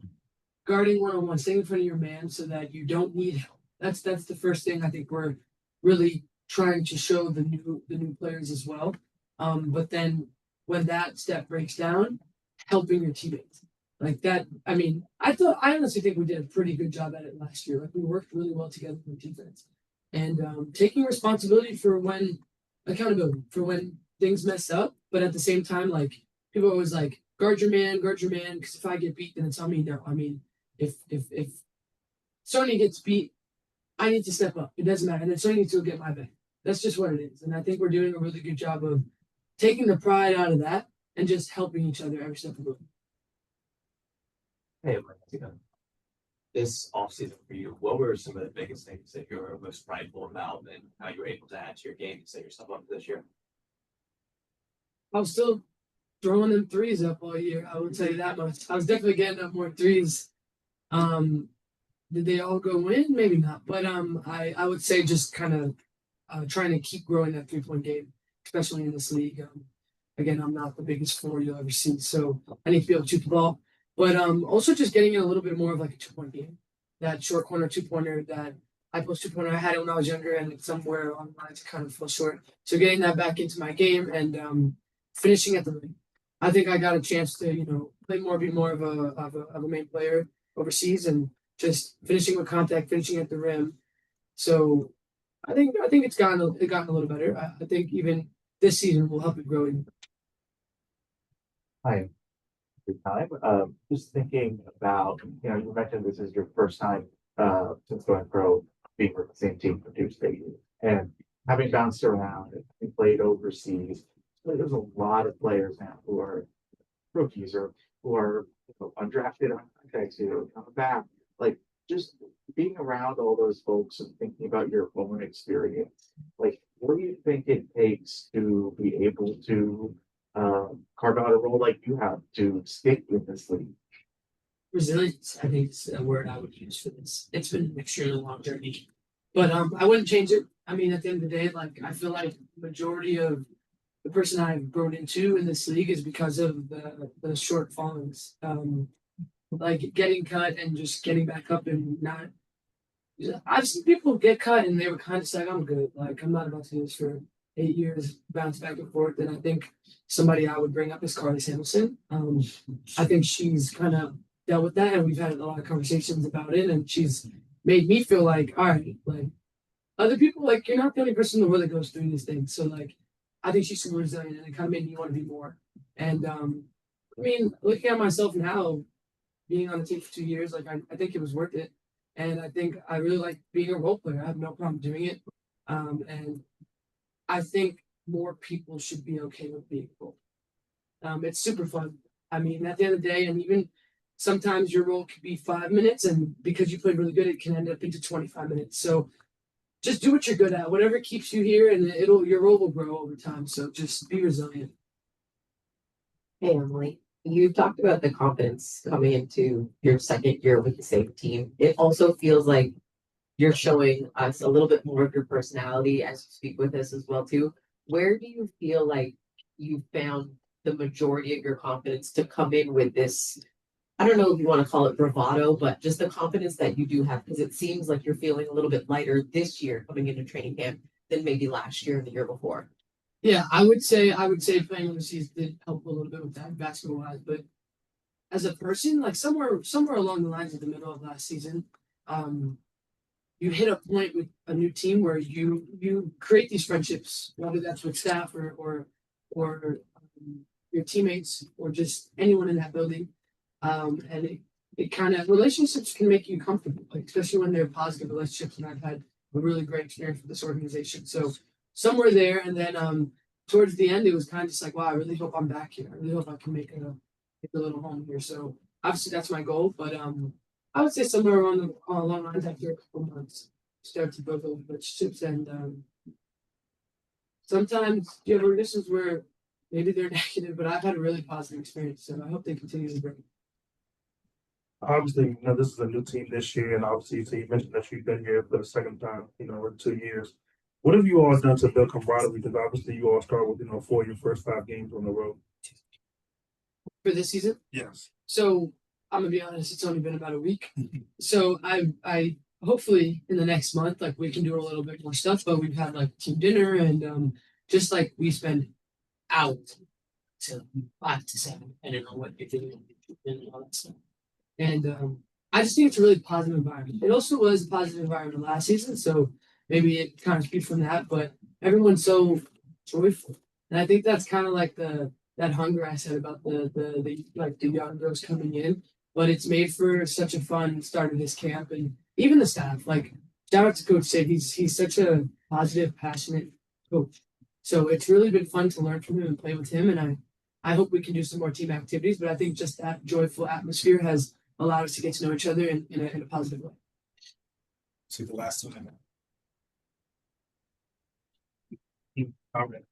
Guarding 101, staying in front of your man so that you don't need help. That's the first thing I think we're really trying to show the new players as well. But then when that step breaks down, helping your teammates. Like that, I honestly think we did a pretty good job at it last year. Like we worked really well together with defense. And taking responsibility accountability for when things mess up, but at the same time, like people are always like, guard your man, because if I get beat, then it's on me. No, if Sonia gets beat, I need to step up. It doesn't matter. And then Sonia needs to get my back. That's just what it is. And I think we're doing a really good job of taking the pride out of that and just helping each other every step of the way. Hey, this offseason for you, what were some of the biggest things that you were most prideful about and how you were able to add to your game and set yourself up this year? I was still throwing them threes up all year. I would tell you that much. I was definitely getting up more threes. Did they all go in? Maybe not. But I would say just kind of trying to keep growing that 3-point game, especially in this league. Again, I'm not the biggest forward you'll ever see, so I need to be able to shoot the ball. But also just getting in a little bit more of like a 2-point game. That short corner 2-pointer that I post 2-pointer, I had it when I was younger and somewhere along the lines it kind of fell short. So getting that back into my game and finishing at the rim. I think I got a chance to, play more, be more of a main player overseas and just finishing with contact, finishing at the rim, So I think it's gotten a little better. I think even this season will help it grow even. Hi, good time. Just thinking about, you mentioned this is your first time since going pro being with the same team for 2 stages and having bounced around and having played overseas. So there's a lot of players now who are rookies or who are undrafted on contracts who come back. Like just being around all those folks and thinking about your own experience. Like, what do you think it takes to be able to carve out a role like you have to stick in this league? Resilience, I think, is a word I would use for this. It's been an extremely long journey, but I wouldn't change it. I mean, at the end of the day, like I feel like majority of the person I've grown into in this league is because of the short fallings. Like getting cut and just getting back up and not. I've seen people get cut and they were kind of just like, I'm good. Like I'm not about to do this for 8 years, bounce back and forth. And I think somebody I would bring up is Carly Samuelson. I think she's kind of dealt with that, and we've had a lot of conversations about it. And she's made me feel like, all right, like other people, like you're not the only person in the world that goes through these things. So like, I think she's super resilient, and it kind of made me want to be more. And I mean, looking at myself now, being on the team for 2 years, like I think it was worth it. And I think I really like being a role player. I have no problem doing it. And I think more people should be okay with being a role. It's super fun. I mean, at the end of the day, and even sometimes your role could be 5 minutes, and because you played really good, it can end up into 25 minutes. So just do what you're good at, whatever keeps you here, and your role will grow over time. So just be resilient. Hey, Emily, you talked about the confidence coming into your second year with the same team. It also feels like you're showing us a little bit more of your personality as you speak with us as well too. Where do you feel like you found the majority of your confidence to come in with this? I don't know if you want to call it bravado, but just the confidence that you do have, because it seems like you're feeling a little bit lighter this year coming into training camp than maybe last year and the year before. Yeah, I would say playing overseas did help a little bit with that basketball wise, but as a person, like somewhere along the lines of the middle of last season, you hit a point with a new team where you create these friendships, whether that's with staff or your teammates or just anyone in that building, and it kind of relationships can make you comfortable, like especially when they're positive relationships. And I've had a really great experience with this organization, so somewhere there, and then towards the end, it was kind of just like, wow, I really hope I'm back here. I really hope I can make a little home here. So obviously that's my goal, but I would say somewhere along lines after a couple months, start to build those relationships, and sometimes you have relations where maybe they're negative, but I've had a really positive experience, so I hope they continue to grow. Obviously, this is a new team this year, and obviously, so you mentioned that you've been here for the second time, in 2 years. What have you all done to build camaraderie? Because obviously, you all start with, 4 of your first 5 games on the road. For this season? Yes. So I'm gonna be honest, it's only been about a week. So I hopefully in the next month, like we can do a little bit more stuff, but we've had like team dinner and just like we spend hours till 5 to 7, depending on what you're doing and all that stuff. And I just think it's a really positive environment. It also was a positive environment last season, so maybe it kind of speaks from that, but everyone's so joyful. And I think that's kind of like that hunger I said about the young girls coming in, but it's made for such a fun start of this camp, and even the staff. Like shout out to Coach Sid, he's such a positive, passionate coach. So it's really been fun to learn from him and play with him, and I hope we can do some more team activities. But I think just that joyful atmosphere has allowed us to get to know each other in a positive way. See the last one. All right.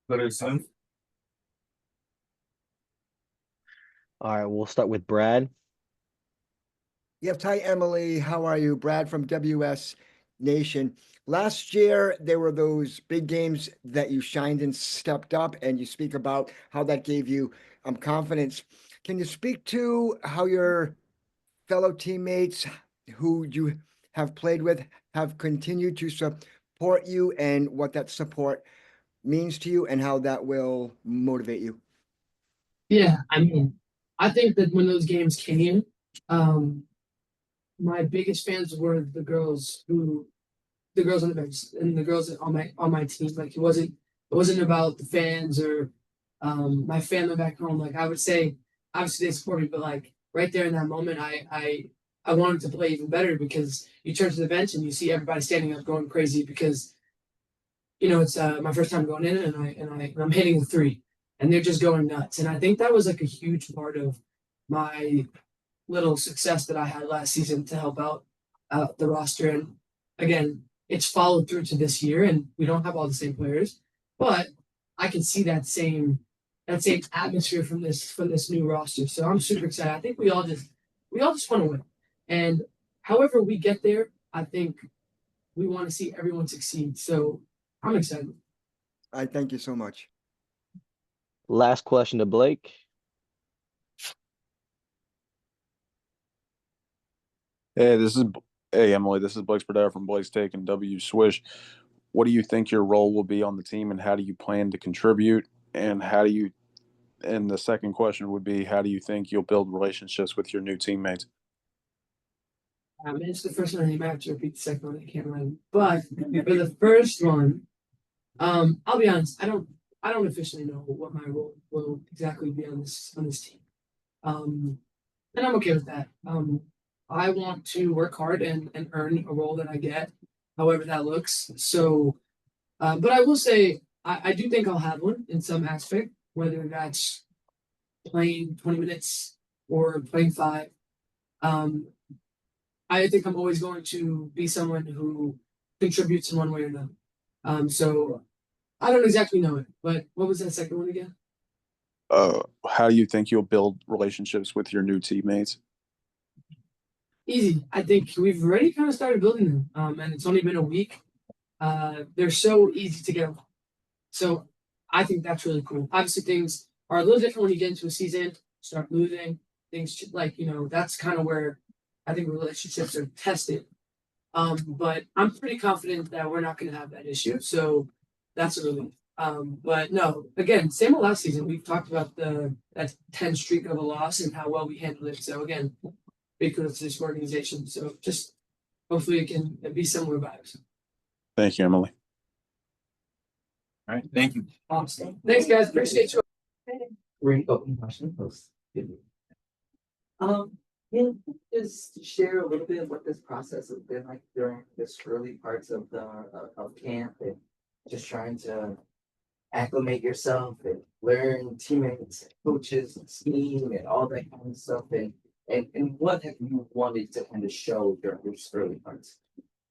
Go to son. All right, we'll start with Brad. Yep. Hi, Emily. How are you? Brad from WS Nation. Last year, there were those big games that you shined and stepped up, and you speak about how that gave you confidence. Can you speak to how your fellow teammates who you have played with have continued to support you, and what that support means to you, and how that will motivate you? Yeah, I mean, I think that when those games came, my biggest fans were the girls on the bench and the girls on my team. Like it wasn't about the fans or my family back home. Like I would say, obviously they support me, but like right there in that moment, I wanted to play even better because you turn to the bench and you see everybody standing up going crazy because it's my first time going in and I'm hitting the three and they're just going nuts. And I think that was like a huge part of my little success that I had last season to help out the roster. And again, it's followed through to this year, and we don't have all the same players, but I can see that same atmosphere from this new roster. So I'm super excited. I think we all just want to win, and however we get there, I think we want to see everyone succeed. So I'm excited. I thank you so much. Last question to Blake. Hey Emily, this is Blake SportDiver from Blake's Take and W Swish. What do you think your role will be on the team, and how do you plan to contribute? And the second question would be, how do you think you'll build relationships with your new teammates? It's the first one. You might have to repeat the second one. I can't remember. But for the first one, I'll be honest. I don't officially know what my role will exactly be on this team. And I'm okay with that. I want to work hard and earn a role that I get, however that looks. So, but I will say I do think I'll have one in some aspect, whether that's playing 20 minutes or playing 5. I think I'm always going to be someone who contributes in one way or another. So I don't exactly know it, but what was that second one again? How do you think you'll build relationships with your new teammates? Easy. I think we've already kind of started building them, and it's only been a week. They're so easy to get along. So I think that's really cool. Obviously, things are a little different when you get into a season, start losing things. That's kind of where I think relationships are tested. But I'm pretty confident that we're not going to have that issue. So that's a relief. But no, again, same old last season. We've talked about that 10 streak of a loss and how well we handled it. So again, because it's this organization. So just hopefully it can be similar vibes. Thank you, Emily. All right, thank you. Awesome. Thanks, guys. Appreciate you. Great open question. Just share a little bit of what this process has been like during this early parts of of camp, and just trying to acclimate yourself and learn teammates, coaches, and scheme, and all that kind of stuff. And what have you wanted to kind of show during these early parts?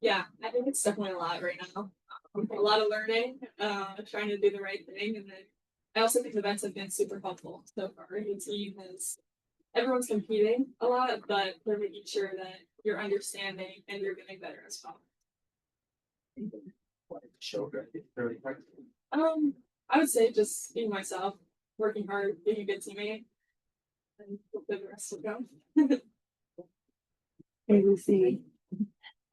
Yeah, I think it's definitely a lot right now. A lot of learning, trying to do the right thing, and then I also think the events have been super helpful so far. The team is everyone's competing a lot, but they're making sure that you're understanding and you're getting better as well. Show during these early parts. I would say just being myself, working hard, being a good teammate, and hopefully the rest will go. Hey, Lucy.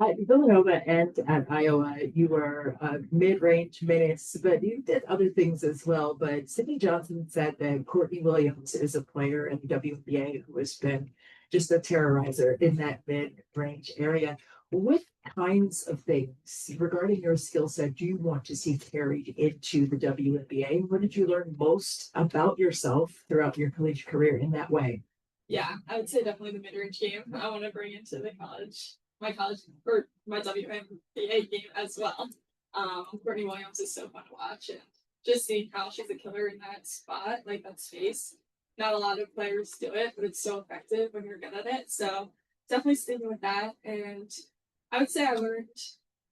At Villanova and at Iowa, you were mid-range minutes, but you did other things as well. But SydneyJohnson said that Courtney Williams is a player in the WNBA who has been just a terrorizer in that mid-range area. What kinds of things regarding your skill set do you want to see carried into the WNBA? What did you learn most about yourself throughout your collegiate career in that way? Yeah, I would say definitely the mid-range game. I want to bring into my college or my WNBA game as well. Courtney Williams is so fun to watch, and just seeing how she's a killer in that spot, like that space. Not a lot of players do it, but it's so effective when you're good at it. So definitely sticking with that. And I would say I learned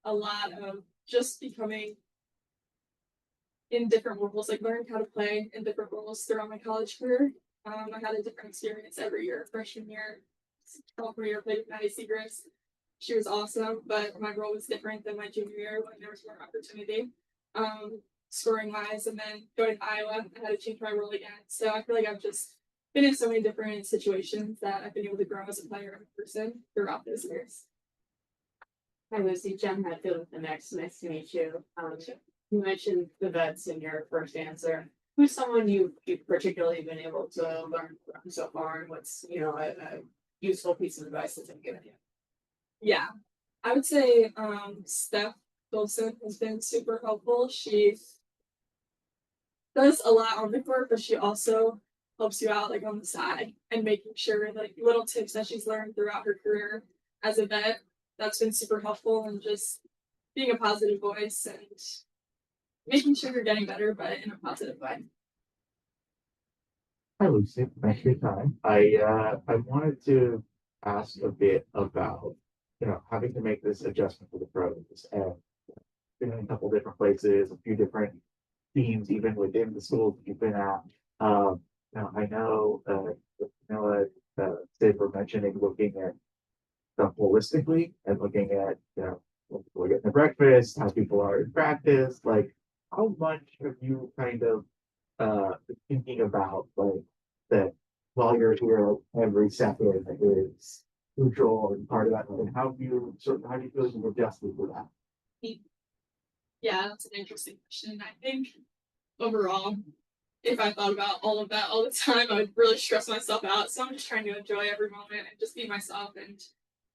a lot of just becoming in different roles, like learning how to play in different roles throughout my college career. I had a different experience every year. Freshman year, sophomore year, played with Maddie Seagraves. She was awesome, but my role was different than my junior year when there was more opportunity, scoring wise. And then going to Iowa, I had to change my role again. So I feel like I've just been in so many different situations that I've been able to grow as a player and person throughout those years. Hi, Lucy. Jen Hatfield with the Next. Nice to meet you. You mentioned the vets in your first answer. Who's someone you've particularly been able to learn from so far, and what's a useful piece of advice that they've given you? Yeah, I would say StefDolson has been super helpful. She does a lot on the court, but she also helps you out like on the side and making sure like little tips that she's learned throughout her career as a vet. That's been super helpful and just being a positive voice and making sure you're getting better, but in a positive way. Hi, Lucy. Thanks for your time. I wanted to ask a bit about, having to make this adjustment for the pros and been in a couple different places, a few different teams, even within the schools that you've been at. Now I know, Sid were mentioning looking at stuff holistically and looking at, when people are getting their breakfast, how people are in practice, like how much have you kind of thinking about like that while you're here, like every second is crucial and part of that, and how do you feel you've adjusted to that? Yeah, that's an interesting question. I think overall, if I thought about all of that all the time, I would really stress myself out. So I'm just trying to enjoy every moment and just be myself. And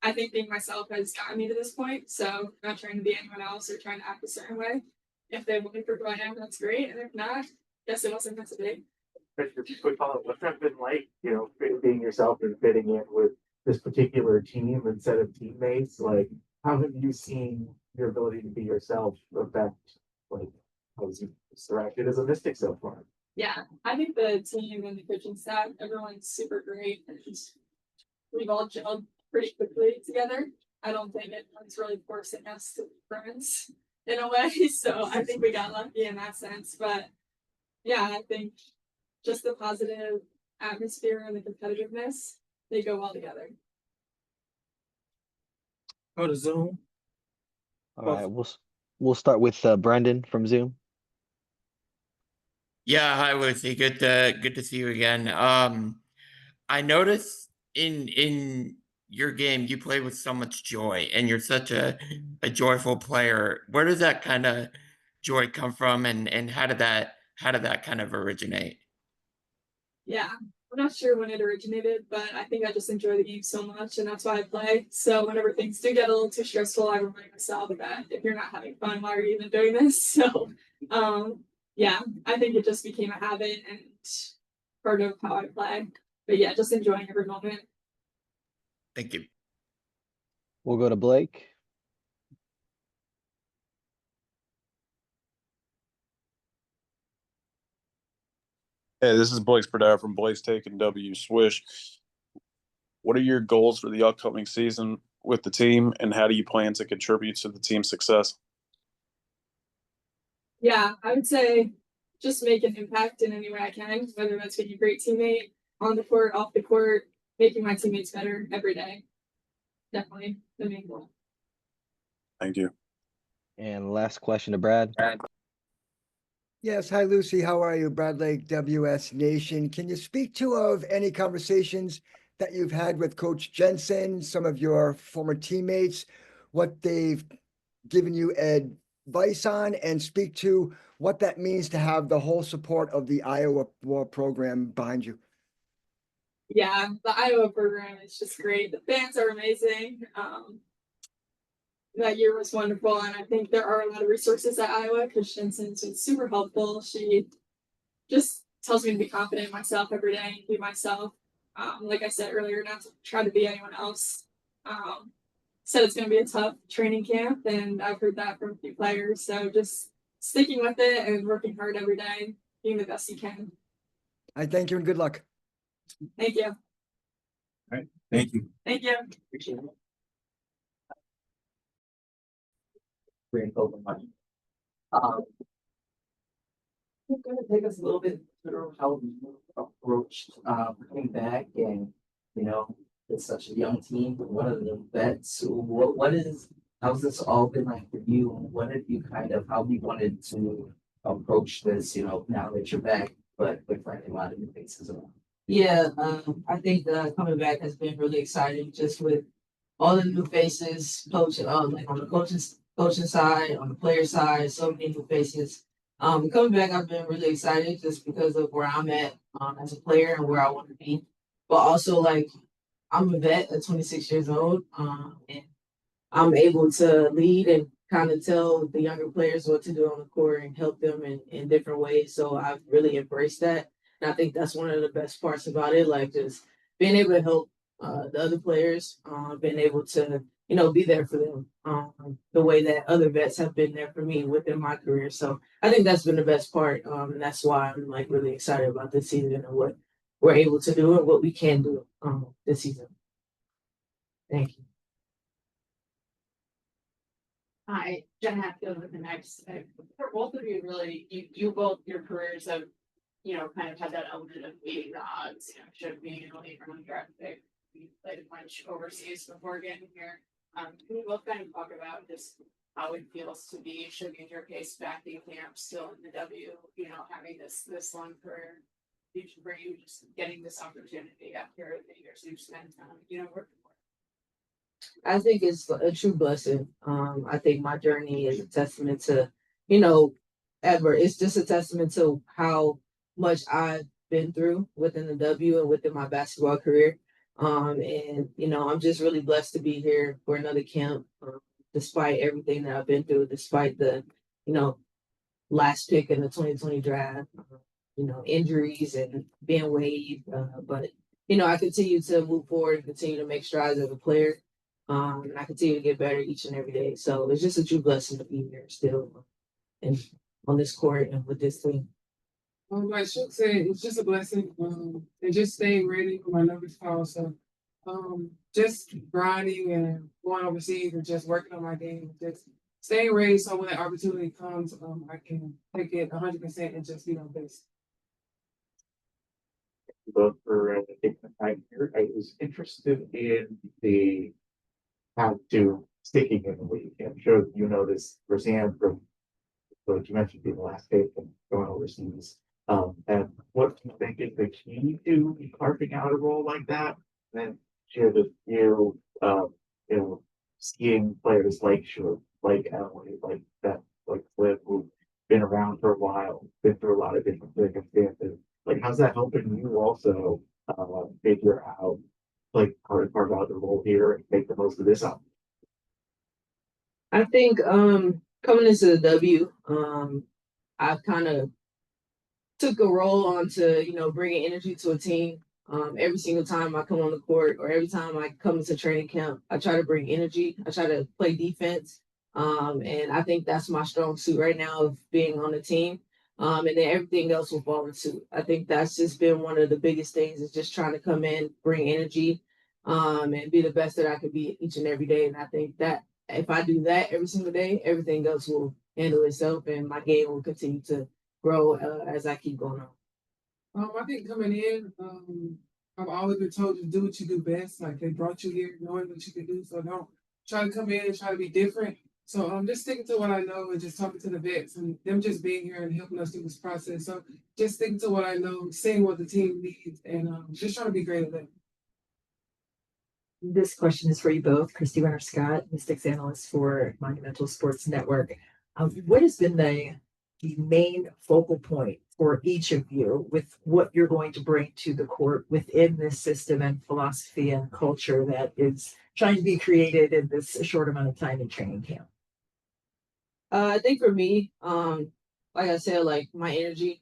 I think being myself has gotten me to this point. So I'm not trying to be anyone else or trying to act a certain way. If they want me for who I am, that's great. And if not, guess it wasn't meant to be. What's that been like, being yourself and fitting in with this particular team and set of teammates? Like, how have you seen your ability to be yourself affect, like, how you interacted as a Mystic so far? Yeah, I think the team and the coaching staff, everyone's super great. And we've all gelled pretty quickly together. I don't think anyone's really forcing us to be friends in a way. So I think we got lucky in that sense. But yeah, I think just the positive atmosphere and the competitiveness, they go well together. Go to Zoom. All right, we'll start with Brendan from Zoom. Yeah, hi Lucy. Good to see you again. I noticed in your game you play with so much joy and you're such a joyful player. Where does that kind of joy come from and how did that kind of originate? Yeah, I'm not sure when it originated, but I think I just enjoy the game so much and that's why I play. So whenever things do get a little too stressful, I remind myself that if you're not having fun, why are you even doing this? So yeah, I think it just became a habit and part of how I play. But yeah, just enjoying every moment. Thank you. We'll go to Blake. Hey, this is Blake Spadar from Blake's Taking W Swish. What are your goals for the upcoming season with the team, and how do you plan to contribute to the team's success? Yeah, I would say just make an impact in any way I can, whether that's being a great teammate on the court, off the court, making my teammates better every day. Definitely the main goal. Thank you. And last question to Brad. Yes, hi Lucy, how are you? Brad Lake, WS Nation. Can you speak to of any conversations that you've had with Coach Jensen, some of your former teammates, what they've given you advice on, and speak to what that means to have the whole support of the Iowa War program behind you? Yeah, the Iowa program is just great. The fans are amazing. That year was wonderful, and I think there are a lot of resources at Iowa. Coach Jensen's been super helpful. She just tells me to be confident in myself every day and be myself. Like I said earlier, not to try to be anyone else. Said it's going to be a tough training camp, and I've heard that from a few players. So just sticking with it and working hard every day, being the best you can. I thank you and good luck. Thank you. All right. Thank you. Thank you. Appreciate it. Bring over money. It's gonna take us a little bit through how we approached coming back and it's such a young team, but one of the vets. How's this all been like for you? What have you how you wanted to approach this, now that you're back, but with like a lot of new faces around? Yeah, I think coming back has been really exciting just with all the new faces, like on the coaching side, on the player side, so many new faces. Coming back, I've been really excited just because of where I'm at as a player and where I want to be. But also, like, I'm a vet at 26 years old, and I'm able to lead and kind of tell the younger players what to do on the court and help them in different ways. So I've really embraced that. And I think that's one of the best parts about it, like just being able to help the other players, being able to, be there for them the way that other vets have been there for me within my career. So I think that's been the best part. And that's why I'm like really excited about this season and what we're able to do and what we can do this season. Thank you. Hi, Jen Hatfield with the next. For both of you, really, you both your careers have, kind of had that element of beating the odds. Should being an elite round draft pick, you played a bunch overseas before getting here. Can we both kind of talk about just how it feels to be, should in your case, back in camp, still in the W, having this long career, for you just getting this opportunity after the years you've spent, working for. I think it's a true blessing. I think my journey is a testament to, it's just a testament to how much I've been through within the W and within my basketball career. I'm just really blessed to be here for another camp, despite everything that I've been through, despite the, last pick in the 2020 draft, injuries and being waived. But I continue to move forward and continue to make strides as a player. And I continue to get better each and every day. So it's just a true blessing to be here still and on this court and with this team. Like Shook said, it's just a blessing. And just staying ready for my numbers call. So just grinding and going overseas and just working on my game, just staying ready so when that opportunity comes, I can take it 100% and just be my best. Both for taking the time here. I was interested in the how to sticking in the league. I'm sure you know this firsthand from what you mentioned being the last pick and going overseas. And what do you think is the key to carving out a role like that? And then share with you, seeing players like Shook, like Emily, like that, like Flip, who've been around for a while, been through a lot of different circumstances. Like, how's that helping you also figure out, like, how to carve out the role here and make the most of this up? I think coming into the W, I've kind of took a role on to, bringing energy to a team. Every single time I come on the court or every time I come into training camp, I try to bring energy. I try to play defense. And I think that's my strong suit right now of being on the team. And then everything else will fall into. I think that's just been one of the biggest things is just trying to come in, bring energy, and be the best that I could be each and every day. And I think that if I do that every single day, everything else will handle itself and my game will continue to grow as I keep going on. I think coming in, I've always been told to do what you do best. Like they brought you here knowing what you can do. So don't try to come in and try to be different. So I'm just sticking to what I know and just talking to the vets and them just being here and helping us through this process. So just sticking to what I know, seeing what the team needs, and just trying to be great at that. This question is for you both. Christy Renner Scott, Mystics analyst for Monumental Sports Network. What has been the main focal point for each of you with what you're going to bring to the court within this system and philosophy and culture that is trying to be created in this short amount of time in training camp? I think for me, like I said, like my energy,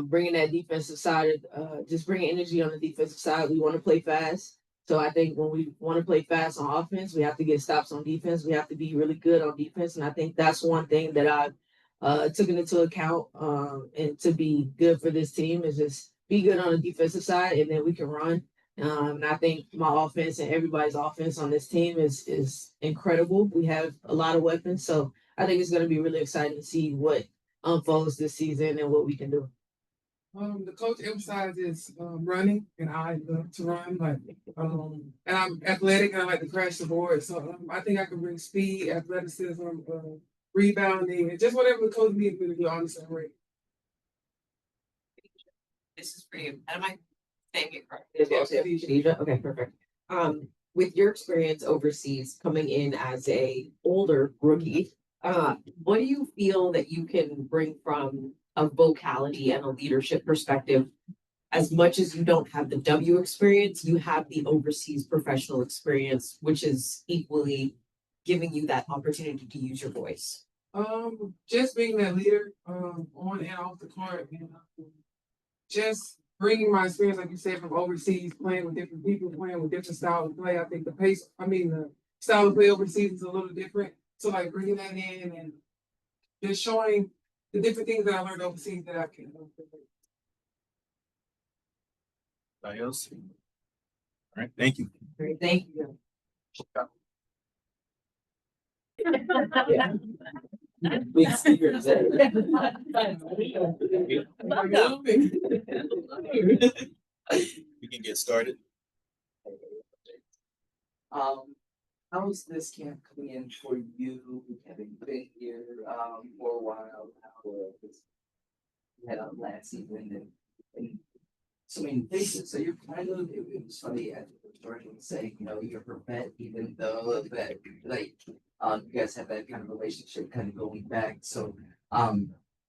bringing that defensive side, just bringing energy on the defensive side. We want to play fast. So I think when we want to play fast on offense, we have to get stops on defense. We have to be really good on defense. And I think that's one thing that I've taken into account and to be good for this team is just be good on the defensive side and then we can run. And I think my offense and everybody's offense on this team is incredible. We have a lot of weapons. So I think it's going to be really exciting to see what unfolds this season and what we can do. The coach emphasizes running, and I love to run. And I'm athletic, and I like to crash the board. So I think I can bring speed, athleticism, rebounding, and just whatever the coach needs me to do on the same rate. This is for you. Am I saying it correct? Khadijah? Okay, perfect. With your experience overseas, coming in as a older rookie, what do you feel that you can bring from a vocality and a leadership perspective? As much as you don't have the W experience, you have the overseas professional experience, which is equally giving you that opportunity to use your voice? Just being that leader, on and off the court, and just bringing my experience, like you said, from overseas, playing with different people, playing with different styles of play. I think the style of play overseas is a little different. So like bringing that in and just showing the different things that I learned overseas that I can. Anybody else? All right, thank you. Great, thank you. Please speak your We can get started. How's this camp coming in for you? Having been here for a while now, you had last season and so many faces. So you're kind of it was funny at Jordan saying, you know, you're her vet, even though that like you guys have that kind of relationship kind of going back. So how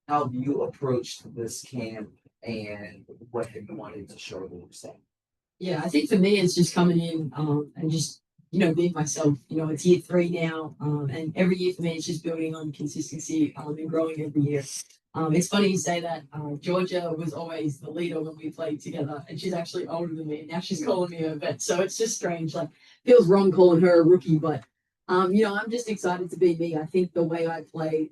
have you approached this camp and what have you wanted to show them? Yeah, I think for me, it's just coming in and just, being myself. It's year 3 now, and every year for me, it's just building on consistency and growing every year. It's funny you say that. Georgia was always the leader when we played together, and she's actually older than me. And now she's calling me a vet, so it's just strange. Like, feels wrong calling her a rookie, but I'm just excited to be me. I think the way I play,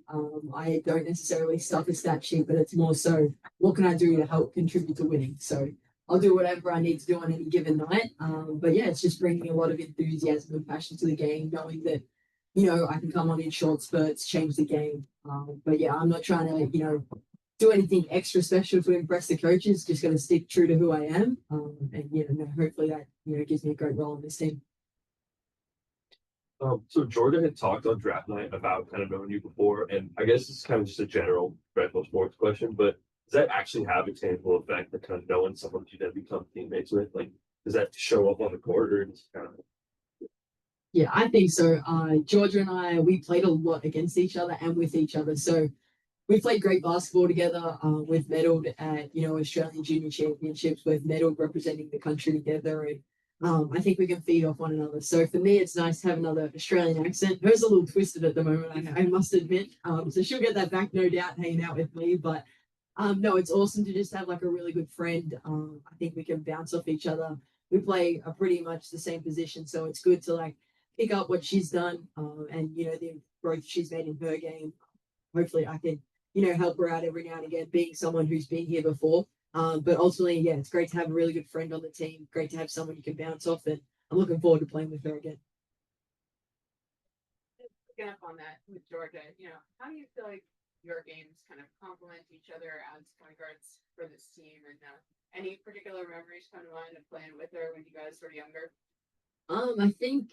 I don't necessarily stuff a stat sheet, but it's more so, what can I do to help contribute to winning? So I'll do whatever I need to do on any given night. But yeah, it's just bringing a lot of enthusiasm and passion to the game, knowing that, I can come on in short spurts, change the game. But yeah, I'm not trying to, do anything extra special to impress the coaches. Just going to stick true to who I am. And hopefully that, gives me a great role in this team. So Georgia had talked on draft night about kind of knowing you before, and I guess it's kind of just a general retro sports question, but does that actually have a tangible effect of kind of knowing someone you then become teammates with? Like, does that show up on the court or just kind of? Yeah, I think so. Georgia and I, we played a lot against each other and with each other. So we played great basketball together. We've medaled at, Australian Junior Championships. We've medaled representing the country together. And I think we can feed off one another. So for me, it's nice to have another Australian accent. Hers a little twisted at the moment, I must admit. So she'll get that back, no doubt, hanging out with me. But no, it's awesome to just have like a really good friend. I think we can bounce off each other. We play pretty much the same position. So it's good to like pick up what she's done and, the growth she's made in her game. Hopefully I can, help her out every now and again, being someone who's been here before. But ultimately, yeah, it's great to have a really good friend on the team. Great to have someone you can bounce off, and I'm looking forward to playing with her again. Picking up on that with Georgia, how do you feel like your games kind of complement each other as point guards for this team? And any particular memories come to mind of playing with her when you guys were younger? I think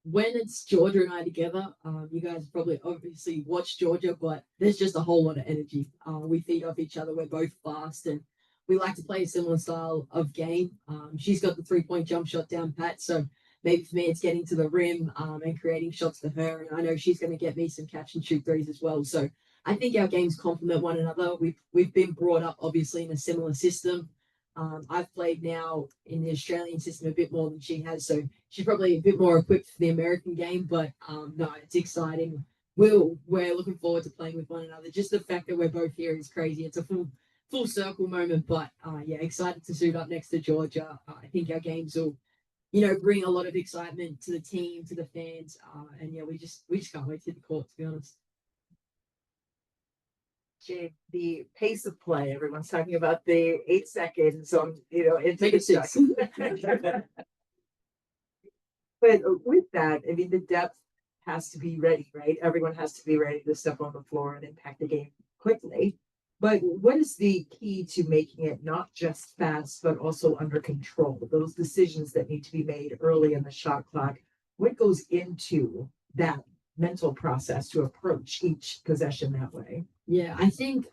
when it's Georgia and I together, you guys probably obviously watch Georgia, but there's just a whole lot of energy. We feed off each other. We're both fast and we like to play a similar style of game. She's got the 3-point jump shot down pat. So maybe for me, it's getting to the rim and creating shots for her. And I know she's going to get me some catch and shoot threes as well. So I think our games complement one another. We've been brought up obviously in a similar system. I've played now in the Australian system a bit more than she has, so she's probably a bit more equipped for the American game. But no, it's exciting. We're looking forward to playing with one another. Just the fact that we're both here is crazy. It's a full circle moment. But yeah, excited to suit up next to Georgia. I think our games will, bring a lot of excitement to the team, to the fans, and yeah, we just can't wait to hit the court, to be honest. Jade, the pace of play, everyone's talking about the 8 seconds on, into Make it 6. But with that, I mean, the depth has to be ready, right? Everyone has to be ready to step on the floor and impact the game quickly. But what is the key to making it not just fast, but also under control? Those decisions that need to be made early in the shot clock. What goes into that mental process to approach each possession that way? Yeah, I think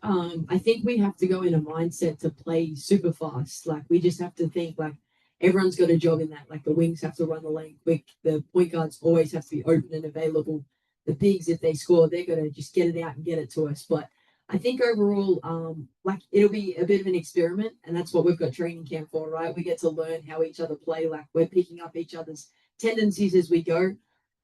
we have to go in a mindset to play super fast. Like we just have to think like everyone's got a job in that. Like the wings have to run the lane quick. The point guards always have to be open and available. The bigs, if they score, they're gonna just get it out and get it to us. But I think overall, like it'll be a bit of an experiment, and that's what we've got training camp for, right? We get to learn how each other play. Like we're picking up each other's tendencies as we go.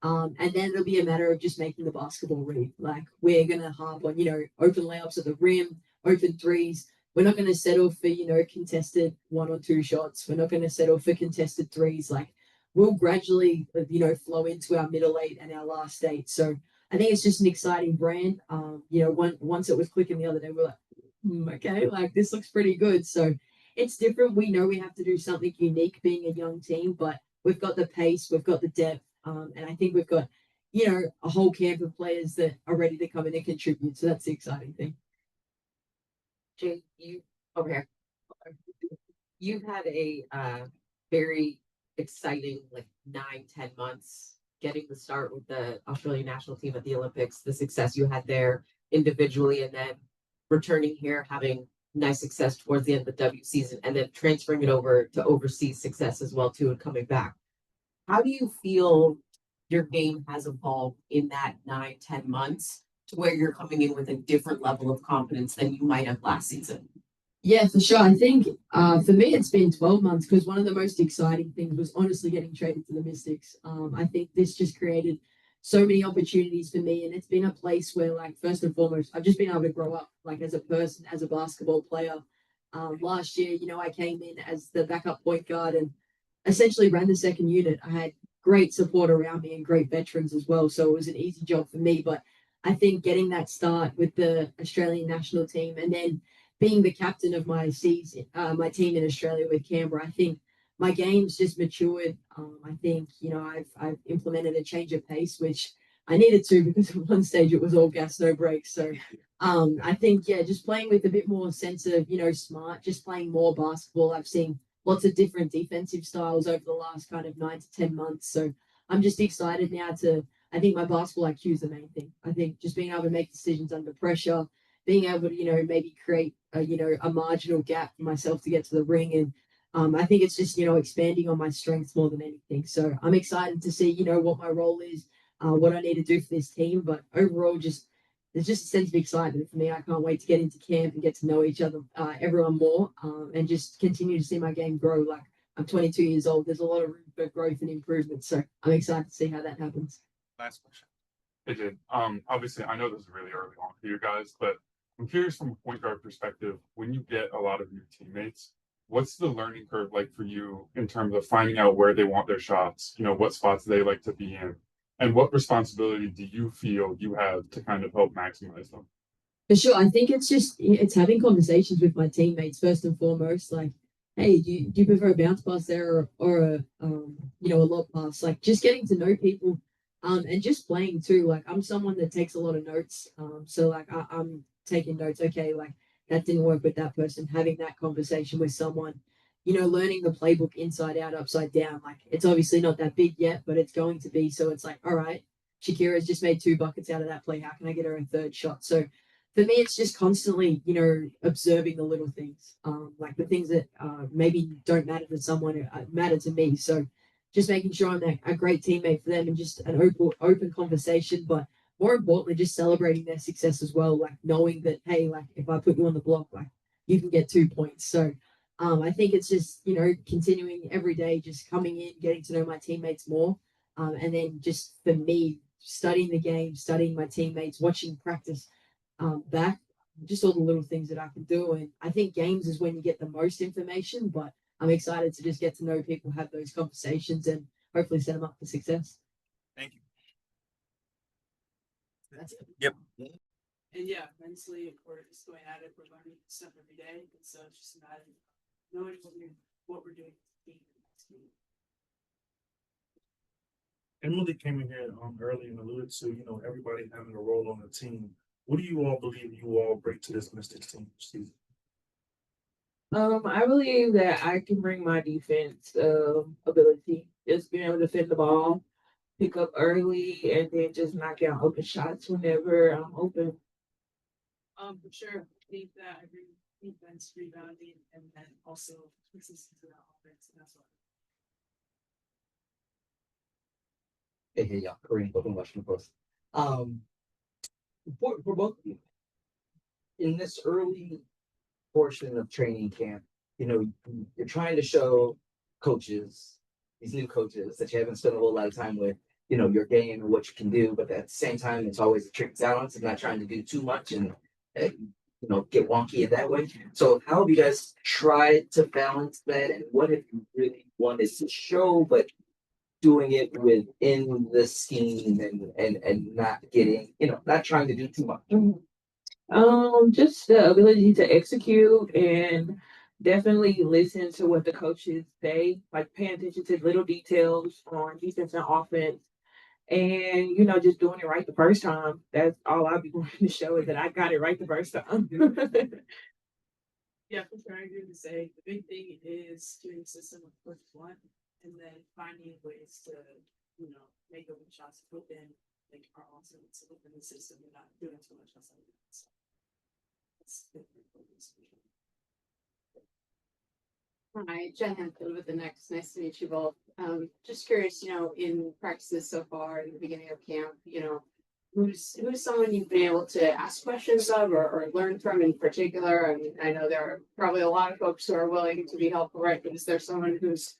And then it'll be a matter of just making the basketball read. Like we're gonna harp on, open layups at the rim, open threes. We're not gonna settle for, contested 1 or 2 shots. We're not gonna settle for contested threes. Like we'll gradually, flow into our middle 8 and our last 8. So I think it's just an exciting brand. Once it was clicking the other day, we're like, okay, like this looks pretty good. So it's different. We know we have to do something unique being a young team, but we've got the pace, we've got the depth, and I think we've got, a whole camp of players that are ready to come in and contribute. So that's the exciting thing. Jay, you over here. You've had a very exciting 9-10 months getting the start with the Australian national team at the Olympics, the success you had there individually, and then returning here, having nice success towards the end of the W season, and then transferring it over to overseas success as well too, and coming back. How do you feel your game has evolved in that 9-10 months to where you're coming in with a different level of confidence than you might have last season? Yeah, for sure. I think for me, it's been 12 months because one of the most exciting things was honestly getting traded to the Mystics. I think this just created so many opportunities for me, and it's been a place where, first and foremost, I've just been able to grow up, as a person, as a basketball player. Last year, I came in as the backup point guard and essentially ran the second unit. I had great support around me and great veterans as well, so it was an easy job for me. But I think getting that start with the Australian national team and then being the captain of my season, my team in Australia with Canberra, I think my game's just matured. I think I've implemented a change of pace, which I needed to because at one stage it was all gas, no brakes. So I think just playing with a bit more sense of smart, just playing more basketball. I've seen lots of different defensive styles over the last kind of 9 to 10 months. So I'm just excited now to. I think my basketball IQ is the main thing. I think just being able to make decisions under pressure, being able to, maybe create a marginal gap for myself to get to the ring. And I think it's just, expanding on my strengths more than anything. So I'm excited to see, what my role is, what I need to do for this team. But overall, there's just a sense of excitement for me. I can't wait to get into camp and get to know each other, everyone more, and just continue to see my game grow. Like I'm 22 years old. There's a lot of room for growth and improvement. So I'm excited to see how that happens. Last question. Hey, Jade. Obviously, I know this is really early on for you guys, but I'm curious from a point guard perspective, when you get a lot of new teammates, what's the learning curve like for you in terms of finding out where they want their shots, what spots they like to be in, and what responsibility do you feel you have to kind of help maximize them? For sure. I think it's having conversations with my teammates first and foremost. Like, hey, do you prefer a bounce pass there or a lob pass? Like just getting to know people, and just playing too. Like I'm someone that takes a lot of notes. So I'm taking notes. Okay, like that didn't work with that person. Having that conversation with someone, learning the playbook inside out, upside down. Like it's obviously not that big yet, but it's going to be. So it's like, all right, Shakira's just made 2 buckets out of that play. How can I get her a third shot? So for me, it's just constantly, observing the little things, like the things that maybe don't matter to someone, matter to me. So just making sure I'm a great teammate for them and just an open conversation, but more importantly, just celebrating their success as well. Like knowing that, hey, like if I put you on the block, like you can get 2 points. So I think it's just, continuing every day, just coming in, getting to know my teammates more. And then just for me, studying the game, studying my teammates, watching practice back, just all the little things that I can do. And I think games is when you get the most information, but I'm excited to just get to know people, have those conversations, and hopefully set them up for success. Thank you. That's it. Yep. And yeah, mentally, we're just going at it. We're learning stuff every day. And so it's just a matter of knowing what we're doing. Emily came in here early and alluded to, everybody having a role on the team. What do you all believe you all bring to this Mystics team this season? I believe that I can bring my defense ability, just being able to defend the ball, pick up early, and then just knock out open shots whenever I'm open. For sure. I think that I bring defense, rebounding, and then also consistency to that offense. And that's what. Hey, y'all. Kareem, welcome to Washington Post. For both of you, in this early portion of training camp, you're trying to show coaches, these new coaches that you haven't spent a whole lot of time with, you know, your game and what you can do, but at the same time, it's always a trick balance of not trying to do too much and you know, get wonky in that way. So how have you guys tried to balance that, and what have you really wanted to show, but doing it within the scheme and not getting, you know, not trying to do too much? Just the ability to execute and definitely listen to what the coaches say, like paying attention to little details on defense and offense. And just doing it right the first time. That's all I'll be wanting to show is that I got it right the first time. Yeah, for sure. I agree to say the big thing is doing the system with first one and then finding ways to, make open shots within like our also within the system and not doing too much outside of that. So that's different focus for sure. Hi, Jen Hemphill with the Next. Nice to meet you both. Just curious, in practices so far in the beginning of camp, who's someone you've been able to ask questions of or learn from in particular? I mean, I know there are probably a lot of folks who are willing to be helpful, right? But is there someone who's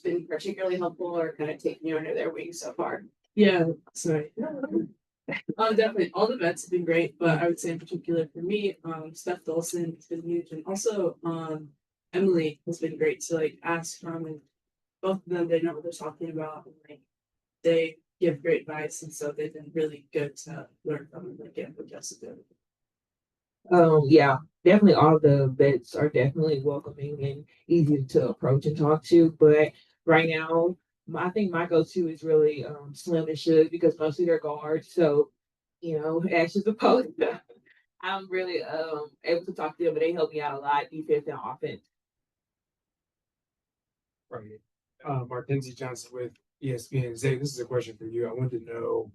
been particularly helpful or kind of taken you under their wing so far? Yeah, sorry. Definitely all the vets have been great, but I would say in particular for me, StefDolson has been huge, and also Emily has been great to like ask from, and both of them they know what they're talking about, and like they give great advice, and so they've been really good to learn from and like get adjusted. Yeah, definitely all the vets are definitely welcoming and easy to approach and talk to. But right now, I think my go-to is really Slim and Shug because mostly they're guards. So, Ashes opposed. I'm really able to talk to them, but they help me out a lot, defense and offense. Right. Manager Johnson with ESPN. Zay, this is a question for you. I wanted to know,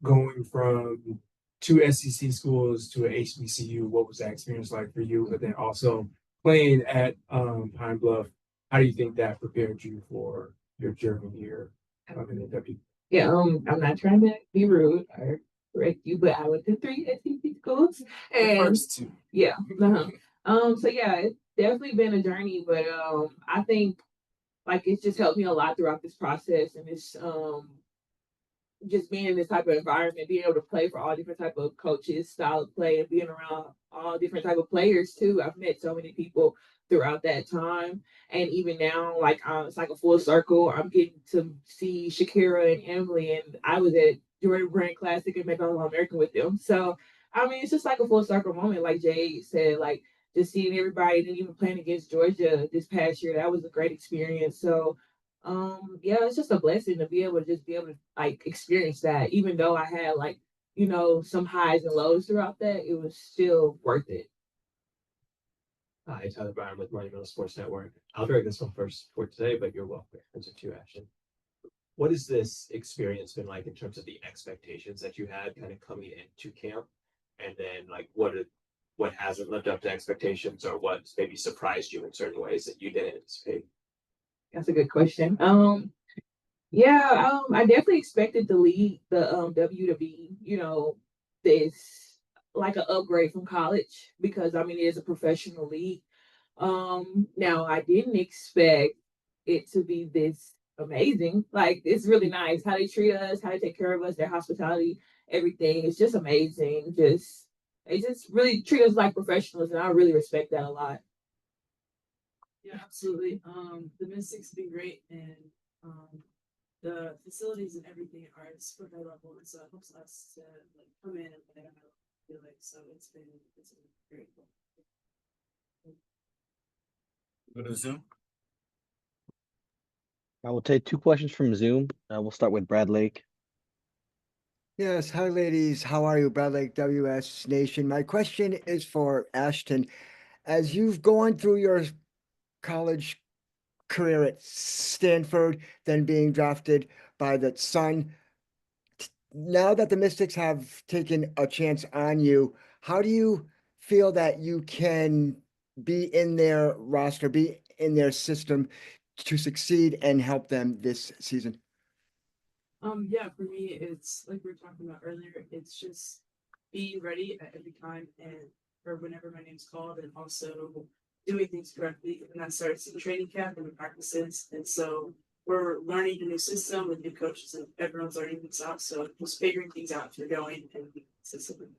going from two SEC schools to an HBCU, what was that experience like for you? But then also playing at Pine Bluff, how do you think that prepared you for your journey here in the W? Yeah, I'm not trying to be rude or correct you, but I went to 3 SEC schools. And first two. Yeah. So yeah, it's definitely been a journey, but I think like it's just helped me a lot throughout this process, and it's just being in this type of environment, being able to play for all different type of coaches, style of play, and being around all different type of players too. I've met so many people throughout that time, and even now, like it's like a full circle. I'm getting to see Shakira and Emily, and I was at Jordan Brand Classic and McDonald's All American with them. So I mean, it's just like a full circle moment, like Jade said, like just seeing everybody, and even playing against Georgia this past year, that was a great experience. So yeah, it's just a blessing to be able to like experience that, even though I had like some highs and lows throughout that, it was still worth it. Hi, Tyler Brown with Money Mill Sports Network. I'll direct this one first for today, but you're welcome. Answer to Ashton. What has this experience been like in terms of the expectations that you had kind of coming into camp, and then like what hasn't lived up to expectations, or what's maybe surprised you in certain ways that you didn't anticipate? That's a good question. Yeah, I definitely expected the league, the W to be, this like an upgrade from college because I mean it is a professional league. Now I didn't expect it to be this amazing. Like it's really nice how they treat us, how they take care of us, their hospitality, everything. It's just amazing. They just really treat us like professionals, and I really respect that a lot. Yeah, absolutely. The Mystics have been great, and the facilities and everything are super high level, and so it helps us to like come in and play at a high level. I feel like so it's been very cool. Go to Zoom. I will take 2 questions from Zoom. We'll start with Brad Lake. Yes, hi ladies. How are you, Brad Lake, WS Nation? My question is for Ashton. As you've gone through your college career at Stanford, then being drafted by the Sun, now that the Mystics have taken a chance on you, how do you feel that you can be in their roster, be in their system to succeed and help them this season? Yeah, for me, it's like we were talking about earlier. It's just be ready at every time and or whenever my name's called, and also doing things correctly. And that starts in training camp and the practices. And so we're learning the new system with new coaches and everyone's learning things out. So just figuring things out as you're going and being consistent.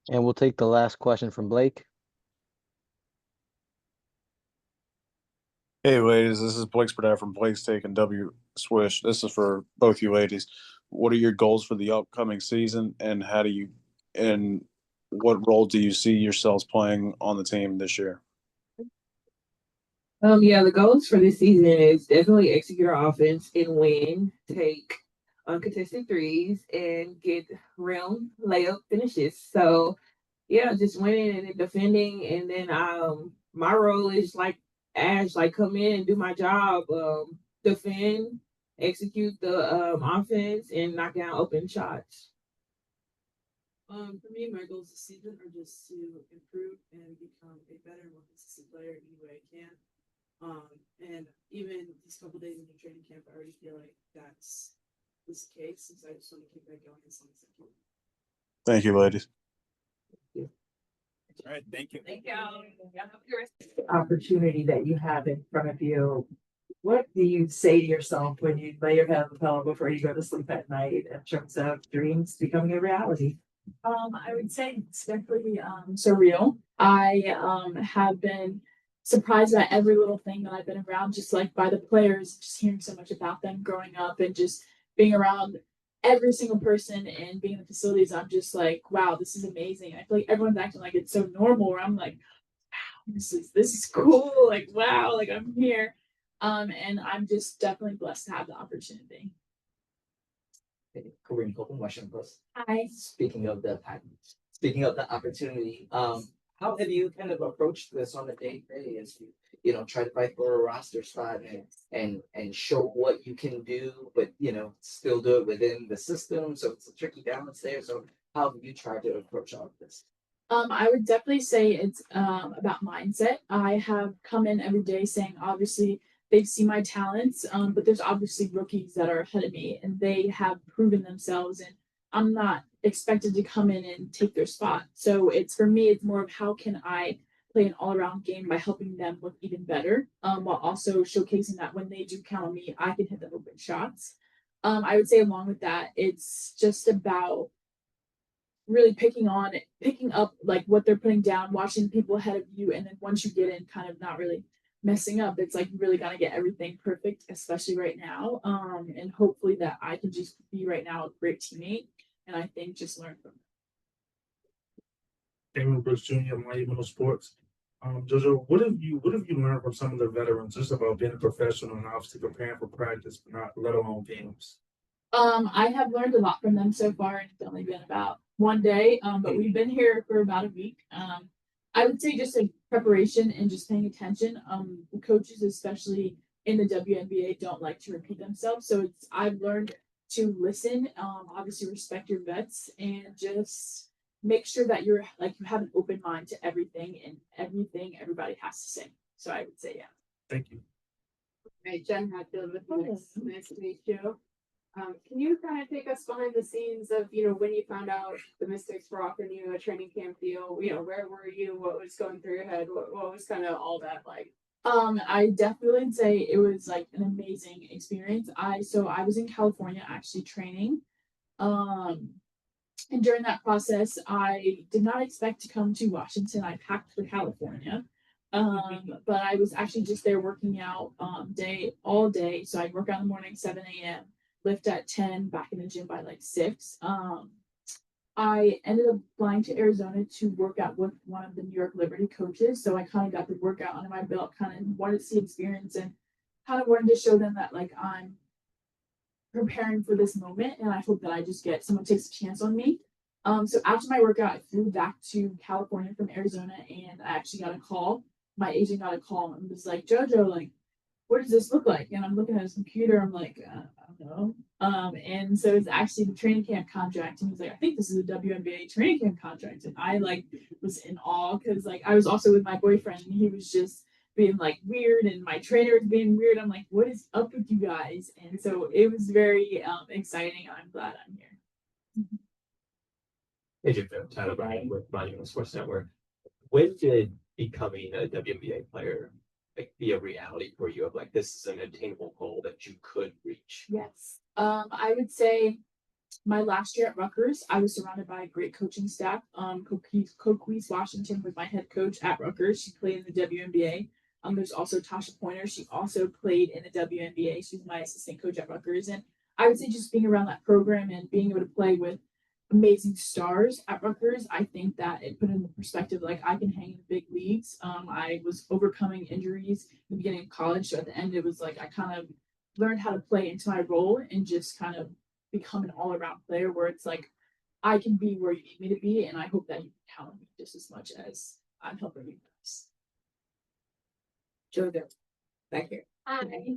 And we'll take the last question from Blake. Hey ladies, this is Blake Spadaf from Blake's Taking W Swish. This is for both you ladies. What are your goals for the upcoming season, and what role do you see yourselves playing on the team this year? Yeah, the goals for this season is definitely execute our offense and win, take uncontested threes, and get rim layup finishes. So yeah, just winning and defending, and then my role is like Ash, like come in and do my job, defend, execute the offense, and knock down open shots. For me, my goals this season are just to improve and become a better, more consistent player any way I can. And even these couple days in the training camp, I already feel like that's this case, since I just want to keep that going as long as I can. Thank you, ladies. All right, thank you. Thank you. Opportunity that you have in front of you. What do you say to yourself when you lay your head on the pillow before you go to sleep at night in terms of dreams becoming a reality? I would say it's definitely surreal. I have been surprised by every little thing that I've been around, just like by the players, just hearing so much about them growing up and just being around every single person and being in the facilities. I'm just like, wow, this is amazing. I feel like everyone's acting like it's so normal, where I'm like, wow, this is cool. Like, wow, like I'm here. And I'm just definitely blessed to have the opportunity. Kareem, open question first. Hi. Speaking of the opportunity, how have you kind of approached this on a day-to-day as you try to fight for a roster spot and show what you can do, but still do it within the system? So it's a tricky balance there. So how have you tried to approach all of this? I would definitely say it's about mindset. I have come in every day saying, obviously, they see my talents, but there's obviously rookies that are ahead of me and they have proven themselves, and I'm not expected to come in and take their spot. So for me, it's more of how can I play an all-around game by helping them look even better, while also showcasing that when they do count on me, I can hit the open shots. I would say along with that, it's just about really picking up like what they're putting down, watching people ahead of you, and then once you get in, kind of not really messing up. It's like you really got to get everything perfect, especially right now. And hopefully that I can just be right now a great teammate, and I think just learn from it. Damon Brooks Jr., Miami Middle Sports. Jojo, what have you learned from some of the veterans just about being a professional and obviously preparing for practice, but not let alone games? I have learned a lot from them so far, and it's only been about one day, but we've been here for about a week. I would say just like preparation and just paying attention. The coaches, especially in the WNBA, don't like to repeat themselves. So I've learned to listen, obviously respect your vets, and just make sure that you have an open mind to everything and everything everybody has to say. So I would say, yeah. Thank you. Right, Jen Hatfield with Nice to meet you. Can you kind of take us behind the scenes of, when you found out the Mystics were offering you a training camp deal? Where were you? What was going through your head? What was kind of all that like? I definitely say it was like an amazing experience. I was in California actually training. And during that process, I did not expect to come to Washington. I packed for California. But I was actually just there working out all day. So I'd work out in the morning, 7 a.m., lift at 10, back in the gym by like 6. I ended up flying to Arizona to work out with one of the New York Liberty coaches. So I kind of got the workout under my belt, kind of wanted to see experience and kind of wanted to show them that like I'm preparing for this moment, and I hope that I just get someone takes a chance on me. So after my workout, I flew back to California from Arizona, and I actually got a call. My agent got a call and was like, JoJo, like, what does this look like? And I'm looking at his computer. I'm like, I don't know. And so it's actually the training camp contract. And he's like, I think this is a WNBA training camp contract. And I like was in awe because like I was also with my boyfriend and he was just being like weird, and my trainer was being weird. I'm like, what is up with you guys? And so it was very exciting. I'm glad I'm here. Tyler Bryan with Monument Sports Network. When did becoming a WNBA player like be a reality for you of like this is an attainable goal that you could reach? Yes. I would say my last year at Rutgers, I was surrounded by a great coaching staff. Coquise Washington was my head coach at Rutgers. She played in the WNBA. There's also Tasha Pointer. She also played in the WNBA. She's my assistant coach at Rutgers. And I would say just being around that program and being able to play with amazing stars at Rutgers, I think that it put in the perspective like I can hang in the big leagues. I was overcoming injuries in the beginning of college. So at the end, it was like I kind of learned how to play into my role and just kind of become an all-around player where it's like I can be where you need me to be, and I hope that you can count on me just as much as I'm helping you guys. Jojo, back here. Hi.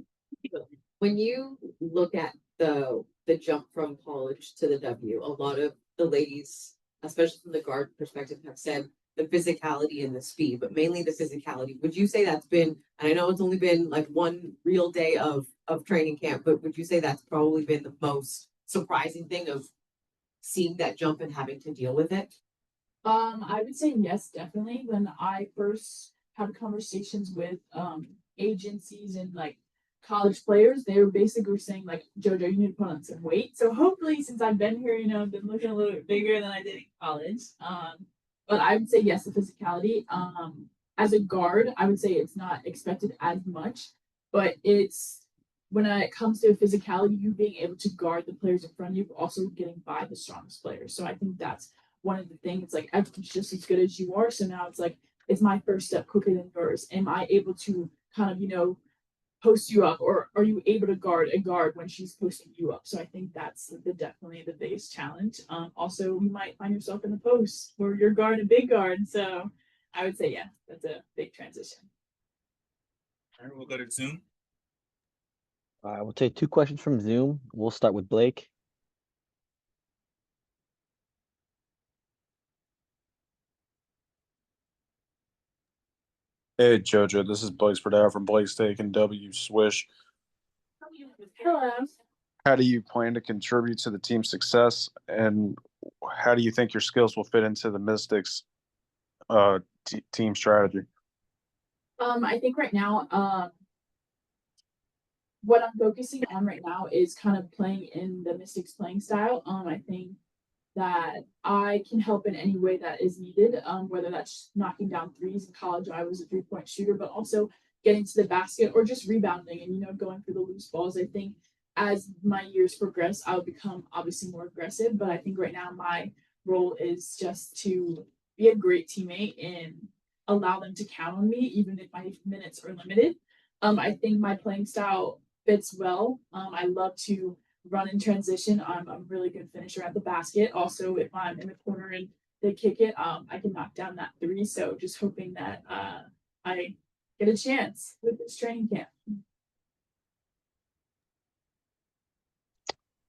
When you look at the jump from college to the W, a lot of the ladies, especially from the guard perspective, have said the physicality and the speed, but mainly the physicality. Would you say that's been, and I know it's only been like one real day of training camp, but would you say that's probably been the most surprising thing of seeing that jump and having to deal with it? I would say yes, definitely. When I first had conversations with agencies and like college players, they were basically saying like, Jojo, you need to put on some weight. So hopefully since I've been here, I've been looking a little bit bigger than I did in college. But I would say yes, the physicality. As a guard, I would say it's not expected as much, but it's when it comes to physicality, you being able to guard the players in front of you, but also getting by the strongest players. So I think that's one of the things. It's like everyone's just as good as you are. So now it's like, is my first step quicker than yours? Am I able to kind of, post you up, or are you able to guard a guard when she's posting you up? So I think that's definitely the biggest challenge. Also, you might find yourself in the post where you're guarding a big guard. So I would say, yeah, that's a big transition. All right, we'll go to Zoom. We'll take 2 questions from Zoom. We'll start with Blake. Hey Jojo, this is Blake Spadaro from Blake's Taking W Swish. Hello. How do you plan to contribute to the team's success, and how do you think your skills will fit into the Mystics team strategy? I think right now, what I'm focusing on right now is kind of playing in the Mystics playing style. I think that I can help in any way that is needed, whether that's knocking down threes. In college, I was a 3-point shooter, but also getting to the basket or just rebounding and, going for the loose balls. I think as my years progress, I'll become obviously more aggressive, but I think right now my role is just to be a great teammate and allow them to count on me, even if my minutes are limited. I think my playing style fits well. I love to run in transition. I'm a really good finisher at the basket. Also, if I'm in the corner and they kick it, I can knock down that three. So just hoping that I get a chance with this training camp.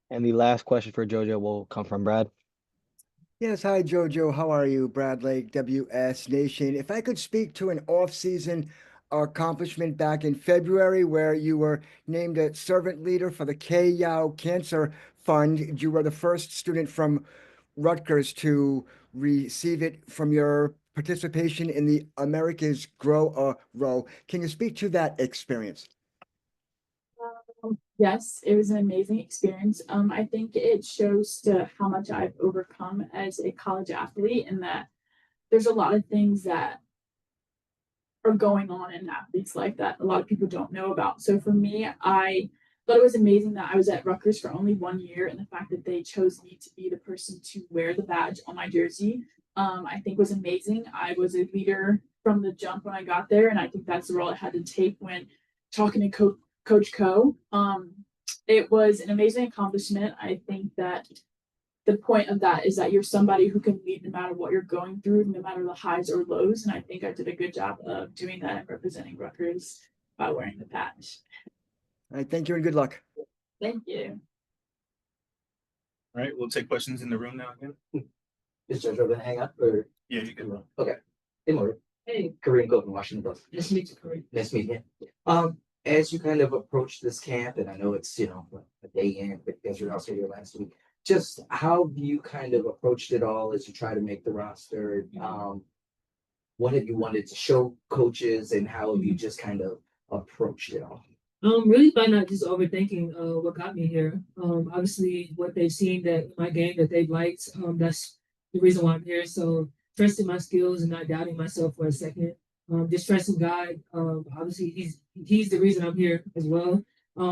And the last question for Jojo will come from Brad. Yes, hi Jojo. How are you? Brad Lake, WS Nation. If I could speak to an off-season accomplishment back in February where you were named a servant leader for the K-Yao Cancer Fund. You were the first student from Rutgers to receive it from your participation in the America's Grow a Row. Can you speak to that experience? Yes, it was an amazing experience. I think it shows to how much I've overcome as a college athlete, and that there's a lot of things that are going on in athletes' life that a lot of people don't know about. So for me, I thought it was amazing that I was at Rutgers for only 1 year, and the fact that they chose me to be the person to wear the badge on my jersey, I think was amazing. I was a leader from the jump when I got there, and I think that's the role I had to take when talking to Coach Co. It was an amazing accomplishment. I think that the point of that is that you're somebody who can lead no matter what you're going through, no matter the highs or lows. And I think I did a good job of doing that and representing Rutgers by wearing the patch. All right, thank you and good luck. Thank you. All right, we'll take questions in the room now again. Is JoJo gonna hang up or? Yeah, you can run. Okay. Hey, Morgan. Hey. Kareem Gold from Washington Post. Nice to meet you, Corey. Nice to meet you. As you kind of approach this camp, and I know it's, a day in, but you guys were also here last week, just how have you kind of approached it all as you try to make the roster? what have you wanted to show coaches and how have you just kind of approached it all? Really by not just overthinking what got me here. Obviously what they've seen that my game that they've liked, that's the reason why I'm here. So trusting my skills and not doubting myself for a second. Just trusting God. Obviously he's the reason I'm here as well.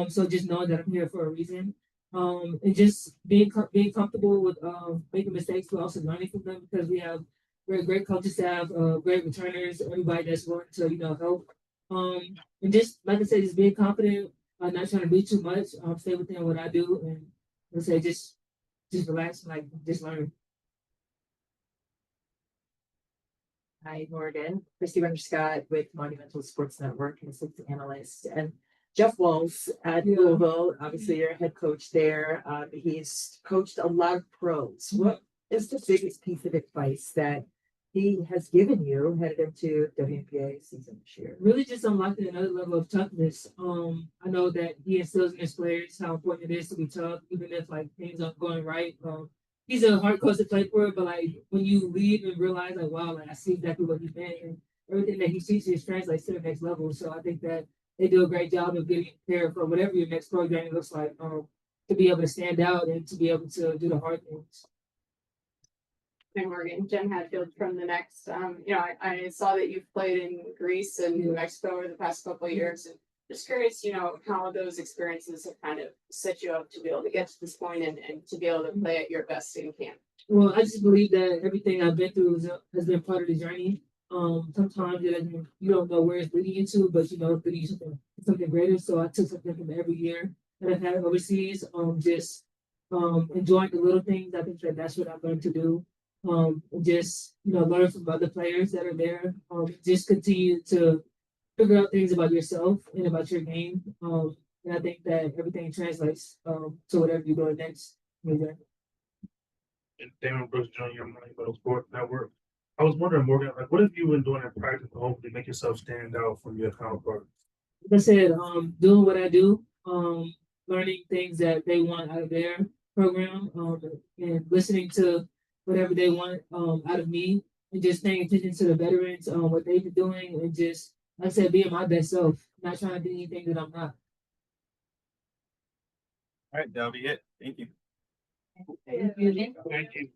So just knowing that I'm here for a reason. And just being comfortable with making mistakes, but also learning from them because we have great coaching staff, great returners, everybody that's willing to help. And just like I said, just being confident, not trying to be too much, stay within what I do, and let's say just relax, like just learn. Hi, Morgan. Christy Scott with Monumental Sports Network, and assistant analyst, and Jeff Walls at Louisville. Obviously, you're a head coach there. He's coached a lot of pros. What is the biggest piece of advice that he has given you headed into WNBA season this year? Really just unlocking another level of toughness. I know that he instills in his players how important it is to be tough, even if like things aren't going right. He's a hard coach to play for, but like when you leave and realize like, wow, like I see exactly what he's been and everything that he teaches translates to the next level. So I think that they do a great job of getting prepared for whatever your next program looks like, to be able to stand out and to be able to do the hard things. Hi, Morgan. Jen Hadfield from the Next. I saw that you've played in Greece and New Mexico over the past couple of years. And just curious, how those experiences have kind of set you up to be able to get to this point and to be able to play at your best in camp. Well, I just believe that everything I've been through has been part of the journey. Sometimes you don't know where it's leading you to, but it's leading you something greater. So I took something from every year that I've had overseas. Just enjoying the little things. I think that's what I've learned to do. Just learn from other players that are there. Just continue to figure out things about yourself and about your game. And I think that everything translates to whatever you go next. And Damon Brooks Jr. Monumental Sports Network. I was wondering, Morgan, like, what have you been doing in practice to hopefully make yourself stand out from your counterparts? Like I said, doing what I do, learning things that they want out of their program, and listening to whatever they want out of me, and just paying attention to the veterans, what they've been doing, and just, like I said, being my best self, not trying to be anything that I'm not. All right, that'll be it. Thank you. Thank you. Thank you.